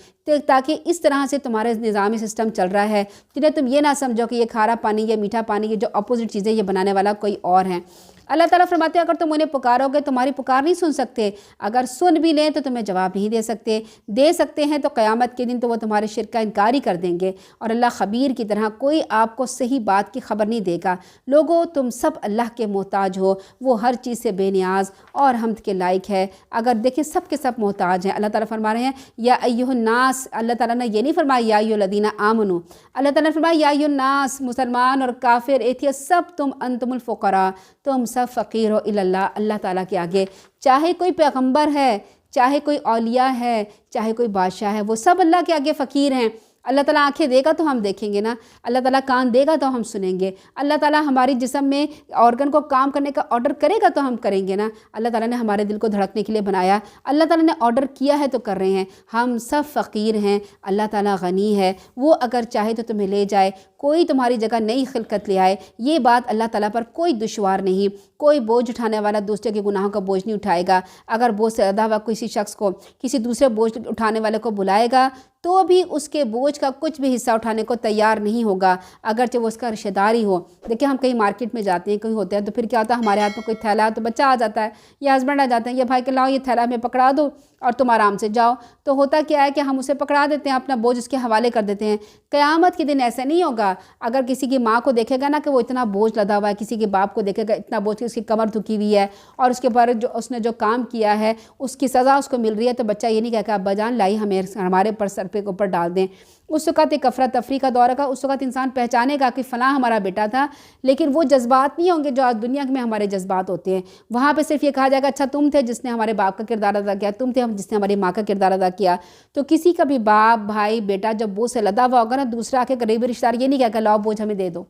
تاکہ اس طرح سے تمہارے نظامی سسٹم چل رہا ہے جنہیں تم یہ نہ سمجھو کہ یہ کھارا پانی یا میٹھا پانی، یہ جو اپوزٹ چیزیں یہ بنانے والا کوئی اور ہیں۔ اللہ تعالیٰ فرماتے ہیں اگر تم انہیں پکارو گے تمہاری پکار نہیں سن سکتے، اگر سن بھی لیں تو تمہیں جواب نہیں دے سکتے ہیں تو قیامت کے دن تو وہ تمہارے شرک کا انکار ہی کر دیں گے، اور اللہ خبیر کی طرح کوئی آپ کو صحیح بات کی خبر نہیں دے گا۔ لوگو تم سب اللہ کے محتاج ہو، وہ ہر چیز سے بے نیاز اور حمد کے لائق ہے۔ اگر دیکھیں سب کے سب محتاج ہیں۔ اللہ تعالیٰ فرما رہے ہیں یا ایھا الناس، اللہ تعالیٰ نے یہ نہیں فرمایا یا ایھا الذین آمنوا، اللہ تعالیٰ نے فرمایا یا ایھا الناس، مسلمان اور کافر ایتھیسٹ سب تم انتم الفقراء، تم سب فقیر ہو الی اللہ، اللہ تعالیٰ کے آگے۔ چاہے کوئی پیغمبر ہے، چاہے کوئی اولیاء ہے، چاہے کوئی بادشاہ ہے، وہ سب اللہ کے آگے فقیر ہیں۔ اللہ تعالیٰ آنکھیں دے گا تو ہم دیکھیں گے نا، اللہ تعالیٰ کان دے گا تو ہم سنیں گے، اللہ تعالیٰ ہماری جسم میں آرگن کو کام کرنے کا آرڈر کرے گا تو ہم کریں گے نا۔ اللہ تعالیٰ نے ہمارے دل کو دھڑکنے کے لیے بنایا، اللہ تعالیٰ نے آرڈر کیا ہے تو کر رہے ہیں۔ ہم سب فقیر ہیں، اللہ تعالیٰ غنی ہے، وہ اگر چاہے تو تمہیں لے جائے، کوئی تمہاری جگہ نئی خلقت لے آئے۔ یہ بات اللہ تعالیٰ پر کوئی دشوار نہیں، کوئی بوجھ اٹھانے والا دوسرے کے گناہوں کا بوجھ نہیں اٹھائے گا۔ اگر بوجھ سے زیادہ ہوا کسی شخص کو کسی دوسرے بوجھ اٹھانے والے کو بلائے گا تو بھی اس کے بوجھ کا کچھ بھی حصہ اٹھانے کو تیار نہیں ہوگا، اگرچہ وہ اس کا رشتہ دار ہی ہو۔ دیکھیں ہم کہیں مارکیٹ میں جاتے ہیں، کہیں ہوتے ہیں، تو پھر کیا ہوتا ہے ہمارے ہاتھ میں کوئی تھیلا تو بچہ آ جاتا ہے یا ہسبینڈ آ جاتے ہیں، یہ بھائی کہ لاؤ یہ تھیلا ہمیں پکڑا دو اور تم آرام سے جاؤ۔ تو ہوتا کیا ہے کہ ہم اسے پکڑا دیتے ہیں، اپنا بوجھ اس کے حوالے کر دیتے ہیں۔ قیامت کے دن ایسا نہیں ہوگا۔ اگر کسی کی ماں کو دیکھے گا نا کہ وہ اتنا بوجھ لدا ہوا ہے، کسی کے باپ کو دیکھے گا اتنا بوجھ کہ اس کی کمر دھکی ہوئی ہے اور اس کے اوپر جو اس نے جو کام کیا ہے اس کی سزا اس کو مل رہی ہے، تو بچہ یہ نہیں کہے گا ابا جان لائی ہمارے پر سر پہ اوپر ڈال دیں۔ اس وقت ایک افراتفری کا دور کا، اس وقت انسان پہچانے گا کہ فلاں ہمارا بیٹا تھا، لیکن وہ جذبات نہیں ہوں گے جو آج دنیا میں ہمارے جذبات ہوتے ہیں۔ وہاں پہ صرف یہ کہا جائے گا اچھا تم تھے جس نے ہمارے باپ کا کردار ادا کیا، تم تھے جس نے ہماری ماں کا کردار ادا کیا۔ تو کسی کا بھی باپ بھائی بیٹا جب بوجھ سے لدا ہوا ہوگا نا، دوسرا آ کے قریبی رشتہ دار یہ نہیں کہے گا لاؤ بوجھ ہمیں دے دو،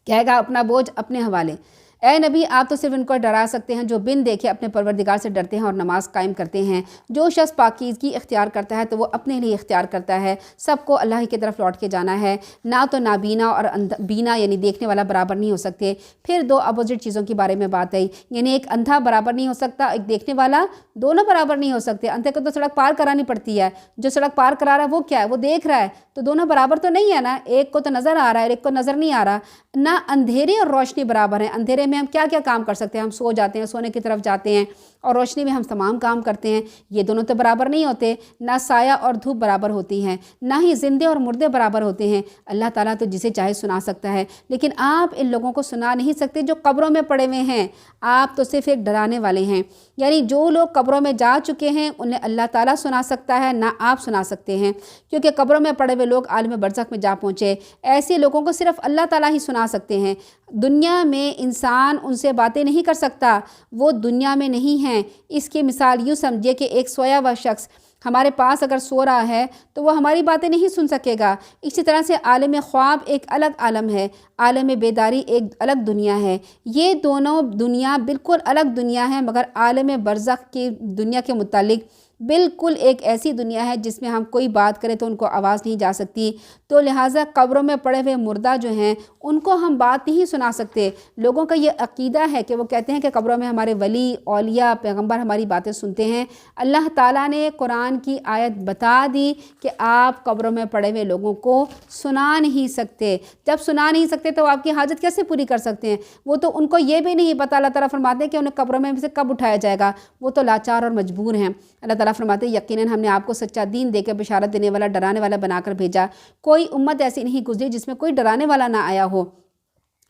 کہے گا اپنا بوجھ اپنے حوالے۔ اے نبی آپ تو صرف ان کو ڈرا سکتے ہیں جو بن دیکھے اپنے پروردگار سے ڈرتے ہیں اور نماز قائم کرتے ہیں۔ جو شخص پاکیزگی اختیار کرتا ہے تو وہ اپنے لیے اختیار کرتا ہے، سب کو اللہ ہی کی طرف لوٹ کے جانا ہے۔ نہ تو نابینا اور بینا یعنی دیکھنے والا برابر نہیں ہو سکتے۔ پھر دو اپوزٹ چیزوں کے بارے میں بات آئی، یعنی ایک اندھا برابر نہیں ہو سکتا، ایک دیکھنے والا، دونوں برابر نہیں ہو سکتے۔ اندھے کو تو سڑک پار کرانی پڑتی ہے، جو سڑک پار کرا رہا ہے وہ کیا ہے، وہ دیکھ رہا ہے، تو دونوں برابر تو نہیں ہے نا، ایک کو تو نظر آ رہا ہے ایک کو نظر نہیں آ رہا۔ نہ اندھیرے اور روشنی برابر ہیں، اندھیرے میں ہم کیا کیا کام کر سکتے ہیں، ہم سو جاتے ہیں، سونے کی طرف جاتے ہیں، اور روشنی میں ہم تمام کام کرتے ہیں، یہ دونوں تو برابر نہیں ہوتے۔ نہ سایہ اور دھوپ برابر ہوتی ہیں، نہ ہی زندے اور مردے برابر ہوتے ہیں۔ اللہ تعالیٰ تو جسے چاہے سنا سکتا ہے، لیکن آپ ان لوگوں کو سنا نہیں سکتے جو قبروں میں پڑے ہوئے ہیں، آپ تو صرف ایک ڈرانے والے ہیں۔ یعنی جو لوگ قبروں میں جا چکے ہیں انہیں اللہ تعالیٰ سنا سکتا ہے، نہ آپ سنا سکتے ہیں، کیونکہ قبروں میں پڑے ہوئے لوگ عالم برزخ میں جا پہنچے، ایسے لوگوں کو صرف اللہ تعالیٰ ہی سنا سکتے ہیں۔ دنیا میں انسان ان سے باتیں نہیں کر سکتا، وہ دنیا میں نہیں ہیں۔ اس کی مثال یوں سمجھیے کہ ایک سویا ہوا شخص ہمارے پاس اگر سو رہا ہے تو وہ ہماری باتیں نہیں سن سکے گا۔ اسی طرح سے عالم خواب ایک الگ عالم ہے، عالم بیداری ایک الگ دنیا ہے۔ یہ دونوں دنیا بالکل الگ دنیا ہے، مگر عالم برزخ کی دنیا کے متعلق بالکل ایک ایسی دنیا ہے جس میں ہم کوئی بات کریں تو ان کو آواز نہیں جا سکتی۔ تو لہٰذا قبروں میں پڑے ہوئے مردہ جو ہیں ان کو ہم بات نہیں سنا سکتے۔ لوگوں کا یہ عقیدہ ہے کہ وہ کہتے ہیں کہ قبروں میں ہمارے ولی اولیاء پیغمبر ہماری باتیں سنتے ہیں۔ اللہ تعالیٰ نے قرآن کی آیت بتا دی کہ آپ قبروں میں پڑے ہوئے لوگوں کو سنا نہیں سکتے۔ جب سنا نہیں سکتے تو آپ کی حاجت کیسے پوری کر سکتے ہیں؟ وہ تو ان کو یہ بھی نہیں پتہ، اللہ تعالیٰ فرماتے ہیں کہ انہیں قبروں میں سے کب اٹھایا جائے گا، وہ تو لاچار اور مجبور ہیں۔ اللہ تعالیٰ فرماتے ہیں یقیناً ہم نے آپ کو سچا دین دے کے بشارت دینے والا ڈرانے والا بنا کر بھیجا۔ کوئی امت ایسی نہیں گزری جس میں کوئی ڈرانے والا نہ آیا ہو۔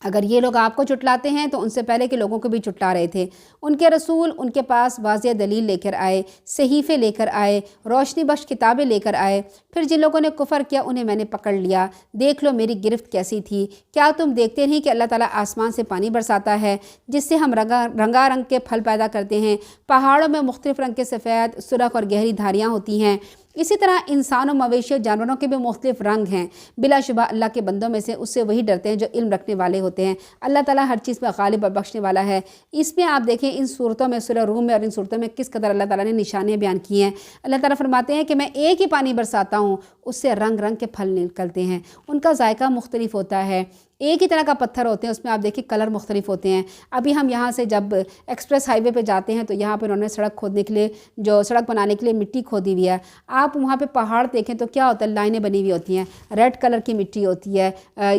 اگر یہ لوگ آپ کو چٹلاتے ہیں تو ان سے پہلے کے لوگوں کو بھی چٹلا رہے تھے۔ ان کے رسول ان کے پاس واضح دلیل لے کر آئے، صحیفے لے کر آئے، روشنی بخش کتابیں لے کر آئے۔ پھر جن لوگوں نے کفر کیا انہیں میں نے پکڑ لیا، دیکھ لو میری گرفت کیسی تھی۔ کیا تم دیکھتے نہیں کہ اللہ تعالیٰ آسمان سے پانی برساتا ہے جس سے ہم رنگا رنگ کے پھل پیدا کرتے ہیں، پہاڑوں میں مختلف رنگ کے سفید، سرخ اور گہری دھاریاں ہوتی ہیں۔ اسی طرح انسانوں، مویشی اور جانوروں کے بھی مختلف رنگ ہیں۔ بلا شبہ اللہ کے بندوں میں سے اس سے وہی ڈرتے ہیں جو علم رکھنے والے ہوتے ہیں۔ اللہ تعالیٰ ہر چیز پہ غالب اور بخشنے والا ہے۔ اس میں آپ دیکھیں ان صورتوں میں، سورہ روم میں اور ان صورتوں میں کس قدر اللہ تعالیٰ نے نشانیاں بیان کی ہیں۔ اللہ تعالیٰ فرماتے ہیں کہ میں ایک ہی پانی برساتا ہوں، اس سے رنگ رنگ کے پھل نکلتے ہیں، ان کا ذائقہ مختلف ہوتا ہے۔ ایک ہی طرح کا پتھر ہوتے ہیں، اس میں آپ دیکھیں کلر مختلف ہوتے ہیں۔ ابھی ہم یہاں سے جب ایکسپریس ہائی وے پہ جاتے ہیں تو یہاں پہ انہوں نے سڑک کھودنے کے لیے، جو سڑک بنانے کے لیے مٹی کھودی ہوئی ہے، آپ وہاں پہ پہاڑ دیکھیں تو کیا ہوتا ہے، لائنیں بنی ہوئی ہوتی ہیں، ریڈ کلر کی مٹی ہوتی ہے،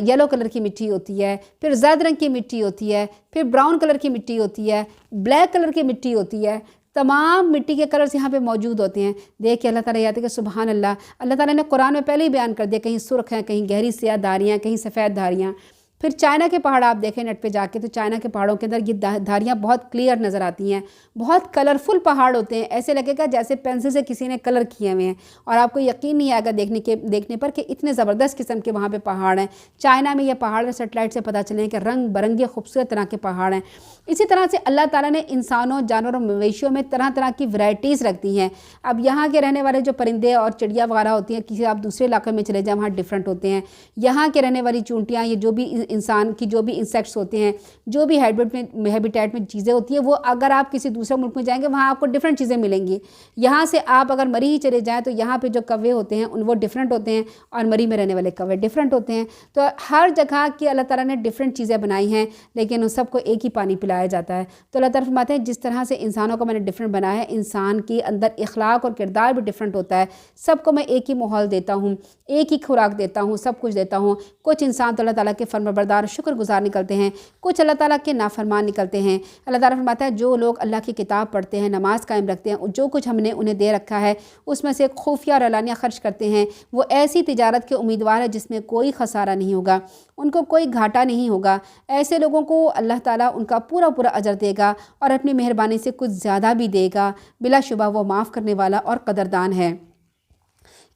یلو کلر کی مٹی ہوتی ہے، پھر زرد رنگ کی مٹی ہوتی ہے، پھر براؤن کلر کی مٹی ہوتی ہے، بلیک کلر کی مٹی ہوتی ہے۔ تمام مٹی کے کلرز یہاں پہ موجود ہوتے ہیں۔ دیکھ کے اللہ تعالیٰ یاد ہے کہ سبحان اللہ، اللہ تعالیٰ نے قرآن میں پہلے ہی بیان کر دیا، کہیں سرخ ہیں، کہیں گہری سیاہ دھاریاں، کہیں سفید دھاریاں۔ پھر چائنا کے پہاڑ آپ دیکھیں نیٹ پہ جا کے تو چائنا کے پہاڑوں کے اندر یہ دھاریاں بہت کلیئر نظر آتی ہیں، بہت کلرفل پہاڑ ہوتے ہیں، ایسے لگے گا جیسے پینسل سے کسی نے کلر کیے ہوئے ہیں، اور آپ کو یقین نہیں آئے گا دیکھنے پر کہ اتنے زبردست قسم کے وہاں پہ پہاڑ ہیں۔ چائنا میں یہ پہاڑ سیٹلائٹ سے پتہ چلے کہ رنگ برنگے خوبصورت طرح کے پہاڑ ہیں۔ اسی طرح سے اللہ تعالیٰ نے انسانوں، جانوروں، مویشیوں میں طرح طرح کی ورائٹیز رکھ دی ہیں۔ اب یہاں کے رہنے والے جو پرندے اور چڑیا وغیرہ ہوتی ہیں، کسی آپ دوسرے علاقے میں چلے جائیں وہاں ڈفرینٹ ہوتے ہیں۔ یہاں کے رہنے والی چونٹیاں، یہ جو بھی انسان کی جو بھی انسیکٹس ہوتے ہیں، جو بھی ہیبیٹیٹ میں چیزیں ہوتی ہیں، وہ اگر آپ کسی دوسرے ملک میں جائیں گے وہاں آپ کو ڈفرینٹ چیزیں ملیں گی۔ یہاں سے آپ اگر مری ہی چلے جائیں تو یہاں پہ جو کوے ہوتے ہیں وہ ڈفرینٹ ہوتے ہیں، اور مری میں رہنے والے کوے ڈفرینٹ ہوتے ہیں۔ تو ہر جگہ کی اللہ تعالیٰ نے ڈفرینٹ چیزیں بنائی ہیں، لیکن ان سب کو ایک ہی پانی پلایا جاتا ہے۔ تو اللہ تعالیٰ فرماتے ہیں جس طرح سے انسانوں کو میں نے ڈفرینٹ بنایا ہے، انسان کے اندر اخلاق اور کردار بھی ڈفرینٹ ہوتا ہے۔ سب کو میں ایک ہی ماحول دیتا ہوں، ایک ہی خوراک دیتا ہوں، سب کچھ دیتا ہوں۔ کچھ انسان تو اللہ تعالیٰ کے فرمانبردار شکر گزار نکلتے ہیں، کچھ اللہ تعالیٰ کے نافرمان نکلتے ہیں۔ اللہ تعالیٰ فرماتا ہے جو لوگ اللہ کی کتاب پڑھتے ہیں، نماز قائم رکھتے ہیں، جو کچھ ہم نے انہیں دے رکھا ہے اس میں سے خفیہ اور علانیہ خرچ کرتے ہیں، وہ ایسی تجارت کے امیدوار ہے جس میں کوئی خسارہ نہیں ہوگا، ان کو کوئی گھاٹا نہیں ہوگا۔ ایسے لوگوں کو اللہ تعالیٰ ان کا پورا اجر دے گا اور اپنی مہربانی سے کچھ زیادہ بھی دے گا۔ بلا شبہ وہ معاف کرنے والا اور قدردان ہے۔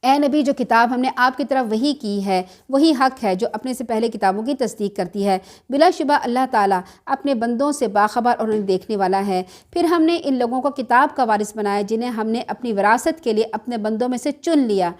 اے نبی، جو کتاب ہم نے آپ کی طرف وحی کی ہے وہی حق ہے جو اپنے سے پہلے کتابوں کی تصدیق کرتی ہے۔ بلا شبہ اللہ تعالیٰ اپنے بندوں سے باخبر اور انہیں دیکھنے والا ہے۔ پھر ہم نے ان لوگوں کو کتاب کا وارث بنایا جنہیں ہم نے اپنی وراثت کے لیے اپنے بندوں میں سے چن لیا۔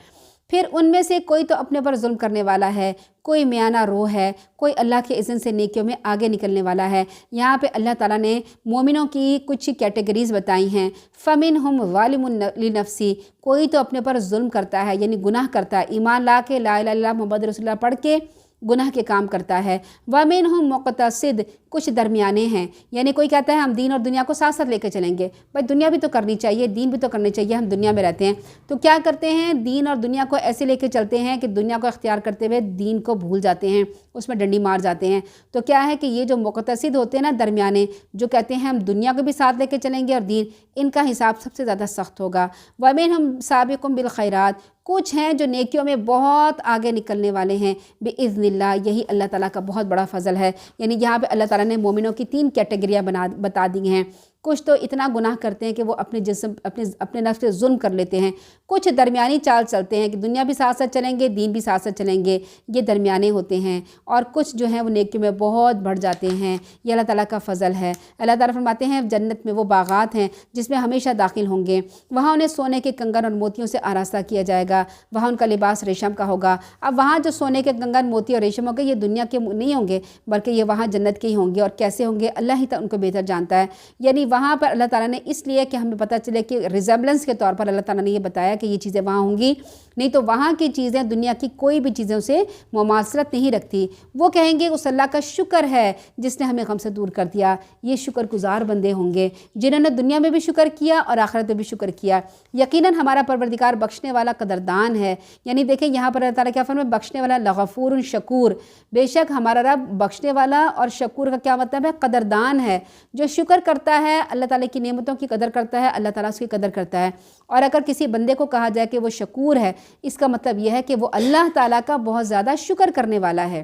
پھر ان میں سے کوئی تو اپنے پر ظلم کرنے والا ہے، کوئی میانہ رو ہے، کوئی اللہ کے اذن سے نیکیوں میں آگے نکلنے والا ہے۔ یہاں پہ اللہ تعالیٰ نے مومنوں کی کچھ کیٹیگریز بتائی ہیں۔ فَمِنْهُمْ ظَالِمٌ لِنَفْسِهِ، کوئی تو اپنے پر ظلم کرتا ہے، یعنی گناہ کرتا ہے، ایمان لا کے لا الہ الا اللہ محمد رسول اللہ پڑھ کے گناہ کے کام کرتا ہے۔ وَمِنْهُمْ مُقْتَصِدٌ، کچھ درمیانے ہیں، یعنی کوئی کہتا ہے ہم دین اور دنیا کو ساتھ ساتھ لے کے چلیں گے، بھائی دنیا بھی تو کرنی چاہیے، دین بھی تو کرنی چاہیے، ہم دنیا میں رہتے ہیں تو کیا کرتے ہیں، دین اور دنیا کو ایسے لے کے چلتے ہیں کہ دنیا کو اختیار کرتے ہوئے دین کو بھول جاتے ہیں، اس میں ڈنڈی مار جاتے ہیں۔ تو کیا ہے کہ یہ جو مقتصد ہوتے ہیں نا، درمیانے، جو کہتے ہیں ہم دنیا کو بھی ساتھ لے کے چلیں گے اور دین، ان کا حساب سب سے زیادہ سخت ہوگا۔ وَمِنْهُمْ سَابِقٌ بِالْخَيْرَاتِ، کچھ ہیں جو نیکیوں میں بہت آگے نکلنے والے ہیں، بِإِذْنِ اللَّهِ، یہی اللہ تعالیٰ کا بہت بڑا فضل ہے۔ یعنی یہاں پہ اللہ تعالیٰ نے مومنوں کی 3 کیٹیگریاں بتا دی ہیں۔ کچھ تو اتنا گناہ کرتے ہیں کہ وہ اپنے نفس سے ظلم کر لیتے ہیں، کچھ درمیانی چال چلتے ہیں کہ دنیا بھی ساتھ ساتھ چلیں گے، دین بھی ساتھ ساتھ چلیں گے، یہ درمیانے ہوتے ہیں، اور کچھ جو ہیں وہ نیکی میں بہت بڑھ جاتے ہیں۔ یہ اللہ تعالیٰ کا فضل ہے۔ اللہ تعالیٰ فرماتے ہیں جنت میں وہ باغات ہیں جس میں ہمیشہ داخل ہوں گے، وہاں انہیں سونے کے کنگن اور موتیوں سے آراستہ کیا جائے گا، وہاں ان کا لباس ریشم کا ہوگا۔ اب وہاں جو سونے کے کنگن، موتی اور ریشم ہوں گے، یہ دنیا کے نہیں ہوں گے بلکہ یہ وہاں جنت کے ہی ہوں گے، اور کیسے ہوں گے اللہ ہی ان کو بہتر جانتا ہے۔ یعنی وہاں پر اللہ تعالیٰ نے اس لیے کہ ہمیں پتہ چلے کہ ریزیبلنس کے طور پر اللہ تعالیٰ نے یہ بتایا کہ یہ چیزیں وہاں ہوں گی، نہیں تو وہاں کی چیزیں دنیا کی کوئی بھی چیزوں سے مماثلت نہیں رکھتی۔ وہ کہیں گے اس اللہ کا شکر ہے جس نے ہمیں غم سے دور کر دیا۔ یہ شکر گزار بندے ہوں گے جنہوں نے دنیا میں بھی شکر کیا اور آخرت میں بھی شکر کیا۔ یقیناً ہمارا پروردگار بخشنے والا قدردان ہے۔ یعنی دیکھیں یہاں پر اللہ تعالیٰ کیا فرمایا، بخشنے والا لغفور شکور، بے شک ہمارا رب بخشنے والا، اور شکور کا کیا مطلب ہے، قدردان ہے۔ جو شکر کرتا ہے اللہ تعالیٰ کی نعمتوں کی قدر کرتا ہے، اللہ تعالیٰ اس کی قدر کرتا ہے۔ اور اگر کسی بندے کو کہا جائے کہ وہ شکور ہے، اس کا مطلب یہ ہے کہ وہ اللہ تعالیٰ کا بہت زیادہ شکر کرنے والا ہے۔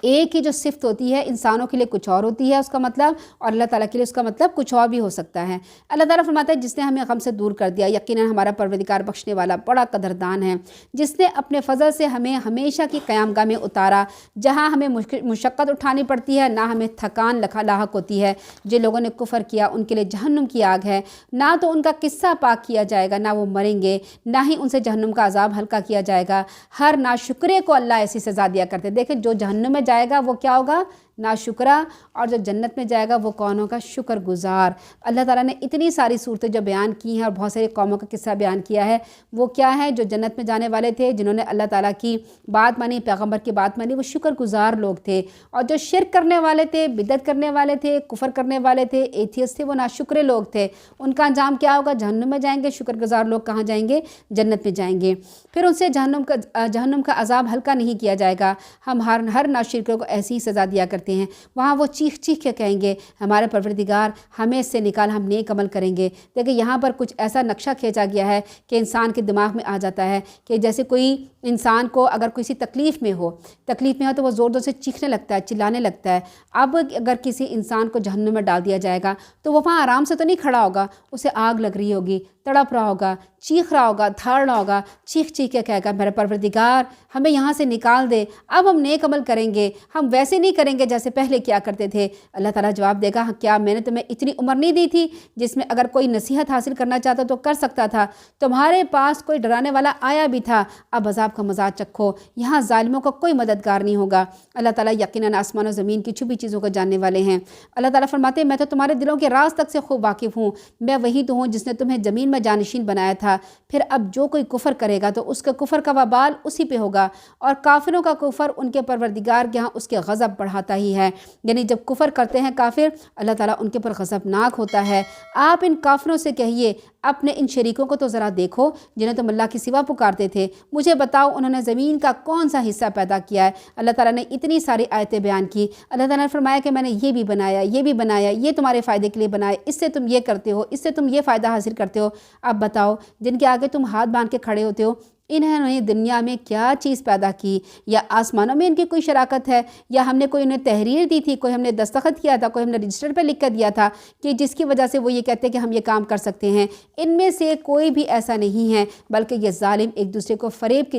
ایک ہی جو صفت ہوتی ہے انسانوں کے لیے کچھ اور ہوتی ہے اس کا مطلب، اور اللہ تعالیٰ کے لیے اس کا مطلب کچھ اور بھی ہو سکتا ہے۔ اللہ تعالیٰ فرماتا ہے جس نے ہمیں غم سے دور کر دیا، یقیناً ہمارا پروردگار بخشنے والا بڑا قدردان ہے، جس نے اپنے فضل سے ہمیں ہمیشہ کی قیامگاہ میں اتارا، جہاں ہمیں مشقت اٹھانی پڑتی ہے، نہ ہمیں تھکان لاحق ہوتی ہے۔ جن لوگوں نے کفر کیا ان کے لیے جہنم کی آگ ہے، نہ تو ان کا قصہ پاک کیا جائے گا، نہ وہ مریں گے، نہ ہی ان سے جہنم کا عذاب ہلکا کیا جائے گا۔ ہر ناشکرے کو اللہ ایسی سزا دیا کرتے۔ دیکھیں جو جہنم میں جائے گا وہ کیا ہوگا؟ ناشکرا، اور جو جنت میں جائے گا وہ کون ہوگا؟ شکر گزار۔ اللہ تعالیٰ نے اتنی ساری صورتیں جو بیان کی ہیں اور بہت ساری قوموں کا قصہ بیان کیا ہے، وہ کیا ہے؟ جو جنت میں جانے والے تھے، جنہوں نے اللہ تعالیٰ کی بات مانی، پیغمبر کی بات مانی، وہ شکر گزار لوگ تھے۔ اور جو شرک کرنے والے تھے، بدعت کرنے والے تھے، کفر کرنے والے تھے، ایتھیسٹ تھے، وہ ناشکرے لوگ تھے۔ ان کا انجام کیا ہوگا؟ جہنم میں جائیں گے۔ شکر گزار لوگ کہاں جائیں گے؟ جنت میں جائیں گے۔ پھر ان سے جہنم کا عذاب ہلکا نہیں کیا جائے گا۔ ہم ہر ناشکرے کو ایسی ہی سزا دیا کرتے ہیں۔ وہاں وہ چیخ چیخ کے کہیں گے ہمارے پروردگار ہمیں اس سے نکال، ہم نیک عمل کریں گے۔ دیکھیں یہاں پر کچھ ایسا نقشہ کھینچا گیا ہے کہ انسان کے دماغ میں آ جاتا ہے کہ جیسے کوئی انسان کو اگر کسی تکلیف میں ہو تو وہ زور سے چیخنے لگتا ہے، چلانے لگتا ہے۔ اب اگر کسی انسان کو جہنم میں ڈال دیا جائے گا تو وہ وہاں آرام سے تو نہیں کھڑا ہوگا، اسے آگ لگ رہی ہوگی، تڑپ رہا ہوگا، چیخ رہا ہوگا، دھاڑ رہا ہوگا، چیخ چیخ کے کہے گا میرے پروردگار ہمیں یہاں سے نکال دے، اب ہم نیک عمل کریں گے، ہم ویسے نہیں کریں گے جیسے پہلے کیا کرتے تھے۔ اللہ تعالیٰ جواب دے گا کیا میں نے تمہیں اتنی عمر نہیں دی تھی جس میں اگر کوئی نصیحت حاصل کرنا چاہتا تو کر سکتا تھا؟ تمہارے پاس کوئی ڈرانے والا آیا بھی تھا، اب عذاب کا مزہ چکھو۔ یہاں ظالموں کا کوئی مددگار نہیں ہوگا۔ اللہ تعالیٰ یقیناً آسمان و زمین کی چھپی چیزوں کو جاننے والے ہیں۔ اللہ تعالیٰ فرماتے ہیں میں تو تمہارے دلوں کے راز تک سے خوب واقف ہوں، میں وہی تو ہوں جس نے تمہیں زمین میں جانشین بنایا تھا۔ پھر اب جو کوئی کفر کرے گا تو اس کے کفر کا وبال اسی پہ ہوگا، اور کافروں کا کفر ان کے پروردگار کے ہاں اس کے غضب بڑھاتا ہی ہے۔ یعنی جب کفر کرتے ہیں کافر، اللہ تعالیٰ ان کے پر غضبناک ہوتا ہے۔ آپ ان کافروں سے کہیے اپنے ان شریکوں کو تو ذرا دیکھو جنہیں تم اللہ کی سوا پکارتے تھے، مجھے بتاؤ انہوں نے زمین کا کون سا حصہ پیدا کیا ہے؟ اللہ تعالیٰ نے اتنی ساری آیتیں بیان کی۔ اللہ تعالیٰ نے فرمایا کہ میں نے یہ بھی بنایا، یہ بھی بنایا، یہ تمہارے فائدے کے لیے بنائے، اس سے تم یہ کرتے ہو، اس سے تم یہ فائدہ حاصل کرتے ہو۔ اب بتاؤ جن کے آگے تم ہاتھ باندھ کے کھڑے ہوتے ہو، انہوں نے دنیا میں کیا چیز پیدا کی؟ یا آسمانوں میں ان کی کوئی شراکت ہے، یا ہم نے کوئی انہیں تحریر دی تھی، کوئی ہم نے دستخط کیا تھا، کوئی ہم نے رجسٹر پہ لکھ کر دیا تھا کہ جس کی وجہ سے وہ یہ کہتے ہیں کہ ہم یہ کام کر سکتے ہیں؟ ان میں سے کوئی بھی ایسا نہیں ہے، بلکہ یہ ظالم ایک دوسرے کو فریب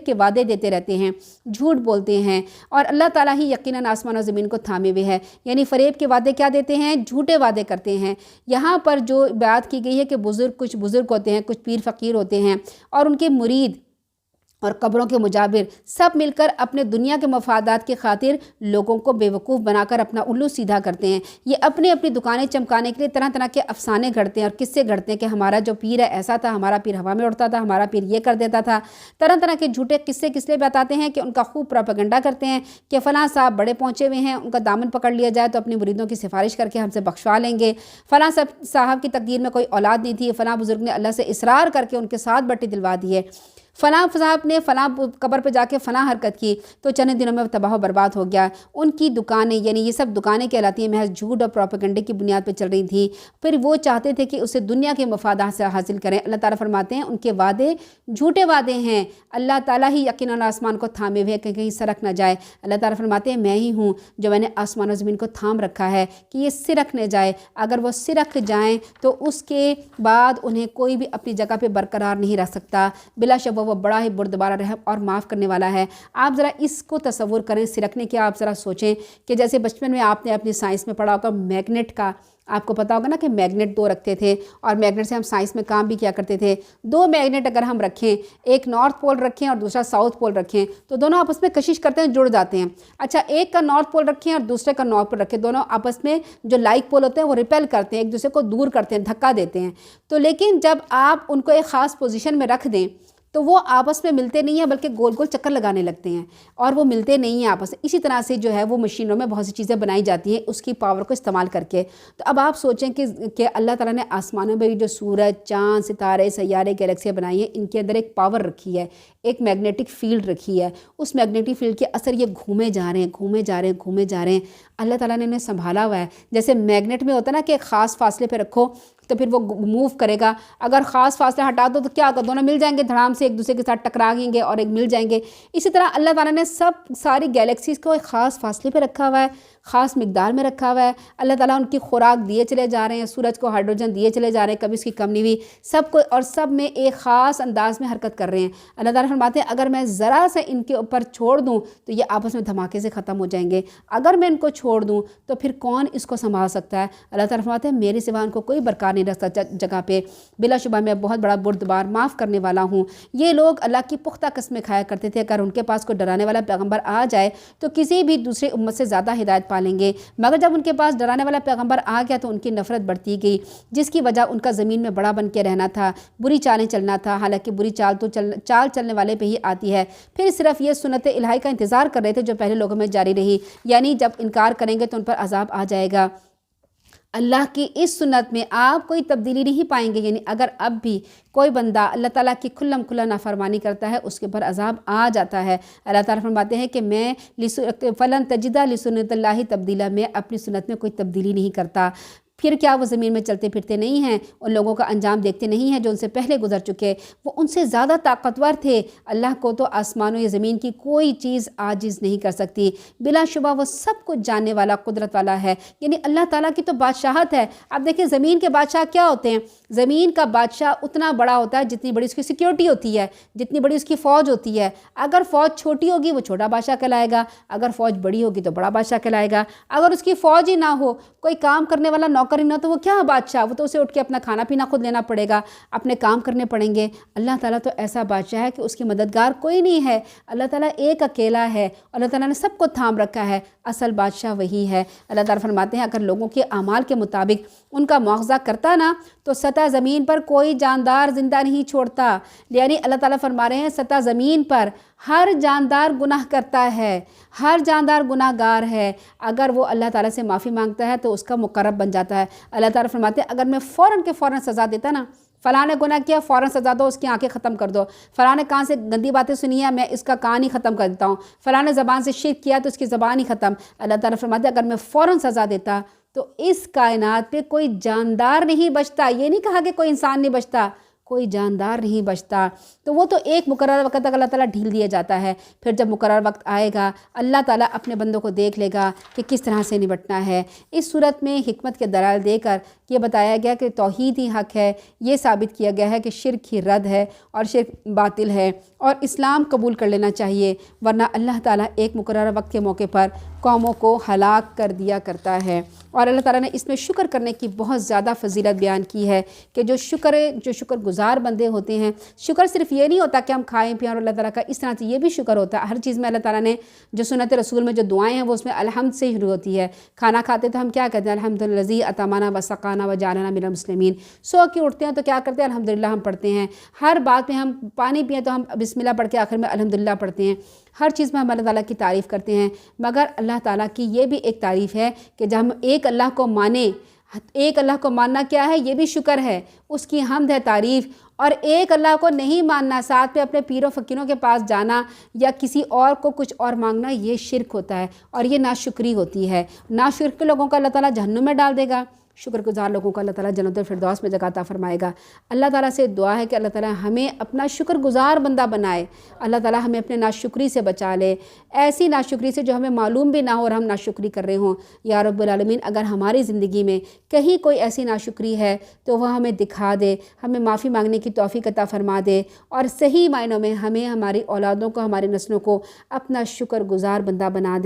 کے وعدے دیتے رہتے ہیں، جھوٹ بولتے ہیں، اور اللہ تعالیٰ ہی یقیناً آسمان و زمین کو تھامے ہوئے ہے۔ یعنی فریب کے وعدے کیا دیتے ہیں؟ جھوٹے وعدے کرتے ہیں۔ یہاں پر جو بات کی گئی ہے کہ کچھ بزرگ ہوتے ہیں، کچھ پیر فقیر ہوتے ہیں، اور ان کے مرید اور قبروں کے مجابر سب مل کر اپنے دنیا کے مفادات کی خاطر لوگوں کو بے وقوف بنا کر اپنا الو سیدھا کرتے ہیں۔ یہ اپنی دکانیں چمکانے کے لیے طرح طرح کے افسانے گھڑتے ہیں اور قصے گھڑتے ہیں کہ ہمارا جو پیر ہے ایسا تھا، ہمارا پیر ہوا میں اڑتا تھا، ہمارا پیر یہ کر دیتا تھا۔ طرح طرح کے جھوٹے قصے کس لیے بتاتے ہیں کہ ان کا خوب پروپیگنڈا کرتے ہیں کہ فلاں صاحب بڑے پہنچے ہوئے ہیں، ان کا دامن پکڑ لیا جائے تو اپنی مریدوں کی سفارش کر کے ہم سے بخشوا لیں گے۔ فلاں صاحب کی تقدیر میں کوئی اولاد نہیں تھی، فلاں بزرگ نے اللہ سے اصرار کر کے ان کے ساتھ بٹی دلوا دی ہے۔ فلاں صاحب نے فلاں قبر پہ جا کے فلاں حرکت کی تو چند دنوں میں تباہ و برباد ہو گیا۔ ان کی دکانیں، یعنی یہ سب دکانیں کہلاتی ہیں، محض جھوٹ اور پروپیگنڈے کی بنیاد پہ چل رہی تھیں۔ پھر وہ چاہتے تھے کہ اسے دنیا کے مفادات سے حاصل کریں۔ اللہ تعالیٰ فرماتے ہیں ان کے وعدے جھوٹے وعدے ہیں۔ اللہ تعالیٰ ہی یقیناً آسمان کو تھامے ہوئے کہ کہیں سرک نہ جائے۔ اللہ تعالیٰ فرماتے ہیں میں ہی ہوں جو میں نے آسمان و زمین کو تھام رکھا ہے کہ یہ سرک نہ جائے۔ اگر وہ سرک جائیں تو اس کے بعد انہیں کوئی بھی اپنی جگہ پہ برقرار نہیں رہ سکتا۔ بلا شبہ وہ بڑا ہی بردبار رحم اور معاف کرنے والا ہے۔ آپ ذرا اس کو تصور کریں، سرکنے کے آپ ذرا سوچیں کہ جیسے بچپن میں آپ نے اپنی سائنس میں پڑھا ہوگا میگنیٹ کا، آپ کو پتا ہوگا نا کہ میگنیٹ 2 رکھتے تھے اور میگنیٹ سے ہم سائنس میں کام بھی کیا کرتے تھے۔ 2 میگنیٹ اگر ہم رکھیں، ایک نارتھ پول رکھیں اور دوسرا ساؤتھ پول رکھیں تو دونوں آپس میں کشش کرتے ہیں، جڑ جاتے ہیں۔ اچھا ایک کا نارتھ پول رکھیں اور دوسرے کا نارتھ پول رکھیں، دونوں آپس میں جو لائک پول ہوتے ہیں وہ ریپیل کرتے ہیں، ایک دوسرے کو دور کرتے ہیں، دھکا دیتے ہیں۔ تو لیکن جب آپ ان کو ایک خاص پوزیشن میں رکھ دیں تو وہ آپس میں ملتے نہیں ہیں بلکہ گول گول چکر لگانے لگتے ہیں اور وہ ملتے نہیں ہیں آپس میں۔ اسی طرح سے جو ہے وہ مشینوں میں بہت سی چیزیں بنائی جاتی ہیں اس کی پاور کو استعمال کر کے۔ تو اب آپ سوچیں کہ اللہ تعالیٰ نے آسمانوں میں بھی جو سورج، چاند، ستارے، سیارے، گیلیکسیاں بنائی ہیں، ان کے اندر ایک پاور رکھی ہے، ایک میگنیٹک فیلڈ رکھی ہے۔ اس میگنیٹک فیلڈ کے اثر یہ گھومے جا رہے ہیں۔ اللہ تعالیٰ نے انہیں سنبھالا ہوا ہے۔ جیسے میگنیٹ میں ہوتا ہے نا کہ ایک خاص فاصلے پہ رکھو تو پھر وہ موو کرے گا. اگر خاص فاصلہ ہٹا دو تو کیا ہوگا, دونوں مل جائیں گے دھڑام سے, ایک دوسرے کے ساتھ ٹکرائیں گے اور ایک مل جائیں گے. اسی طرح اللہ تعالیٰ نے ساری گیلیکسیز کو ایک خاص فاصلے پہ رکھا ہوا ہے, خاص مقدار میں رکھا ہوا ہے. اللہ تعالیٰ ان کی خوراک دیے چلے جا رہے ہیں, سورج کو ہائیڈروجن دیے چلے جا رہے ہیں, کبھی اس کی کم نہیں ہوئی, سب کو, اور سب میں ایک خاص انداز میں حرکت کر رہے ہیں. اللہ تعالیٰ فرماتے ہیں اگر میں ذرا سے ان کے اوپر چھوڑ دوں تو یہ آپس میں دھماکے سے ختم ہو جائیں گے. اگر میں ان کو چھوڑ دوں تو پھر کون اس کو سنبھال سکتا ہے. اللہ تعالیٰ فرماتے ہیں میرے سوا ان کو کوئی برقرار نہیں رکھ سکتا جگہ پہ. بلا شبہ میں بہت بڑا بردبار معاف کرنے والا ہوں. یہ لوگ اللہ کی پختہ قسمیں کھایا کرتے تھے, اگر ان کے پاس کوئی ڈرانے والا پیغمبر آ جائے تو کسی بھی دوسری امت سے زیادہ ہدایت پا لیں گے, مگر جب ان کے پاس ڈرانے والا پیغمبر آ گیا تو ان کی نفرت بڑھتی گئی, جس کی وجہ ان کا زمین میں بڑا بن کے رہنا تھا, بری چالیں چلنا تھا. حالانکہ بری چال تو چال چلنے والے پہ ہی آتی ہے. پھر صرف یہ سنت الہی کا انتظار کر رہے تھے جو پہلے لوگوں میں جاری رہی, یعنی جب انکار کریں گے تو ان پر عذاب آ جائے گا. اللہ کی اس سنت میں آپ کوئی تبدیلی نہیں پائیں گے, یعنی اگر اب بھی کوئی بندہ اللہ تعالیٰ کی کھلم کھلا نافرمانی کرتا ہے اس کے پر عذاب آ جاتا ہے. اللہ تعالیٰ فرماتے ہیں کہ میں فلن تجدہ لسنت اللہ تبدیلا, میں اپنی سنت میں کوئی تبدیلی نہیں کرتا. پھر کیا وہ زمین میں چلتے پھرتے نہیں ہیں, ان لوگوں کا انجام دیکھتے نہیں ہیں جو ان سے پہلے گزر چکے, وہ ان سے زیادہ طاقتور تھے. اللہ کو تو آسمانوں یا زمین کی کوئی چیز عاجز نہیں کر سکتی. بلا شبہ وہ سب کچھ جاننے والا, قدرت والا ہے. یعنی اللہ تعالیٰ کی تو بادشاہت ہے. اب دیکھیں زمین کے بادشاہ کیا ہوتے ہیں, زمین کا بادشاہ اتنا بڑا ہوتا ہے جتنی بڑی اس کی سیکیورٹی ہوتی ہے, جتنی بڑی اس کی فوج ہوتی ہے. اگر فوج چھوٹی ہوگی وہ چھوٹا بادشاہ کہلائے گا, اگر فوج بڑی ہوگی تو بڑا بادشاہ کہلائے گا. اگر اس کی فوج ہی نہ ہو, کوئی کام کرنے والا نوکر ہی نہ, تو وہ کیا بادشاہ, وہ تو اسے اٹھ کے اپنا کھانا پینا خود لینا پڑے گا, اپنے کام کرنے پڑیں گے. اللہ تعالیٰ تو ایسا بادشاہ ہے کہ اس کی مددگار کوئی نہیں ہے. اللہ تعالیٰ ایک اکیلا ہے, اللہ تعالیٰ نے سب کو تھام رکھا ہے. اصل بادشاہ وہی ہے. اللہ تعالیٰ فرماتے ہیں اگر لوگوں کے اعمال کے مطابق ان کا مواخذہ کرتا نا تو سطح زمین پر کوئی جاندار زندہ نہیں چھوڑتا. یعنی اللہ تعالیٰ فرما رہے ہیں سطح زمین پر ہر جاندار گناہ کرتا ہے, ہر جاندار گناہ گار ہے. اگر وہ اللہ تعالیٰ سے معافی مانگتا ہے تو اس کا مقرب بن جاتا ہے. اللہ تعالیٰ فرماتے ہیں اگر میں فوراً کے فوراً سزا دیتا نا, فلاں نے گناہ کیا فوراً سزا دو, اس کی آنکھیں ختم کر دو. فلاں نے کان سے گندی باتیں سنی ہیں, میں اس کا کان ہی ختم کر دیتا ہوں. فلاں نے زبان سے شرک کیا تو اس کی زبان ہی ختم. اللہ تعالیٰ فرماتے ہیں اگر میں فوراً سزا دیتا تو اس کائنات پہ کوئی جاندار نہیں بچتا. یہ نہیں کہا کہ کوئی انسان نہیں بچتا, کوئی جاندار نہیں بچتا. تو وہ تو ایک مقررہ وقت تک اللہ تعالیٰ ڈھیل دیا جاتا ہے. پھر جب مقررہ وقت آئے گا اللہ تعالیٰ اپنے بندوں کو دیکھ لے گا کہ کس طرح سے نمٹنا ہے. اس صورت میں حکمت کے دلائل دے کر یہ بتایا گیا کہ توحید ہی حق ہے, یہ ثابت کیا گیا ہے کہ شرک ہی رد ہے اور شرک باطل ہے اور اسلام قبول کر لینا چاہیے, ورنہ اللہ تعالیٰ ایک مقررہ وقت کے موقع پر قوموں کو ہلاک کر دیا کرتا ہے. اور اللہ تعالیٰ نے اس میں شکر کرنے کی بہت زیادہ فضیلت بیان کی ہے کہ جو شکر گزار بندے ہوتے ہیں. شکر صرف یہ نہیں ہوتا کہ ہم کھائیں پئیں اور اللہ تعالیٰ کا اس طرح سے, یہ بھی شکر ہوتا ہے. ہر چیز میں اللہ تعالیٰ نے جو سنت رسول میں جو دعائیں ہیں وہ اس میں الحمد سے شروع ہوتی ہے. کھانا کھاتے تو ہم کیا کہتے ہیں, الحمدللہ اطعمنا وسقانا وجعلنا من المسلمین. سو کے اٹھتے ہیں تو کیا کرتے ہیں, الحمدللہ ہم پڑھتے ہیں. ہر بات میں ہم پانی پئیں تو ہم بسم اللہ پڑھ کے آخر میں الحمدللہ پڑھتے ہیں. ہر چیز میں ہم اللہ تعالیٰ کی تعریف کرتے ہیں. مگر اللہ تعالیٰ کی یہ بھی ایک تعریف ہے کہ جب ہم ایک اللہ کو مانیں, ایک اللہ کو ماننا کیا ہے, یہ بھی شکر ہے, اس کی حمد ہے, تعریف. اور ایک اللہ کو نہیں ماننا, ساتھ میں اپنے پیر و فقیروں کے پاس جانا یا کسی اور کو کچھ اور مانگنا, یہ شرک ہوتا ہے اور یہ ناشکری ہوتی ہے. ناشکر لوگوں کو اللہ تعالیٰ جہنم میں ڈال دے گا, شکر گزار لوگوں کو اللہ تعالیٰ جنت الفردوس میں جگہ عطا فرمائے گا. اللہ تعالیٰ سے دعا ہے کہ اللہ تعالیٰ ہمیں اپنا شکر گزار بندہ بنائے. اللہ تعالیٰ ہمیں اپنے ناشکری سے بچا لے, ایسی ناشکری سے جو ہمیں معلوم بھی نہ ہو اور ہم ناشکری کر رہے ہوں. یا رب العالمین اگر ہماری زندگی میں کہیں کوئی ایسی ناشکری ہے تو وہ ہمیں دکھا دے, ہمیں معافی مانگنے کی توفیق عطا فرما دے اور صحیح معنوں میں ہمیں, ہماری اولادوں کو, ہماری نسلوں کو اپنا شکر گزار بندہ بنا دے.